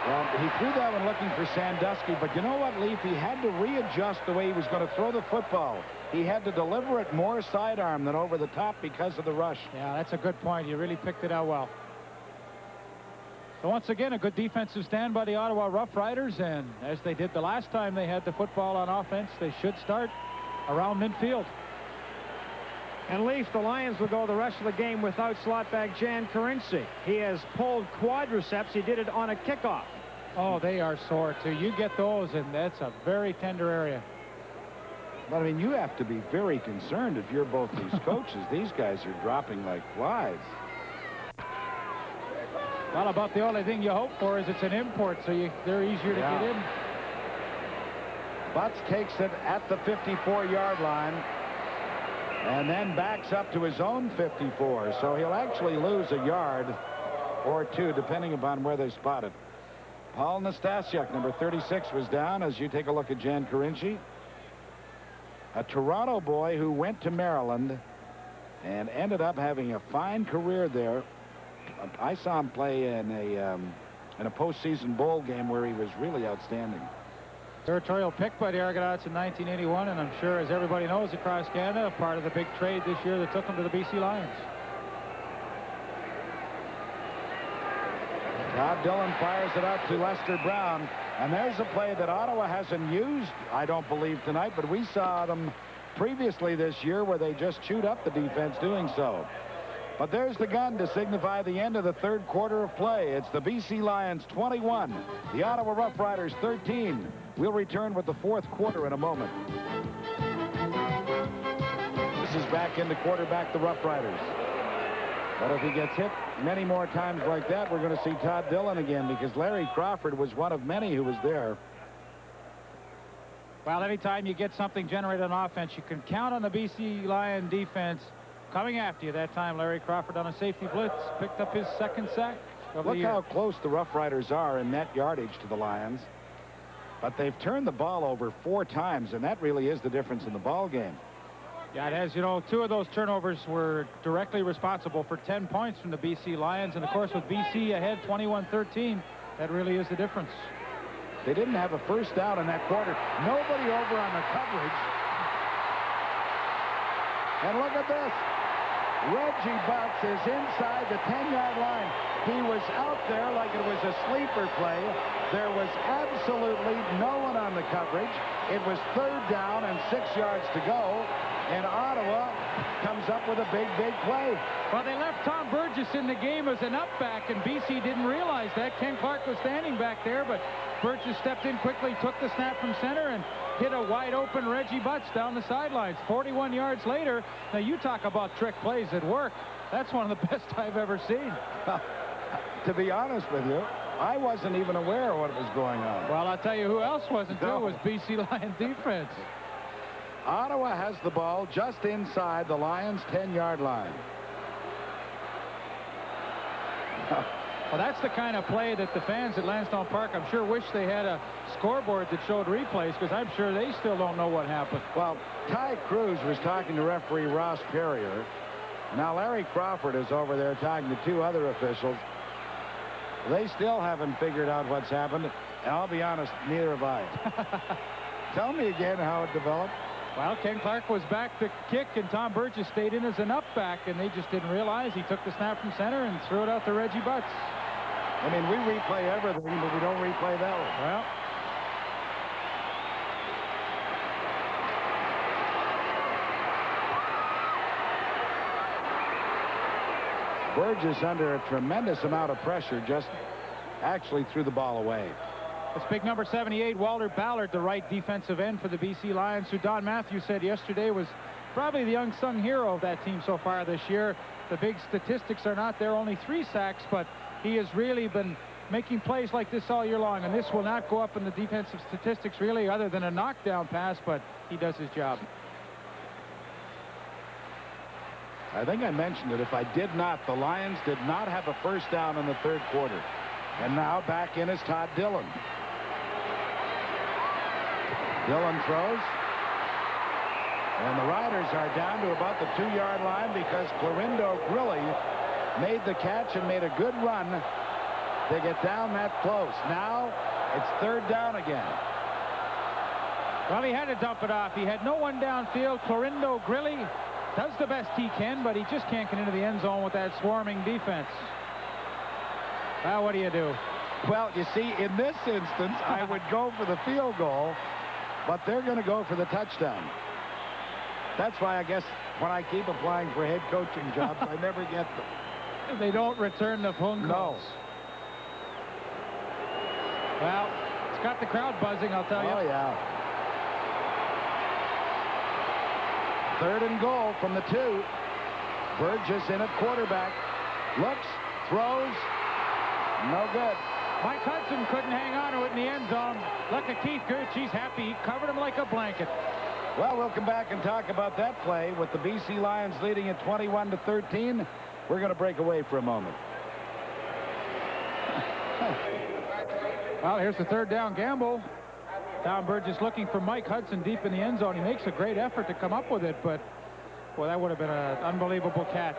Well, he threw that one looking for Sandusky, but you know what, Leaf? He had to readjust the way he was going to throw the football. He had to deliver it more sidearm than over the top because of the rush. Yeah, that's a good point. You really picked it out well. So once again, a good defensive stand by the Ottawa Rough Riders, and as they did the last time they had the football on offense, they should start around midfield. And Leaf, the Lions will go the rest of the game without slot back Jan Carinci. He has pulled quadriceps. He did it on a kickoff. Oh, they are sore, too. You get those, and that's a very tender area. But, I mean, you have to be very concerned if you're both these coaches. These guys are dropping like flies. Well, about the only thing you hope for is it's an import, so they're easier to get in. Butts takes it at the 54-yard line and then backs up to his own 54. So he'll actually lose a yard or 2, depending upon where they spot it. Paul Nastasiuk, number 36, was down as you take a look at Jan Carinci. A Toronto boy who went to Maryland and ended up having a fine career there. I saw him play in a postseason bowl game where he was really outstanding. Territorial pick by the Argonauts in 1981, and I'm sure, as everybody knows across Canada, part of the big trade this year that took him to the BC Lions. Todd Dillon fires it out to Lester Brown, and there's a play that Ottawa hasn't used, I don't believe, tonight, but we saw them previously this year where they just chewed up the defense doing so. But there's the gun to signify the end of the 3rd quarter of play. It's the BC Lions 21, the Ottawa Rough Riders 13. We'll return with the 4th quarter in a moment. back in to quarterback the Rough Riders. But if he gets hit many more times like that, we're going to see Todd Dillon again, because Larry Crawford was one of many who was there. Well, anytime you get something generated on offense, you can count on the BC Lion defense coming after you. That time, Larry Crawford on a safety blitz picked up his second sack of the Look year. how close the Rough Riders are in net yardage to the Lions. But they've turned the ball over 4 times, and that really is the difference in the ball game. Yeah, it has. You know, 2 of those turnovers were directly responsible for 10 points from the BC Lions. And, of course, with BC ahead 21-13, that really is the difference. They didn't have a first down in that quarter. Nobody over on the coverage. And look at this. Reggie Butts is inside the 10-yard line. He was out there like it was a sleeper play. There was absolutely no one on the coverage. It was 3rd down and 6 yards to go. And Ottawa comes up with a big play. Well, they left Tom Burgess in the game as an up back, and BC didn't realize that. Ken Clark was standing back there, but Burgess stepped in quickly, took the snap from center, and hit a wide-open Reggie Butts down the sidelines. 41 yards later. Now, you talk about trick plays at work. That's one of the best I've ever seen. To be honest with you, I wasn't even aware of what was going on. Well, I'll tell you who else wasn't, too, was BC Lion defense. Ottawa has the ball just inside the Lions' 10-yard line. Well, that's the kind of play that the fans at Lansdowne Park, I'm sure, wish they had a scoreboard that showed replays, because I'm sure they still don't know what happened. Well, Ty Cruz was talking to referee Ross Perrier. Now Larry Crawford is over there talking to 2 other officials. They still haven't figured out what's happened, and I'll be honest, neither have I. Tell me again how it developed. Well, Ken Clark was back to kick, and Tom Burgess stayed in as an up back, and they just didn't realize he took the snap from center and threw it out to Reggie Butts. I mean, we replay everything, but we don't replay that one. Well, Burgess, under a tremendous amount of pressure, just actually threw the ball away. it's big number 78, Walter Ballard, the right defensive end for the BC Lions, who Don Matthews said yesterday was probably the unsung hero of that team so far this year. The big statistics are not there, only 3 sacks, but he has really been making plays like this all year long, and this will not go up in the defensive statistics really other than a knockdown pass, but he does his job. I think I mentioned it. If I did not, the Lions did not have a first down in the 3rd quarter. And now back in is Todd Dillon. Dillon throws. And the Riders are down to about the 2-yard line because Clorindo Grilly made the catch and made a good run to get down that close. Now it's 3rd down again. Well, he had to dump it off. He had no one downfield. Clorindo Grilly does the best he can, but he just can't get into the end zone with that swarming defense. Well, what do you do? Well, you see, in this instance, I would go for the field goal, but they're going to go for the touchdown. That's why I guess when I keep applying for head coaching jobs, I never get them. They don't return the phone calls. No. Well, it's got the crowd buzzing, I'll tell you. Oh, yeah. 3rd and goal from the 2. Burgess in at quarterback. Looks, throws, no good. Mike Hudson couldn't hang on to it in the end zone. Look at Keith Gooch. He's happy. He covered him like a blanket. Well, we'll come back and talk about that play with the BC Lions leading at 21-13. We're going to break away for a moment. Well, here's the 3rd down gamble. Tom Burgess looking for Mike Hudson deep in the end zone. He makes a great effort to come up with it, but, well, that would have been an unbelievable catch.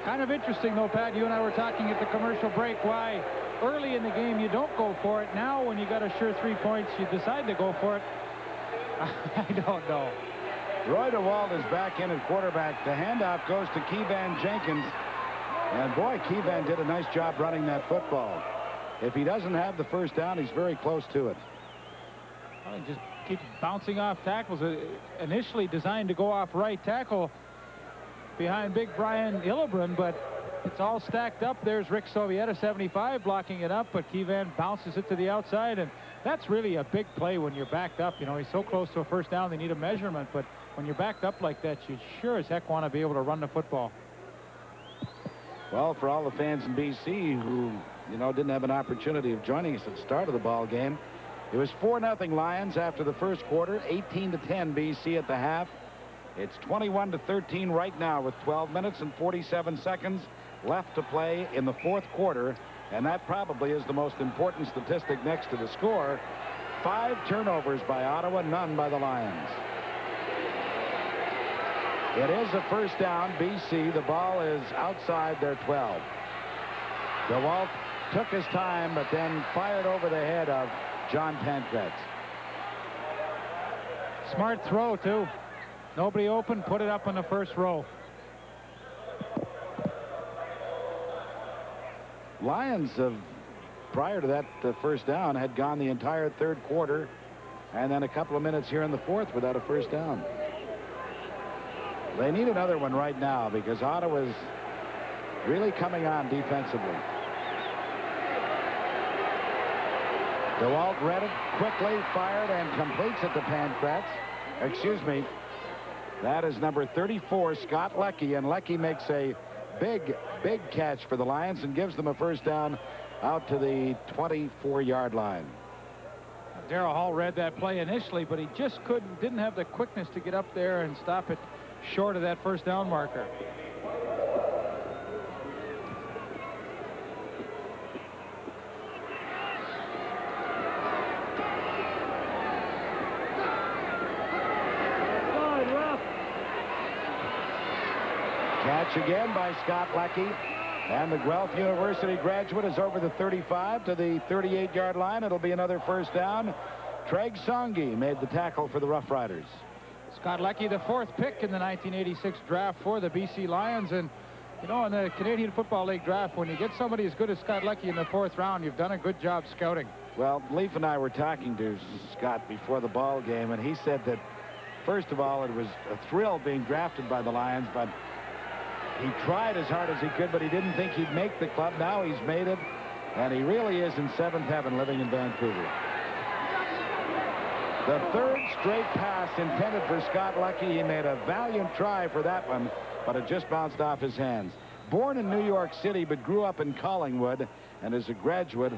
Kind of interesting, though, Pat. You and I were talking at the commercial break why early in the game you don't go for it. Now, when you got a sure 3 points, you decide to go for it. I don't know. Roy DeWalt is back in at quarterback. The handoff goes to Keevan Jenkins. And, boy, Keevan did a nice job running that football. If he doesn't have the first down, he's very close to it. Well, he just keeps bouncing off tackles. Initially designed to go off right tackle behind big Brian Illebrun, but it's all stacked up. There's Rick Sovieta, 75, blocking it up, but Keevan bounces it to the outside, and that's really a big play when you're backed up. You know, he's so close to a first down, they need a measurement, but when you're backed up like that, you sure as heck want to be able to run the football. Well, for all the fans in BC who, you know, didn't have an opportunity of joining us at the start of the ball game, it was 4-0 Lions after the first quarter, 18-10 BC at the half. It's 21-13 right now with 12 minutes and 47 seconds left to play in the fourth quarter, and that probably is the most important statistic next to the score. 5 turnovers by Ottawa, none by the Lions. It is a first down, BC. The ball is outside their 12. DeWalt took his time, but then fired over the head of John Pankratz. Smart throw, too. Nobody open, put it up in the first row. Lions have, prior to that first down, had gone the entire third quarter and then a couple of minutes here in the fourth without a first down. They need another one right now because Ottawa's really coming on defensively. DeWalt read it quickly, fired, and completes it to Pankratz. Excuse me. That is number 34, Scott Leckie, and Leckie makes a big catch for the Lions and gives them a first down out to the 24-yard line. Darrell Hall read that play initially, but he just didn't have the quickness to get up there and stop it short of that first down marker. Catch again by Scott Leckie, and the Guelph University graduate is over the 35 to the 38-yard line. It'll be another first down. Treg Songi made the tackle for the Rough Riders. Scott Leckie, the 4th pick in the 1986 draft for the BC Lions. And, you know, in the Canadian Football League draft, when you get somebody as good as Scott Leckie in the 4th round, you've done a good job scouting. Well, Leaf and I were talking to Scott before the ball game, and he said that, first of all, it was a thrill being drafted by the Lions, but he tried as hard as he could, but he didn't think he'd make the club. Now he's made it, and he really is in 7th heaven living in Vancouver. The 3rd straight pass intended for Scott Leckie. He made a valiant try for that one, but it just bounced off his hands. Born in New York City, but grew up in Collingwood and is a graduate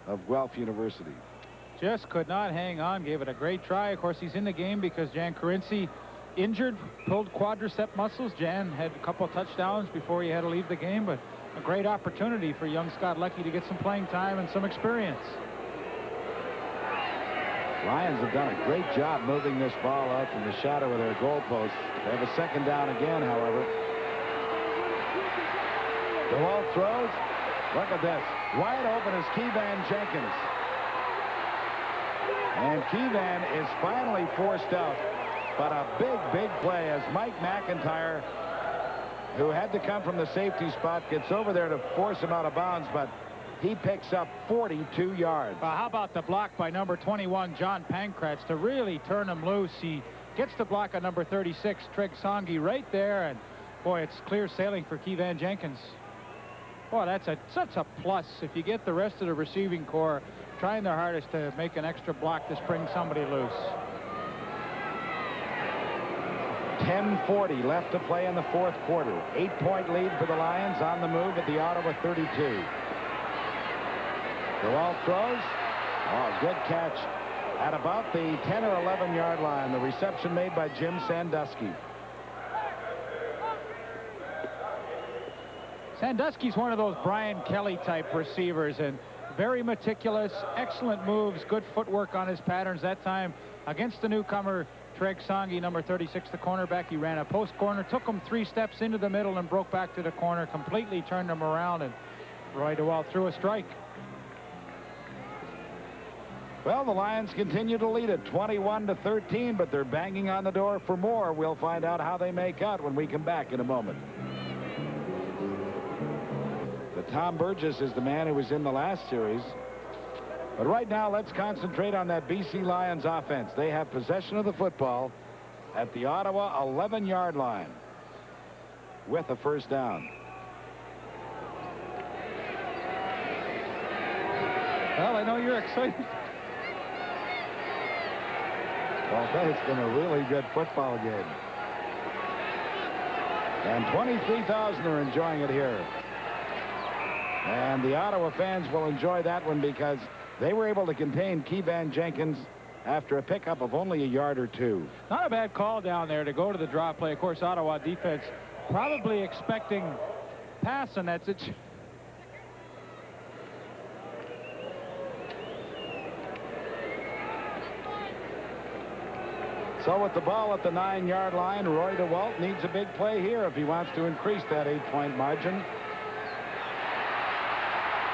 of Guelph University. Just could not hang on, gave it a great try. Of course, he's in the game because Jan Carinci injured, pulled quadricep muscles. Jan had a couple of touchdowns before he had to leave the game, but a great opportunity for young Scott Leckie to get some playing time and some experience. Lions have done a great job moving this ball out from the shadow of their goalposts. They have a second down again, however. DeWalt throws. Look at this. Wide open is Keevan Jenkins. And Keevan is finally forced out. But a big play as Mike McIntyre, who had to come from the safety spot, gets over there to force him out of bounds, but he picks up 42 yards. Well, how about the block by number 21, John Pankratz, to really turn him loose? He gets the block on number 36, Treg Songi, right there, and boy, it's clear sailing for Keevan Jenkins. Boy, that's such a plus if you get the rest of the receiving corps trying their hardest to make an extra block to spring somebody loose. 10:40 left to play in the fourth quarter. 8-point lead for the Lions on the move at the Ottawa 32. DeWalt throws. Oh, good catch at about the 10 or 11-yard line. The reception made by Jim Sandusky. Sandusky's one of those Brian Kelly type receivers, and very meticulous, excellent moves, good footwork on his patterns. That time against the newcomer Treg Songi, number 36, the cornerback. He ran a post corner, took him 3 steps into the middle and broke back to the corner, completely turned him around, and Roy DeWalt threw a strike. Well, the Lions continue to lead it 21-13, but they're banging on the door for more. We'll find out how they make out when we come back in a moment. The Tom Burgess is the man who was in the last series. But right now, let's concentrate on that BC Lions offense. They have possession of the football at the Ottawa 11-yard line with a first down. Well, I know you're excited. Well, it's been a really good football game. And 23,000 are enjoying it here. And the Ottawa fans will enjoy that one because they were able to contain Keevan Jenkins after a pickup of only a yard or two. Not a bad call down there to go to the draw play. Of course, Ottawa defense probably expecting pass on that situation. So with the ball at the 9-yard line, Roy DeWalt needs a big play here if he wants to increase that 8-point margin.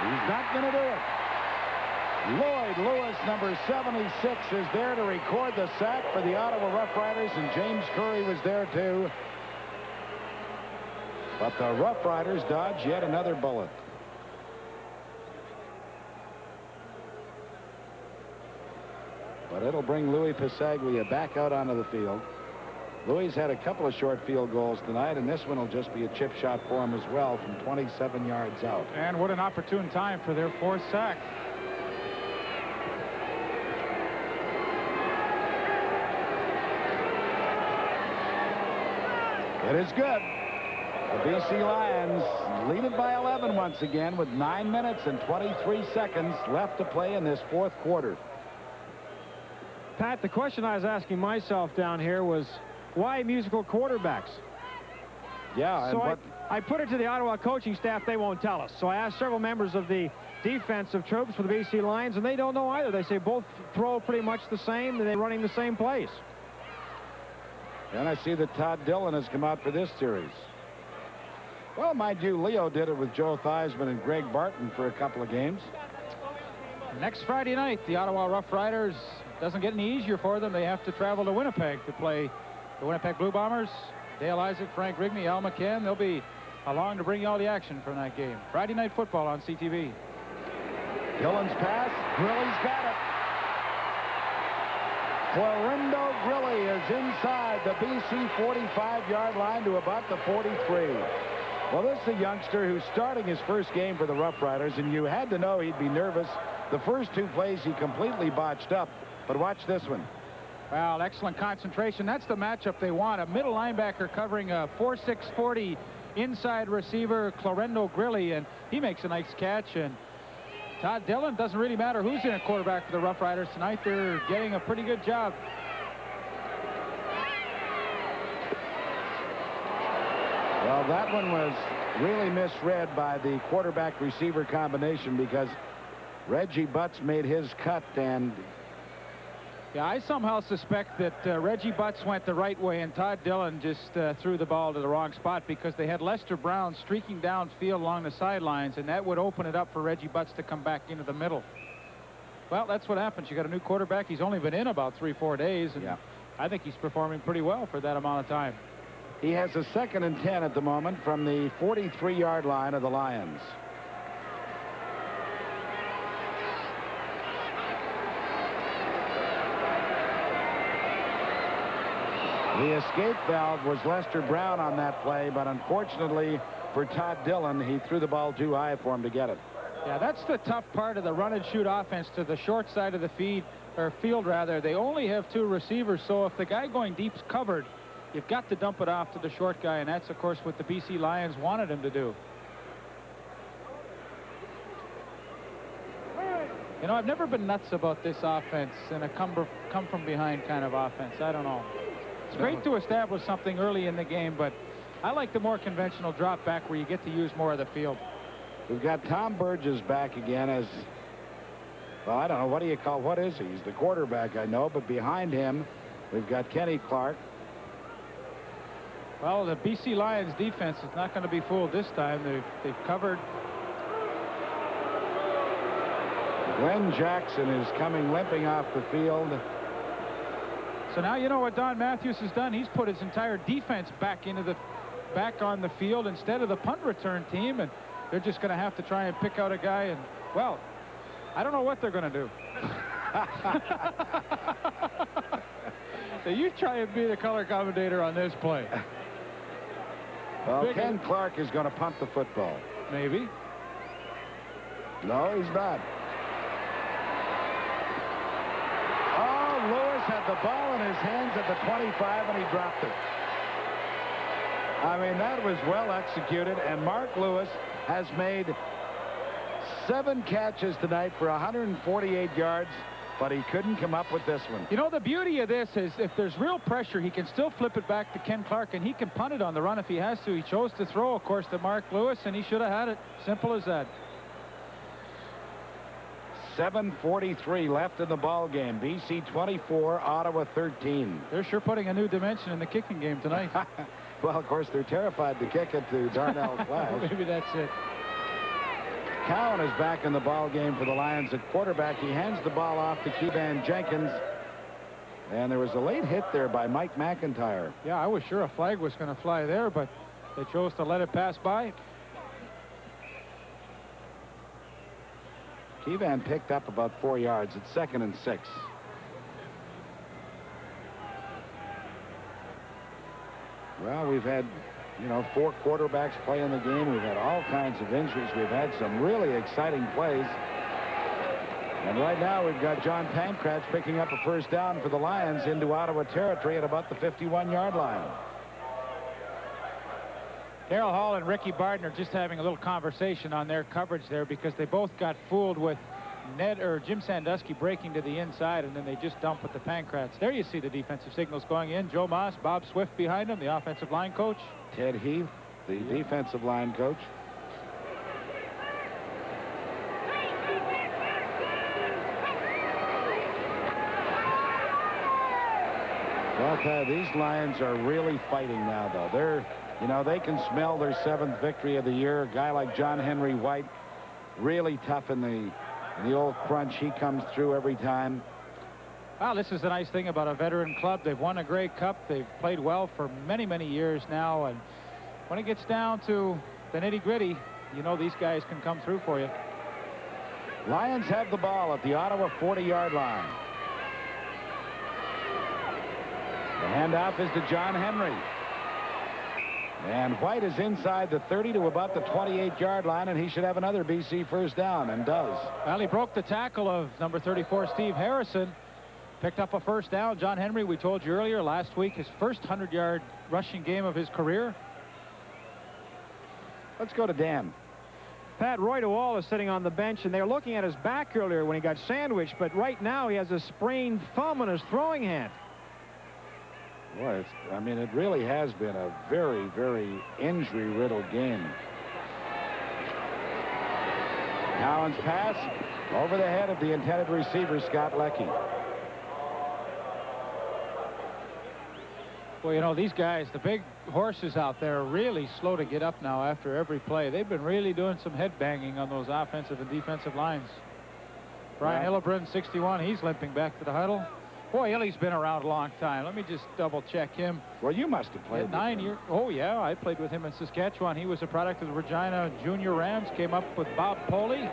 He's not going to do it. Lloyd Lewis, number 76, is there to record the sack for the Ottawa Rough Riders, and James Curry was there too. But the Rough Riders dodge yet another bullet. But it'll bring Louis Pasaglia back out onto the field. Louis had a couple of short field goals tonight, and this one will just be a chip shot for him as well from 27 yards out. And what an opportune time for their 4th sack. It is good. The BC Lions lead it by 11 once again with 9 minutes and 23 seconds left to play in this 4th quarter. Pat, the question I was asking myself down here was, why musical quarterbacks? Yeah, so and I put it to the Ottawa coaching staff. They won't tell us. So I asked several members of the defensive troops for the BC Lions, and they don't know either. They say both throw pretty much the same, and they're running the same plays. And I see that Todd Dillon has come out for this series. Well, mind you, Leo did it with Joe Theismann and Greg Barton for a couple of games. Next Friday night, the Ottawa Rough Riders, doesn't get any easier for them. They have to travel to Winnipeg to play the Winnipeg Blue Bombers. Dale Isaac, Frank Rigney, Al McCann, they'll be along to bring you all the action from that game. Friday Night Football on CTV. Dillon's pass. Grilly's got it. Florindo Grilly is inside the BC 45-yard line to about the 43. Well, this is a youngster who's starting his first game for the Rough Riders, and you had to know he'd be nervous. The first 2 plays he completely botched up, but watch this one. Well, excellent concentration. That's the matchup they want. A middle linebacker covering a 4'6", 40 inside receiver, Florindo Grilly, and he makes a nice catch. And Todd Dillon, doesn't really matter who's in a quarterback for the Rough Riders tonight. They're getting a pretty good job. Well, that one was really misread by the quarterback-receiver combination because Reggie Butts made his cut, and yeah, I somehow suspect that Reggie Butts went the right way and Todd Dillon just threw the ball to the wrong spot because they had Lester Brown streaking downfield along the sidelines, and that would open it up for Reggie Butts to come back into the middle. Well, that's what happens. You got a new quarterback. He's only been in about 3-4 days, and yeah, I think he's performing pretty well for that amount of time. He has a 2nd and 10 at the moment from the 43-yard line of the Lions. The escape valve was Lester Brown on that play, but unfortunately for Todd Dillon, he threw the ball too high for him to get it. Yeah, that's the tough part of the run and shoot offense to the short side of the field rather. They only have 2 receivers, so if the guy going deep's covered, you've got to dump it off to the short guy, and that's, of course, what the BC Lions wanted him to do. You know, I've never been nuts about this offense and a come-from-behind kind of offense. I don't know. It's great to establish something early in the game, but I like the more conventional drop back where you get to use more of the field. We've got Tom Burgess back again as, well, I don't know, what is he? He's the quarterback, I know, but behind him, we've got Kenny Clark. Well, the BC Lions defense is not going to be fooled this time. They've covered. Glenn Jackson is coming limping off the field. So now you know what Don Matthews has done. He's put his entire defense back on the field instead of the punt return team, and they're just going to have to try and pick out a guy. And well, I don't know what they're going to do. So you try and be the color commentator on this play. Well, Ken Clark is going to punt the football. Maybe. No, he's not. Lewis had the ball in his hands at the 25, and he dropped it. I mean, that was well executed, and Mark Lewis has made 7 catches tonight for 148 yards, but he couldn't come up with this one. You know, the beauty of this is if there's real pressure, he can still flip it back to Ken Clark, and he can punt it on the run if he has to. He chose to throw, of course, to Mark Lewis, and he should have had it. Simple as that. 7:43 left in the ball game. BC 24, Ottawa 13. They're sure putting a new dimension in the kicking game tonight. Well, of course, they're terrified to kick it to Darnell Clash. Maybe that's it. Cowan is back in the ball game for the Lions at quarterback. He hands the ball off to Keevan Jenkins. And there was a late hit there by Mike McIntyre. Yeah, I was sure a flag was going to fly there, but they chose to let it pass by. Keevan picked up about 4 yards. It's 2nd and 6. Well, we've had, 4 quarterbacks play in the game. We've had all kinds of injuries. We've had some really exciting plays. And right now we've got John Pankratz picking up a first down for the Lions into Ottawa territory at about the 51-yard line. Darrell Hall and Ricky Barton are just having a little conversation on their coverage there because they both got fooled with Jim Sandusky breaking to the inside, and then they just dumped with the Pankratz. There you see the defensive signals going in. Joe Moss, Bob Swift behind him, the offensive line coach. Ted Heath, the defensive line coach. Well, these Lions are really fighting now, though. They're, they can smell their 7th victory of the year. A guy like John Henry White, really tough in the old crunch. He comes through every time. Well, this is the nice thing about a veteran club. They've won a Grey Cup. They've played well for many, many years now. And when it gets down to the nitty-gritty, these guys can come through for you. Lions have the ball at the Ottawa 40-yard line. The handoff is to John Henry. And White is inside the 30 to about the 28-yard line, and he should have another BC first down, and does. Well, he broke the tackle of number 34, Steve Harrison. Picked up a first down. John Henry, we told you earlier, last week, his first 100-yard rushing game of his career. Let's go to Dan. Pat, Roy DeWall is sitting on the bench, and they were looking at his back earlier when he got sandwiched, but right now he has a sprained thumb in his throwing hand. Boy, it really has been a very, very injury-riddled game. Cowan's pass over the head of the intended receiver, Scott Leckie. Well, these guys, the big horses out there, are really slow to get up now after every play. They've been really doing some head banging on those offensive and defensive lines. Brian Hillebrand, 61, he's limping back to the huddle. Boy, Illy's been around a long time. Let me just double-check him. Well, you must have played. 9 years. Oh, yeah, I played with him in Saskatchewan. He was a product of the Regina Junior Rams. Came up with Bob Poley.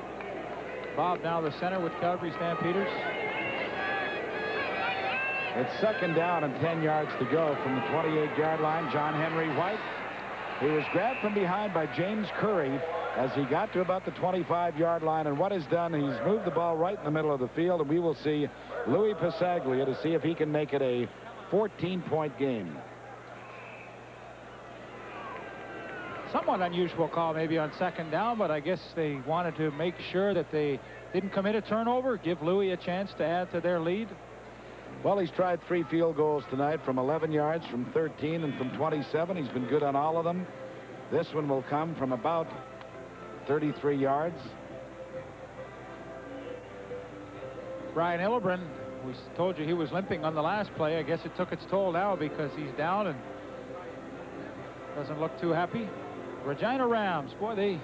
Bob now the center with Calgary Stampeders. It's 2nd down and 10 yards to go from the 28-yard line. John Henry White. He was grabbed from behind by James Curry as he got to about the 25-yard line. And what he's done, he's moved the ball right in the middle of the field, and we will see Louis Passaglia to see if he can make it a 14-point game. Somewhat unusual call maybe on 2nd down, but I guess they wanted to make sure that they didn't commit a turnover, give Louis a chance to add to their lead. Well, he's tried 3 field goals tonight from 11 yards, from 13, and from 27. He's been good on all of them. This one will come from about 33 yards. Brian Hillebrand, we told you he was limping on the last play. I guess it took its toll now because he's down and doesn't look too happy. Regina Rams, boy, they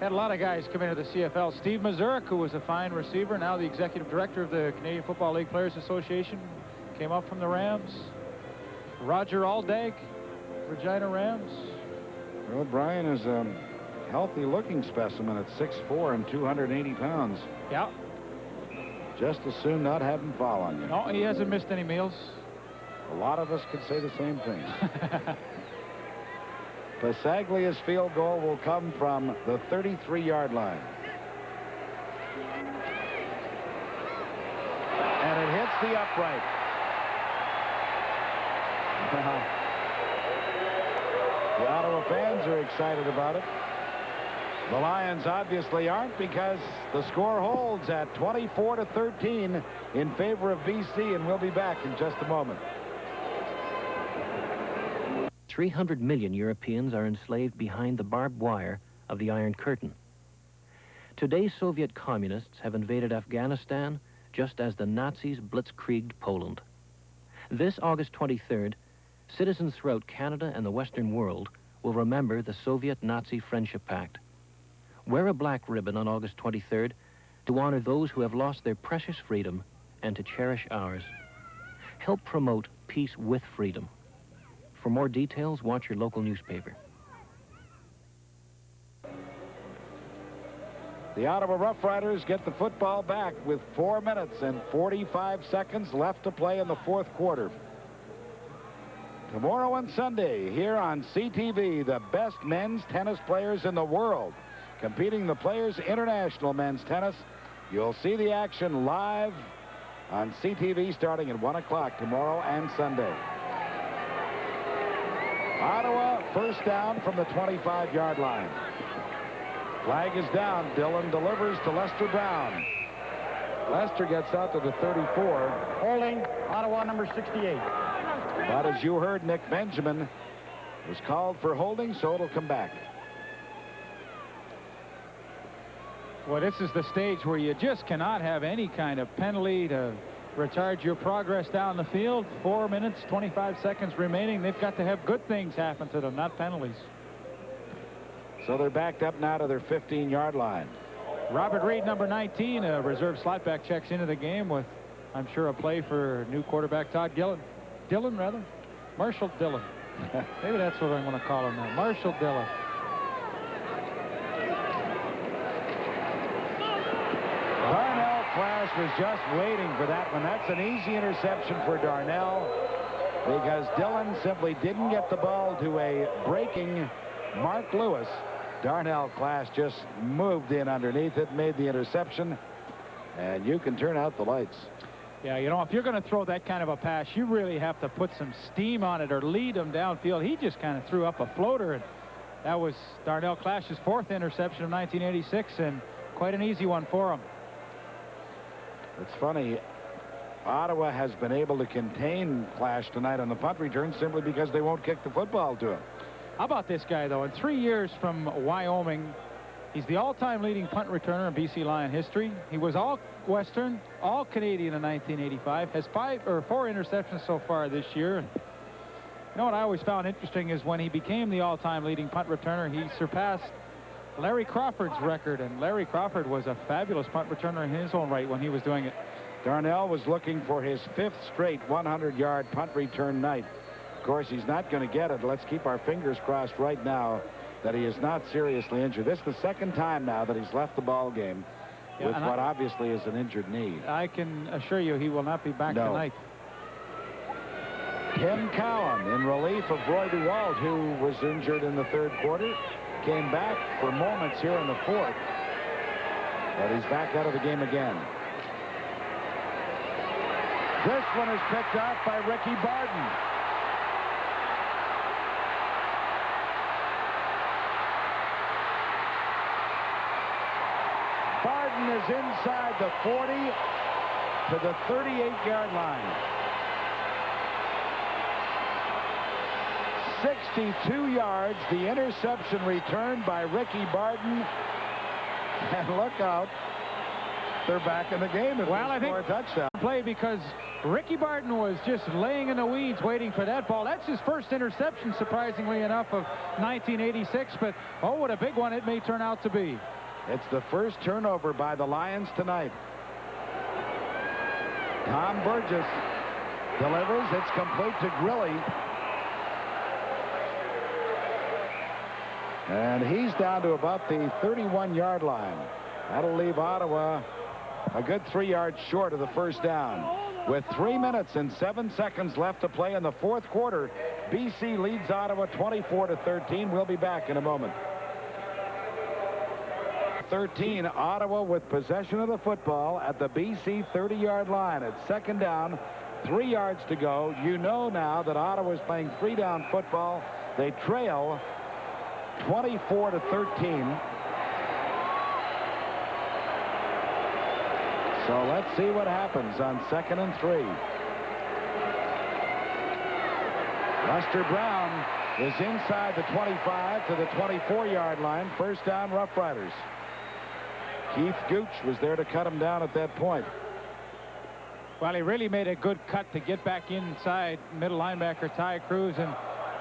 had a lot of guys come into the CFL. Steve Mazurek, who was a fine receiver, now the executive director of the Canadian Football League Players Association, came up from the Rams. Roger Aldag, Regina Rams. Well, Brian is a healthy-looking specimen at 6'4" and 280 pounds. Yeah. Just as soon not have him fall on you. No, he hasn't missed any meals. A lot of us could say the same thing. Passaglia's field goal will come from the 33-yard line. And it hits the upright. The Ottawa fans are excited about it. The Lions obviously aren't, because the score holds at 24-13 in favor of BC, and we'll be back in just a moment. 300 million Europeans are enslaved behind the barbed wire of the Iron Curtain. Today's Soviet communists have invaded Afghanistan just as the Nazis blitzkrieged Poland. This August 23rd, citizens throughout Canada and the Western world will remember the Soviet-Nazi Friendship Pact. Wear a black ribbon on August 23rd to honor those who have lost their precious freedom and to cherish ours. Help promote peace with freedom. For more details, watch your local newspaper. The Ottawa Rough Riders get the football back with 4 minutes and 45 seconds left to play in the fourth quarter. Tomorrow and Sunday, here on CTV, the best men's tennis players in the world competing the Players International Men's Tennis. You'll see the action live on CTV starting at 1 o'clock tomorrow and Sunday. Ottawa first down from the 25-yard line. Flag is down. Dillon delivers to Lester Brown. Lester gets out to the 34. Holding, Ottawa number 68. But as you heard, Nick Benjamin was called for holding, so it'll come back. Well, this is the stage where you just cannot have any kind of penalty to retard your progress down the field. 4 minutes, 25 seconds remaining. They've got to have good things happen to them, not penalties. So they're backed up now to their 15-yard line. Robert Reed, number 19, a reserve slotback, checks into the game with, I'm sure, a play for new quarterback Todd Dillon. Marshall Dillon. Maybe that's what I'm going to call him now. Marshall Dillon. Darnell Clash was just waiting for that one. That's an easy interception for Darnell, because Dillon simply didn't get the ball to a breaking Mark Lewis. Darnell Clash just moved in underneath it, made the interception, and you can turn out the lights. Yeah, you know, if you're going to throw that kind of a pass, you really have to put some steam on it or lead him downfield. He just kind of threw up a floater, and that was Darnell Clash's 4th interception of 1986, and quite an easy one for him. It's funny, Ottawa has been able to contain Clash tonight on the punt return simply because they won't kick the football to him. How about this guy, though? In 3 years from Wyoming, he's the all-time leading punt returner in BC Lion history. He was all-Western, all-Canadian in 1985. Has 4 interceptions so far this year. And you know what I always found interesting is when he became the all-time leading punt returner, he surpassed Larry Crawford's record. And Larry Crawford was a fabulous punt returner in his own right when he was doing it. Darnell was looking for his 5th straight 100-yard punt return night. Of course, he's not going to get it. Let's keep our fingers crossed right now that he is not seriously injured. This is the 2nd time now that he's left the ball game with what obviously is an injured knee. I can assure you he will not be back tonight. Tim Cowan in relief of Roy DeWalt, who was injured in the 3rd quarter, came back for moments here in the 4th, but he's back out of the game again. This one is picked off by Ricky Barden. Barden is inside the 40 to the 38-yard line. 62 yards, the interception returned by Ricky Barden. And look out, they're back in the game. Well, I think a touchdown play, because Ricky Barden was just laying in the weeds waiting for that ball. That's his first interception, surprisingly enough, of 1986. But, oh, what a big one it may turn out to be. It's the first turnover by the Lions tonight. Tom Burgess delivers. It's complete to Grilly. And he's down to about the 31-yard line. That'll leave Ottawa a good 3 yards short of the first down. With 3 minutes and 7 seconds left to play in the 4th quarter, BC leads Ottawa 24-13. We'll be back in a moment. 13, Ottawa with possession of the football at the BC 30-yard line. It's 2nd down, 3 yards to go. You know now that Ottawa is playing 3-down football They trail 24-13. So let's see what happens on 2nd and 3. Lester Brown is inside the 25 to the 24-yard line. First down, Rough Riders. Keith Gooch was there to cut him down at that point. Well, he really made a good cut to get back inside middle linebacker Ty Cruz. And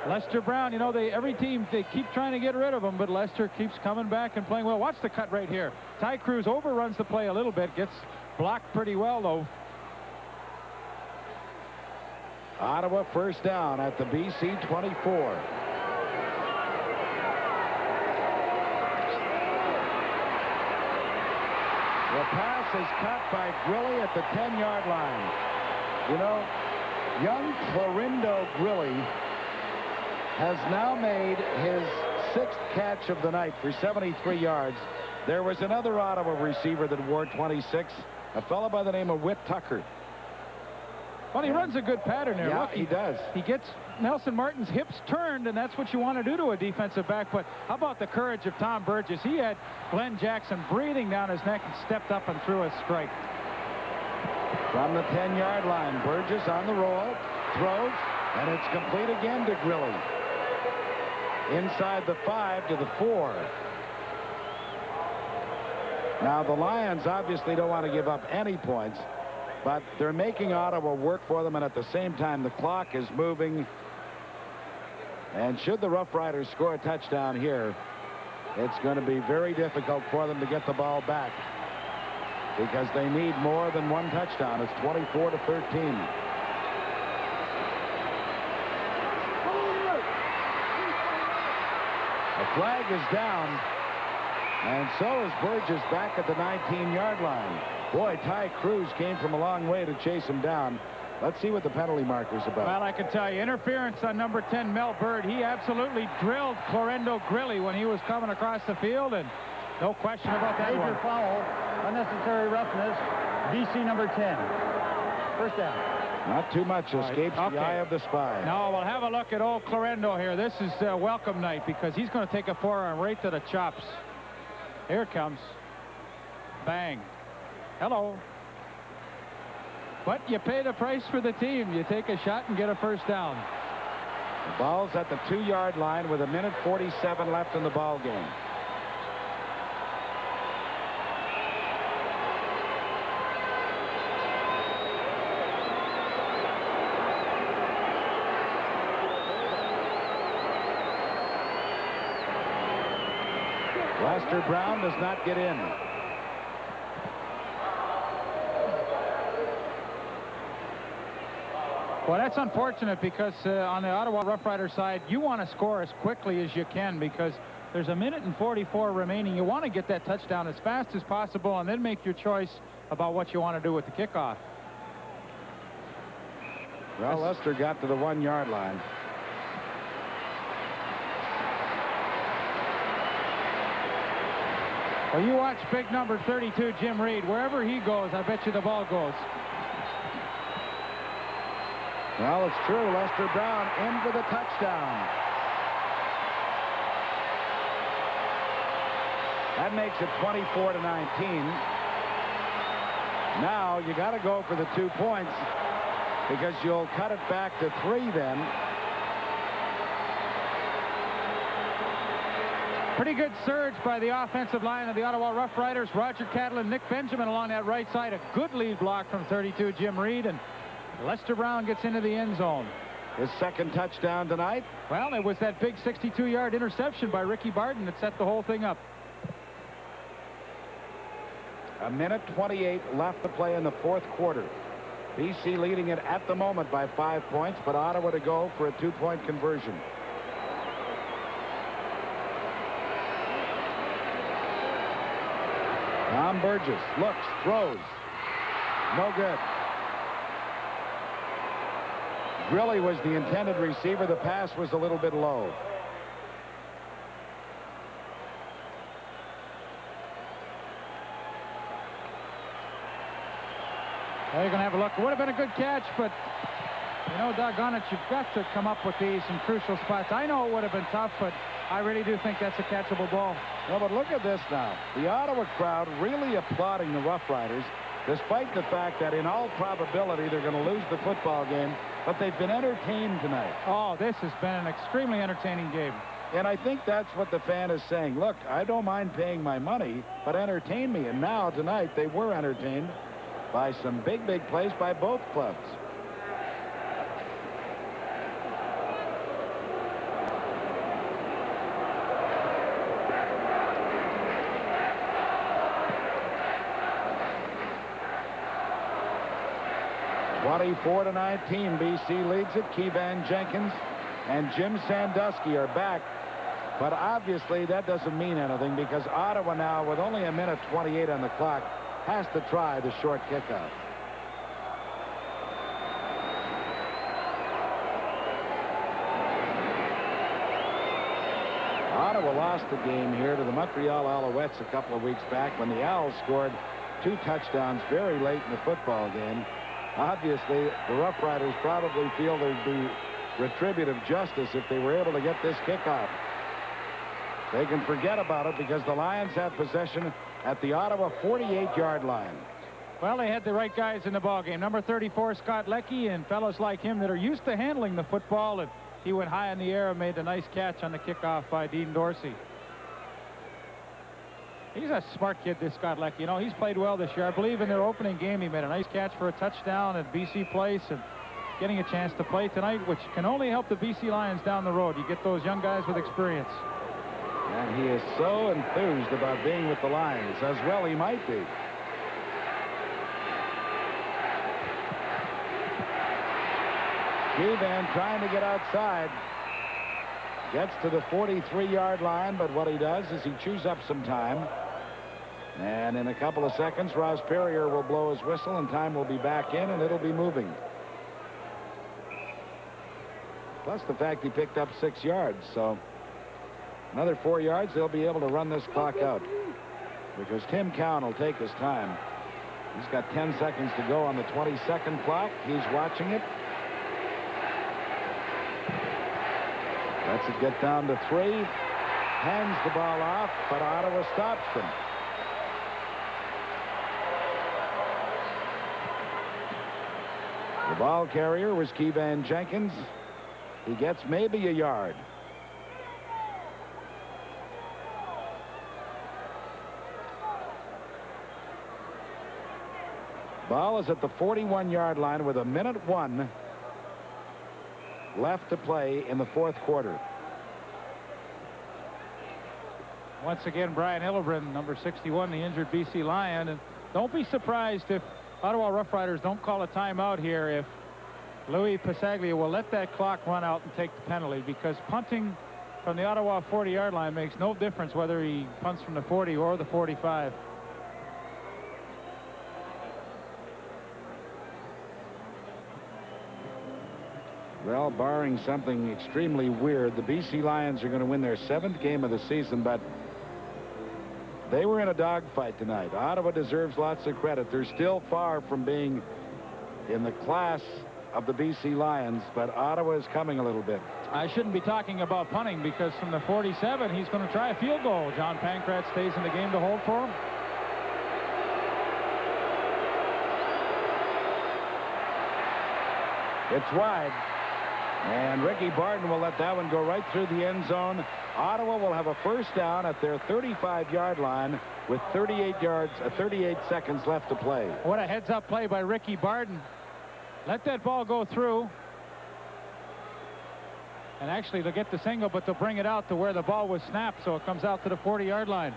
Lester Brown, you know, every team, they keep trying to get rid of him, but Lester keeps coming back and playing well. Watch the cut right here. Ty Cruz overruns the play a little bit, gets blocked pretty well, though. Ottawa first down at the BC 24. The pass is caught by Grilly at the 10-yard line. You know, young Clorindo Grilly has now made his 6th catch of the night for 73 yards. There was another Ottawa receiver that wore 26, a fellow by the name of Whit Tucker. Well, he runs a good pattern there. Yeah, Look, he does. He gets Nelson Martin's hips turned, and that's what you want to do to a defensive back. But how about the courage of Tom Burgess? He had Glenn Jackson breathing down his neck and stepped up and threw a strike. From the 10-yard line, Burgess on the roll, throws, and it's complete again to Grilly. Inside the 5 to the 4. Now, the Lions obviously don't want to give up any points, but they're making Ottawa work for them, and at the same time, the clock is moving. And should the Rough Riders score a touchdown here, it's going to be very difficult for them to get the ball back because they need more than one touchdown. It's 24-13. The flag is down, and so is Burgess back at the 19-yard line. Boy, Ty Cruz came from a long way to chase him down. Let's see what the penalty marker's about. Well, I can tell you, interference on number 10, Mel Bird. He absolutely drilled Clorindo Grilly when he was coming across the field, and no question about that one. Major foul, unnecessary roughness, BC number 10. First down. Not too much. Escapes the eye of the spy. No, we'll have a look at old Clorindo here. This is welcome night because he's going to take a forearm right to the chops. Here it comes. Bang. Hello. But you pay the price for the team. You take a shot and get a first down. The ball's at the 2-yard line with 1:47 left in the ball game. Lester Brown does not get in. Well, that's unfortunate because on the Ottawa Rough Rider side, you want to score as quickly as you can because there's 1:44 remaining. You want to get that touchdown as fast as possible and then make your choice about what you want to do with the kickoff. Well, Lester got to the 1-yard line. Well, you watch big number 32, Jim Reed. Wherever he goes, I bet you the ball goes. Well, it's true. Lester Brown in for the touchdown. That makes it 24-19. Now you got to go for the 2 points because you'll cut it back to 3 then. Pretty good surge by the offensive line of the Ottawa Rough Riders. Roger Catlin, Nick Benjamin along that right side. A good lead block from 32, Jim Reed. And Lester Brown gets into the end zone. His second touchdown tonight. Well, it was that big 62-yard interception by Ricky Barton that set the whole thing up. 1:28 left to play in the 4th quarter. BC leading it at the moment by 5 points, but Ottawa to go for a 2-point conversion. Tom Burgess looks, throws. No good. Grilly was the intended receiver. The pass was a little bit low. Well, you're going to have a look. It would have been a good catch, but You know, doggone it, you've got to come up with these in crucial spots. I know it would have been tough, but I really do think that's a catchable ball. No, but look at this now. The Ottawa crowd really applauding the Rough Riders, despite the fact that in all probability they're going to lose the football game, but they've been entertained tonight. Oh, this has been an extremely entertaining game. And I think that's what the fan is saying. Look, I don't mind paying my money, but entertain me. And now, tonight, they were entertained by some big plays by both clubs. (24-19), BC leads it. Keevan Jenkins and Jim Sandusky are back. But obviously that doesn't mean anything because Ottawa now, with only 1:28 on the clock, has to try the short kickoff. Ottawa lost the game here to the Montreal Alouettes a couple of weeks back when the Owls scored 2 touchdowns very late in the football game. Obviously, the Rough Riders probably feel there'd be retributive justice if they were able to get this kickoff. They can forget about it because the Lions have possession at the Ottawa 48-yard line. Well, they had the right guys in the ballgame. Number 34, Scott Leckie, and fellows like him that are used to handling the football. And he went high in the air and made a nice catch on the kickoff by Dean Dorsey. He's a smart kid, this Scott Leckie. You know, he's played well this year. I believe in their opening game, he made a nice catch for a touchdown at BC Place and getting a chance to play tonight, which can only help the BC Lions down the road. You get those young guys with experience. And he is so enthused about being with the Lions, as well he might be. Keevan trying to get outside. Gets to the 43-yard line, but what he does is he chews up some time. And in a couple of seconds, Ross Perrier will blow his whistle, and time will be back in, and it'll be moving. Plus the fact he picked up 6 yards, so another 4 yards, they'll be able to run this clock out. Because Tim Cowan will take his time. He's got 10 seconds to go on the 20-second clock. He's watching it. Lets it get down to 3. Hands the ball off, but Ottawa stops them. The ball carrier was Keevan Jenkins. He gets maybe a yard. Ball is at the 41-yard line with 1:01 left to play in the 4th quarter. Once again, Brian Hillebrand, number 61, the injured BC Lion. And don't be surprised if Ottawa Rough Riders don't call a timeout here if Louis Pasaglia will let that clock run out and take the penalty, because punting from the Ottawa 40-yard line makes no difference whether he punts from the 40 or the 45. Well, barring something extremely weird, the BC Lions are going to win their 7th game of the season, but they were in a dogfight tonight. Ottawa deserves lots of credit. They're still far from being in the class of the BC Lions, but Ottawa is coming a little bit. I shouldn't be talking about punting, because from the 47, he's going to try a field goal. John Pankratz stays in the game to hold for him. It's wide. And Ricky Barton will let that one go right through the end zone. Ottawa will have a first down at their 35-yard line with 38 seconds left to play. What a heads-up play by Ricky Barton. Let that ball go through. And actually, they'll get the single, but they'll bring it out to where the ball was snapped, so it comes out to the 40-yard line.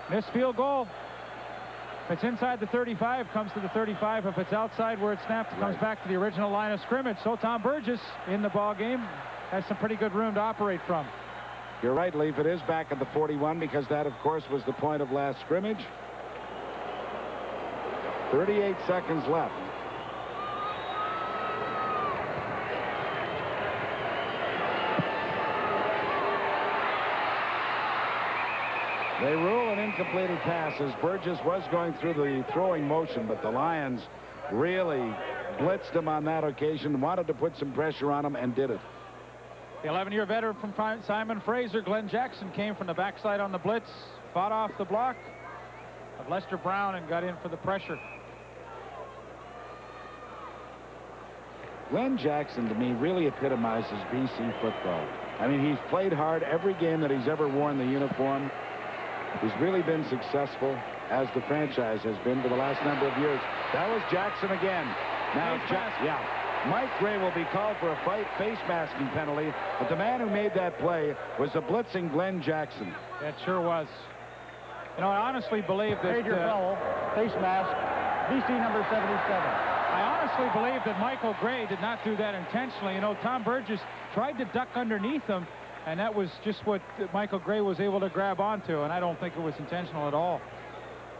This field goal, if it's inside the 35, comes to the 35. If it's outside where it's snapped, it comes back to the original line of scrimmage. So Tom Burgess in the ball game has some pretty good room to operate from. You're right, Leaf. It is back at the 41, because that, of course, was the point of last scrimmage. 38 seconds left. They rule an incompleted pass as Burgess was going through the throwing motion, but the Lions really blitzed him on that occasion, wanted to put some pressure on him, and did it. The 11-year veteran from Simon Fraser, Glenn Jackson, came from the backside on the blitz, fought off the block of Lester Brown and got in for the pressure. Glenn Jackson, to me, really epitomizes BC football. I mean, he's played hard every game that he's ever worn the uniform. He's really been successful, as the franchise has been for the last number of years. That was Jackson again. Now, Mike Gray will be called for a face masking penalty, but the man who made that play was a blitzing Glenn Jackson. It sure was. You know, I honestly believe that... Major foul, face mask, BC number 77. I honestly believe that Michael Gray did not do that intentionally. You know, Tom Burgess tried to duck underneath him, and that was just what Michael Gray was able to grab onto, and I don't think it was intentional at all.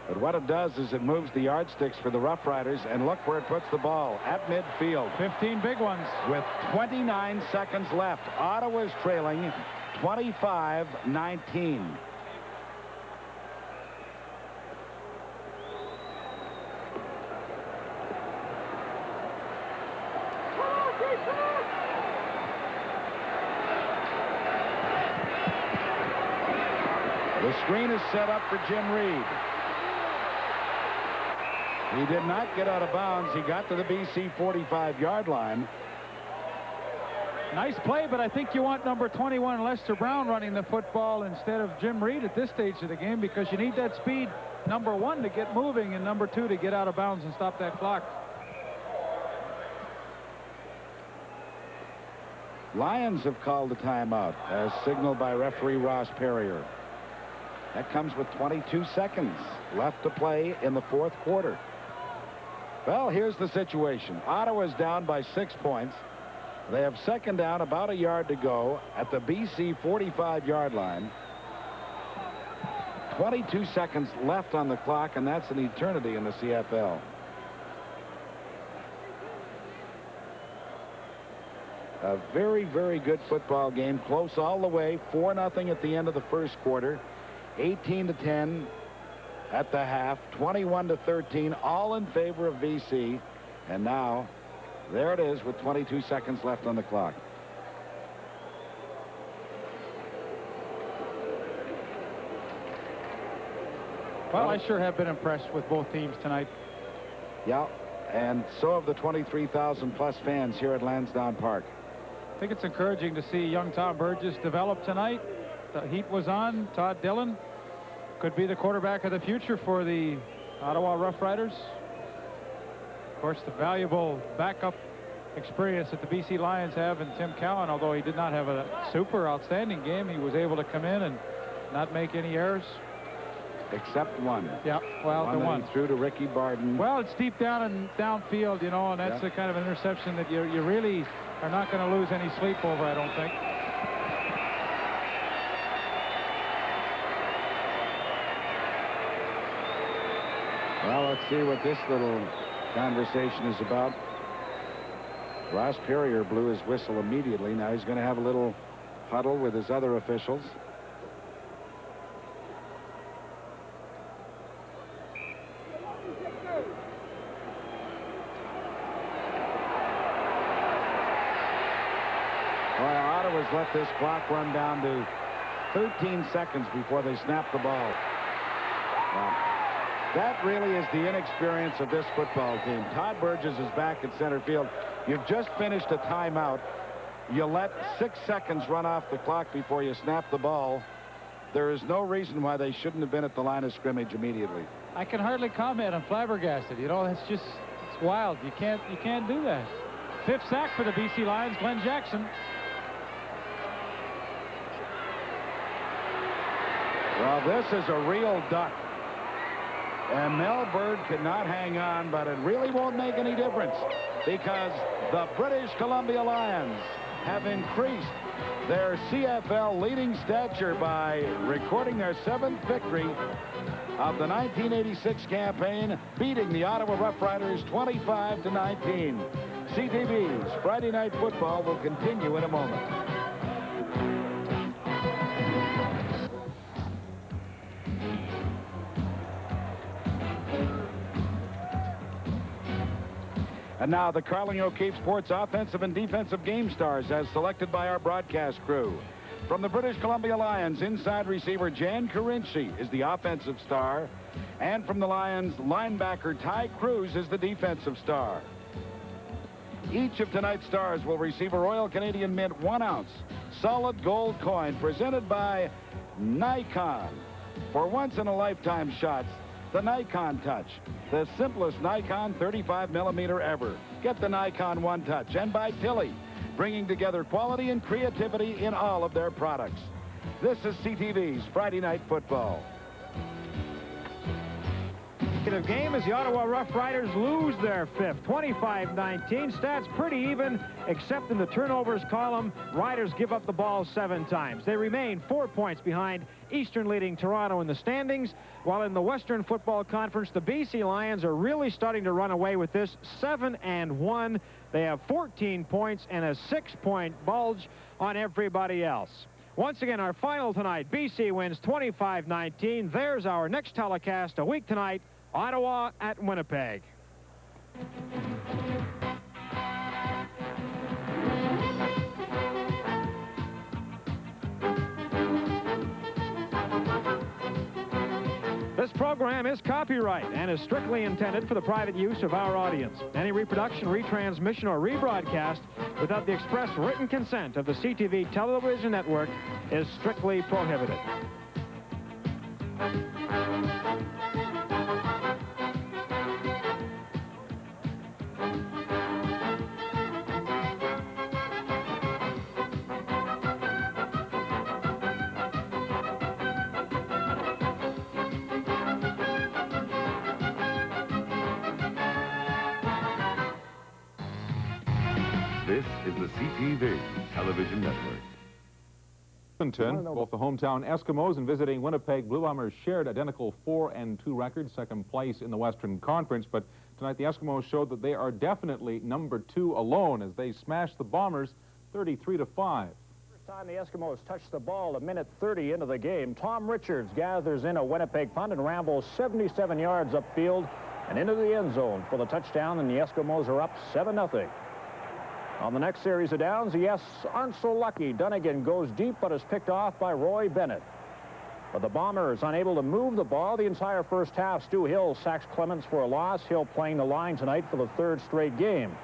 But what it does is it moves the yardsticks for the Rough Riders, and look where it puts the ball, at midfield. 15 big ones. With 29 seconds left. Ottawa's trailing 25-19. The screen is set up for Jim Reed. He did not get out of bounds. He got to the BC 45-yard line. Nice play, but I think you want number 21, Lester Brown, running the football instead of Jim Reed at this stage of the game, because you need that speed, number 1, to get moving, and number 2, to get out of bounds and stop that clock. Lions have called a timeout, as signaled by referee Ross Perrier. That comes with 22 seconds left to play in the fourth quarter. Well, here's the situation. Ottawa's down by 6 points. They have second down, about a yard to go at the BC 45-yard line. 22 seconds left on the clock, and that's an eternity in the CFL. A very, very good football game. Close all the way. 4-0 at the end of the first quarter. 18-10 at the half. 21-13, all in favor of BC. And now, there it is with 22 seconds left on the clock. Well, I sure have been impressed with both teams tonight. Yeah, and so have the 23,000-plus fans here at Lansdowne Park. I think it's encouraging to see young Tom Burgess develop tonight. The heat was on. Todd Dillon could be the quarterback of the future for the Ottawa Rough Riders. Of course, the valuable backup experience that the BC Lions have in Tim Cowan, although he did not have a super outstanding game, he was able to come in and not make any errors. Except one. Yeah, well, the one. He threw to Ricky Barden. Well, it's deep down and downfield, you know, and that's the kind of interception that you really are not going to lose any sleep over, I don't think. Well, let's see what this little conversation is about. Ross Perrier blew his whistle immediately. Now he's going to have a little huddle with his other officials. Ottawa's let this clock run down to 13 seconds before they snap the ball. Wow. That really is the inexperience of this football team. Todd Burgess is back at center field. You've just finished a timeout. You let 6 seconds run off the clock before you snap the ball. There is no reason why they shouldn't have been at the line of scrimmage immediately. I can hardly comment. I'm flabbergasted. You know, it's wild. You can't do that. 5th sack for the BC Lions, Glenn Jackson. Well, this is a real duck. And Mel Bird could not hang on, but it really won't make any difference because the British Columbia Lions have increased their CFL leading stature by recording their 7th victory of the 1986 campaign, beating the Ottawa Rough Riders 25-19. CTV's Friday Night Football will continue in a moment. And now the Carling O'Keefe Sports offensive and defensive game stars as selected by our broadcast crew. From the British Columbia Lions, inside receiver Jan Karinci is the offensive star. And from the Lions, linebacker Ty Cruz is the defensive star. Each of tonight's stars will receive a Royal Canadian Mint 1 ounce solid gold coin presented by Nikon. For once-in-a-lifetime shots, the Nikon Touch, the simplest Nikon 35mm ever. Get the Nikon One Touch. And by Tilly, bringing together quality and creativity in all of their products. This is CTV's Friday Night Football. Game as the Ottawa Rough Riders lose their fifth, 25-19. Stats pretty even, except in the turnovers column. Riders give up the ball 7 times. They remain 4 points behind Eastern leading Toronto in the standings, while in the Western Football Conference, the BC Lions are really starting to run away with this, 7-1. They have 14 points and a 6-point bulge on everybody else. Once again, our final tonight, BC wins 25-19. There's our next telecast a week tonight, Ottawa at Winnipeg. This program is copyright and is strictly intended for the private use of our audience. Any reproduction, retransmission, or rebroadcast without the express written consent of the CTV television network is strictly prohibited. This is the CTV Television Network. Both the hometown Eskimos and visiting Winnipeg Blue Bombers shared identical 4-2 records, second place in the Western Conference. But tonight the Eskimos showed that they are definitely number 2 alone as they smashed the Bombers 33-5. First time the Eskimos touched the ball, a minute 30 into the game. Tom Richards gathers in a Winnipeg punt and rambles 77 yards upfield and into the end zone for the touchdown, and the Eskimos are up 7-0. On the next series of downs, the Yes aren't so lucky. Dunnigan goes deep but is picked off by Roy Bennett. But the Bombers unable to move the ball the entire first half. Stu Hill sacks Clements for a loss. Hill playing the line tonight for the 3rd straight game.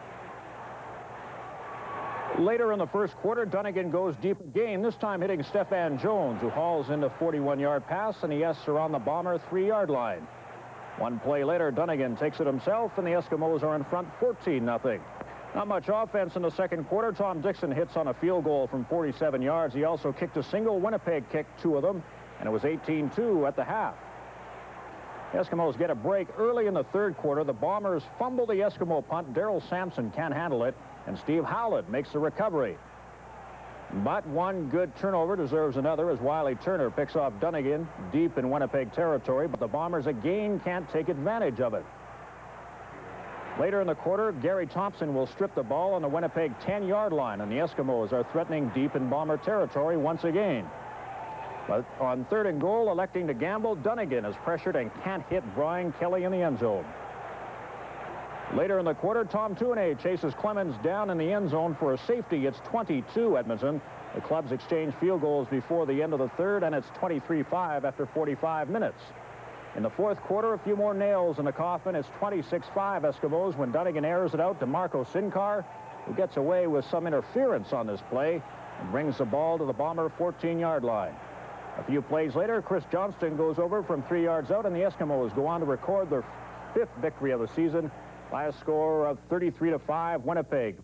Later in the first quarter, Dunnigan goes deep again, this time hitting Stefan Jones, who hauls in a 41-yard pass, and the Yes are on the Bomber 3-yard line. One play later, Dunnigan takes it himself, and the Eskimos are in front 14-0. Not much offense in the second quarter. Tom Dixon hits on a field goal from 47 yards. He also kicked a single. Winnipeg kicked 2 of them, and it was 18-2 at the half. Eskimos get a break early in the third quarter. The Bombers fumble the Eskimo punt. Darrell Sampson can't handle it, and Steve Howlett makes the recovery. But one good turnover deserves another as Wiley Turner picks off Dunnigan deep in Winnipeg territory, but the Bombers again can't take advantage of it. Later in the quarter, Gary Thompson will strip the ball on the Winnipeg 10-yard line, and the Eskimos are threatening deep in Bomber territory once again. But on 3rd and goal, electing to gamble, Dunnigan is pressured and can't hit Brian Kelly in the end zone. Later in the quarter, Tom Tuinei chases Clemens down in the end zone for a safety. It's 22 Edmonton. The clubs exchange field goals before the end of the third, and it's 23-5 after 45 minutes. In the fourth quarter, a few more nails in the coffin. It's 26-5 Eskimos when Dunnigan airs it out to Marco Sinkar, who gets away with some interference on this play and brings the ball to the Bomber 14-yard line. A few plays later, Chris Johnston goes over from 3 yards out, and the Eskimos go on to record their 5th victory of the season by a score of 33-5 Winnipeg.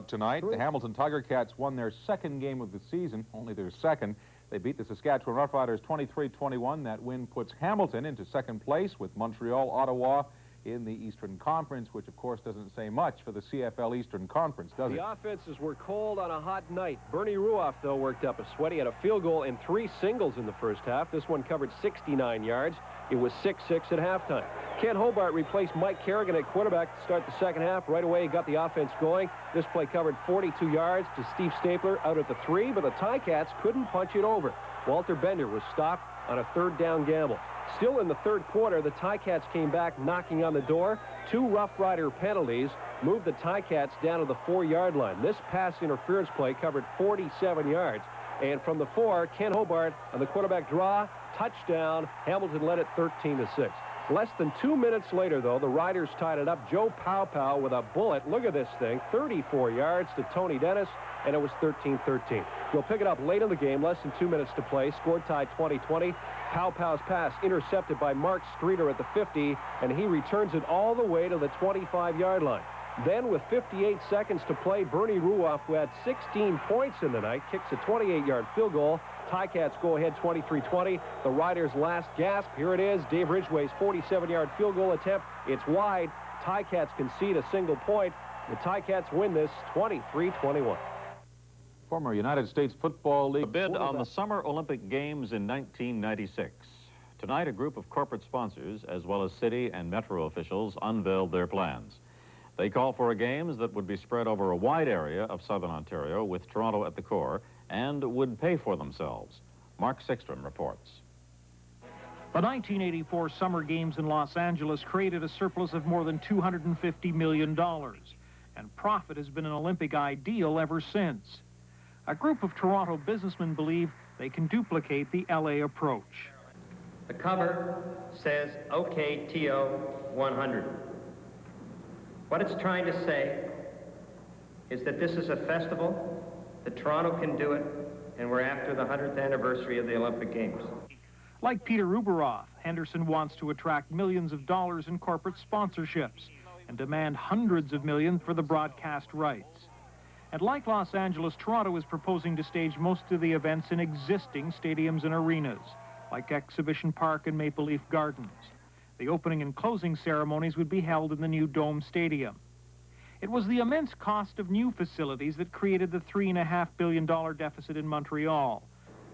Tonight, the Hamilton Tiger Cats won their 2nd game of the season, only their 2nd. They beat the Saskatchewan Roughriders 23-21. That win puts Hamilton into 2nd place with Montreal, Ottawa in the Eastern Conference, which of course doesn't say much for the CFL Eastern Conference, does it? The offenses were cold on a hot night. Bernie Ruoff, though, worked up a sweat. He had a field goal and 3 singles in the first half. This one covered 69 yards. It was 6-6 at halftime. Ken Hobart replaced Mike Kerrigan at quarterback to start the second half. Right away, he got the offense going. This play covered 42 yards to Steve Stapler out at the 3, but the Ticats couldn't punch it over. Walter Bender was stopped on a third down gamble. Still in the third quarter, the Ticats came back knocking on the door. 2 Rough Rider penalties moved the Ticats down to the 4-yard line. This pass interference play covered 47 yards. And from the 4, Ken Hobart on the quarterback draw, touchdown. Hamilton led it 13-6. Less than 2 minutes later, though, the Riders tied it up. Joe Pow with a bullet. Look at this thing. 34 yards to Tony Dennis, and it was 13-13. We'll pick it up late in the game, less than 2 minutes to play. Score tie 20-20. Pow's pass intercepted by Mark Streeter at the 50, and he returns it all the way to the 25-yard line. Then, with 58 seconds to play, Bernie Ruoff, who had 16 points in the night, kicks a 28-yard field goal. Ticats go ahead 23-20. The Riders' last gasp. Here it is. Dave Ridgway's 47-yard field goal attempt. It's wide. Ticats concede a single point. The Ticats win this 23-21. Former United States Football League. A bid on the Summer Olympic Games in 1996. Tonight, a group of corporate sponsors, as well as city and metro officials, unveiled their plans. They call for a games that would be spread over a wide area of southern Ontario, with Toronto at the core, and would pay for themselves. Mark Sickstrom reports. The 1984 Summer Games in Los Angeles created a surplus of more than $250 million, and profit has been an Olympic ideal ever since. A group of Toronto businessmen believe they can duplicate the LA approach. The cover says OKTO 100. What it's trying to say is that this is a festival, that Toronto can do it, and we're after the 100th anniversary of the Olympic Games. Like Peter Uberoth, Henderson wants to attract millions of dollars in corporate sponsorships and demand hundreds of millions for the broadcast rights. And like Los Angeles, Toronto is proposing to stage most of the events in existing stadiums and arenas, like Exhibition Park and Maple Leaf Gardens. The opening and closing ceremonies would be held in the new Dome Stadium. It was the immense cost of new facilities that created the $3.5 billion deficit in Montreal.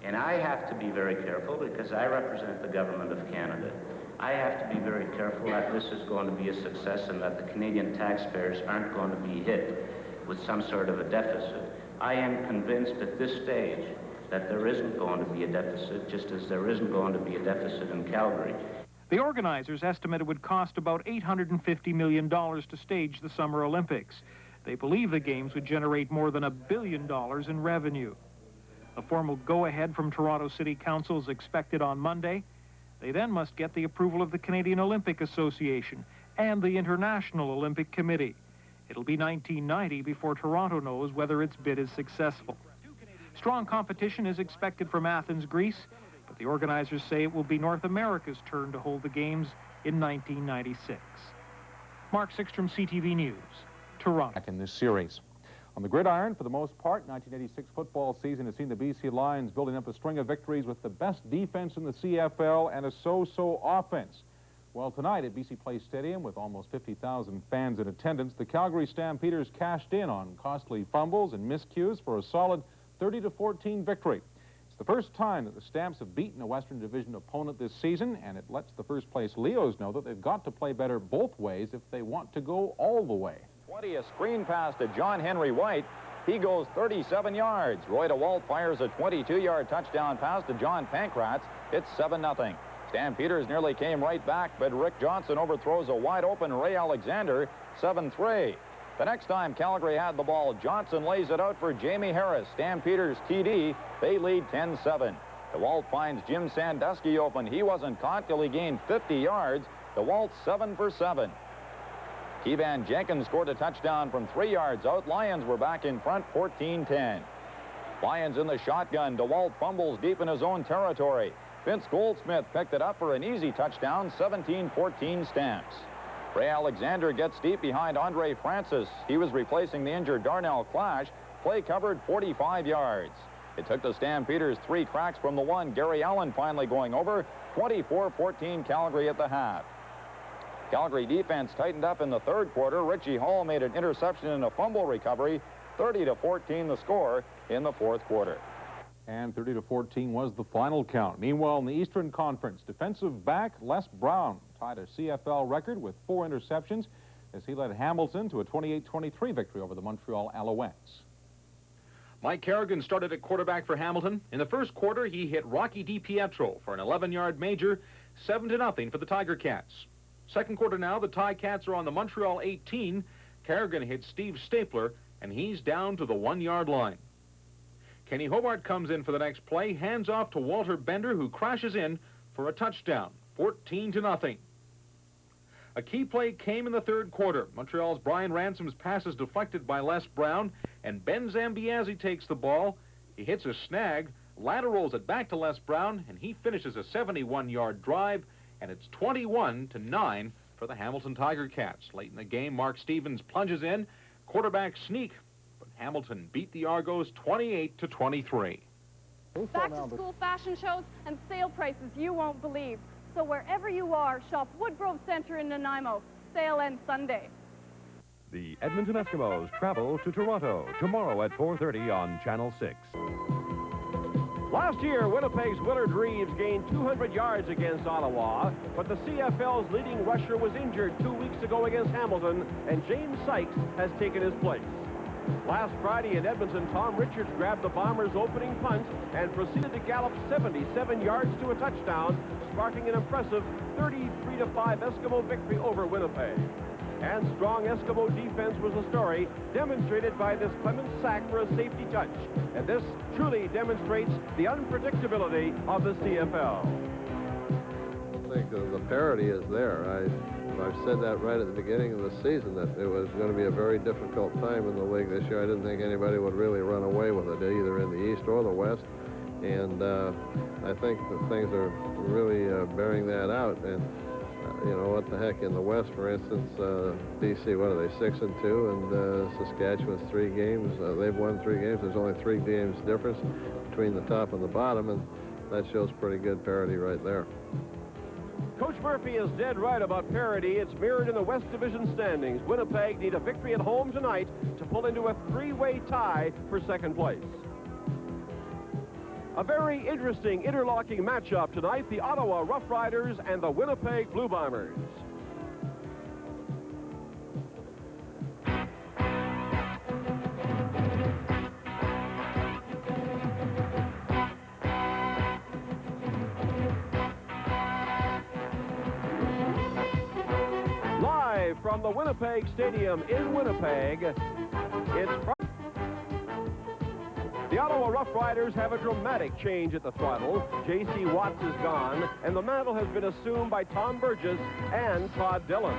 And I have to be very careful because I represent the government of Canada. I have to be very careful that this is going to be a success and that the Canadian taxpayers aren't going to be hit with some sort of a deficit. I am convinced at this stage that there isn't going to be a deficit, just as there isn't going to be a deficit in Calgary. The organizers estimate it would cost about $850 million to stage the Summer Olympics. They believe the Games would generate more than $1 billion in revenue. A formal go-ahead from Toronto City Council is expected on Monday. They then must get the approval of the Canadian Olympic Association and the International Olympic Committee. It'll be 1990 before Toronto knows whether its bid is successful. Strong competition is expected from Athens, Greece, but the organizers say it will be North America's turn to hold the Games in 1996. Mark Sickstrom, CTV News, Toronto. Back in this series. On the gridiron, for the most part, 1986 football season has seen the BC Lions building up a string of victories with the best defense in the CFL and a so-so offense. Well, tonight at BC Place Stadium, with almost 50,000 fans in attendance, the Calgary Stampeders cashed in on costly fumbles and miscues for a solid 30-14 victory. It's the first time that the Stamps have beaten a Western Division opponent this season, and it lets the first-place Leos know that they've got to play better both ways if they want to go all the way. 20, a screen pass to John Henry White. He goes 37 yards. Roy DeWalt fires a 22-yard touchdown pass to John Pankratz. It's 7-0. Stampeders nearly came right back, but Rick Johnson overthrows a wide-open Ray Alexander, 7-3. The next time Calgary had the ball, Johnson lays it out for Jamie Harris. Stampeders TD, they lead 10-7. DeWalt finds Jim Sandusky open. He wasn't caught till he gained 50 yards. DeWalt 7 for 7. Kevan Jenkins scored a touchdown from 3 yards out. Lions were back in front, 14-10. Lions in the shotgun. DeWalt fumbles deep in his own territory. Vince Goldsmith picked it up for an easy touchdown, 17-14 Stamps. Ray Alexander gets deep behind Andre Francis. He was replacing the injured Darnell Clash. Play covered 45 yards. It took the Stampeders 3 cracks from the one. Gary Allen finally going over, 24-14 Calgary at the half. Calgary defense tightened up in the third quarter. Richie Hall made an interception and a fumble recovery. 30-14 the score in the fourth quarter. And 30-14 was the final count. Meanwhile, in the Eastern Conference, defensive back Les Brown tied a CFL record with 4 interceptions as he led Hamilton to a 28-23 victory over the Montreal Alouettes. Mike Kerrigan started at quarterback for Hamilton. In the first quarter, he hit Rocky DiPietro for an 11-yard major, 7-0 for the Tiger Cats. Second quarter now, the Ticats are on the Montreal 18. Kerrigan hit Steve Stapler, and he's down to the 1-yard line. Kenny Hobart comes in for the next play, hands off to Walter Bender, who crashes in for a touchdown, 14-0. A key play came in the third quarter. Montreal's Brian Ransom's pass is deflected by Les Brown, and Ben Zambiazzi takes the ball. He hits a snag, laterals it back to Les Brown, and he finishes a 71-yard drive, and it's 21-9 for the Hamilton Tiger Cats. Late in the game, Mark Stevens plunges in, quarterback sneak, but Hamilton beat the Argos 28-23. Back-to-school fashion shows and sale prices you won't believe. So wherever you are, shop Woodgrove Center in Nanaimo. Sale ends Sunday. The Edmonton Eskimos travel to Toronto tomorrow at 4:30 on Channel 6. Last year, Winnipeg's Willard Reeves gained 200 yards against Ottawa, but the CFL's leading rusher was injured 2 weeks ago against Hamilton, and James Sykes has taken his place. Last Friday in Edmonton, Tom Richards grabbed the Bombers' opening punt and proceeded to gallop 77 yards to a touchdown, sparking an impressive 33-5 Eskimo victory over Winnipeg. And strong Eskimo defense was the story, demonstrated by this Clemens sack for a safety touch. And this truly demonstrates the unpredictability of the CFL. I think the parity is there. I've said that right at the beginning of the season, that it was going to be a very difficult time in the league this year. I didn't think anybody would really run away with it, either in the East or the West. And I think that things are really bearing that out. And you know, what the heck, in the West, for instance, BC, what are they, 6-2, and Saskatchewan's 3 games. They've won 3 games. There's only 3 games difference between the top and the bottom, and that shows pretty good parity right there. Coach Murphy is dead right about parity. It's mirrored in the West Division standings. Winnipeg need a victory at home tonight to pull into a 3-way tie for second place. A very interesting interlocking matchup tonight, the Ottawa Rough Riders and the Winnipeg Blue Bombers. Live from the Winnipeg Stadium in Winnipeg, it's the Ottawa Rough Riders have a dramatic change at the throttle. J.C. Watts is gone, and the mantle has been assumed by Tom Burgess and Todd Dillon.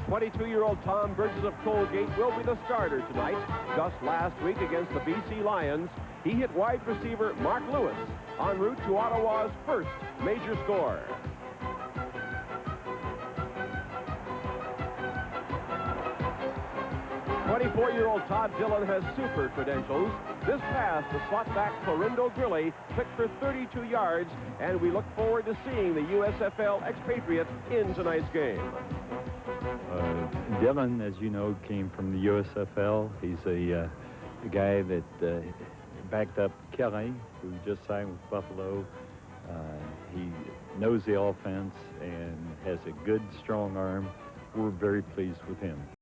22-year-old Tom Burgess of Colgate will be the starter tonight. Just last week against the BC Lions, he hit wide receiver Mark Lewis en route to Ottawa's first major score. 24-year-old Todd Dillon has super credentials. This pass to slot back Clorindo Grilly picked for 32 yards, and we look forward to seeing the USFL expatriate in tonight's game. Dillon, as you know, came from the USFL. He's a guy that backed up Kelly, who just signed with Buffalo. He knows the offense and has a good, strong arm. We're very pleased with him.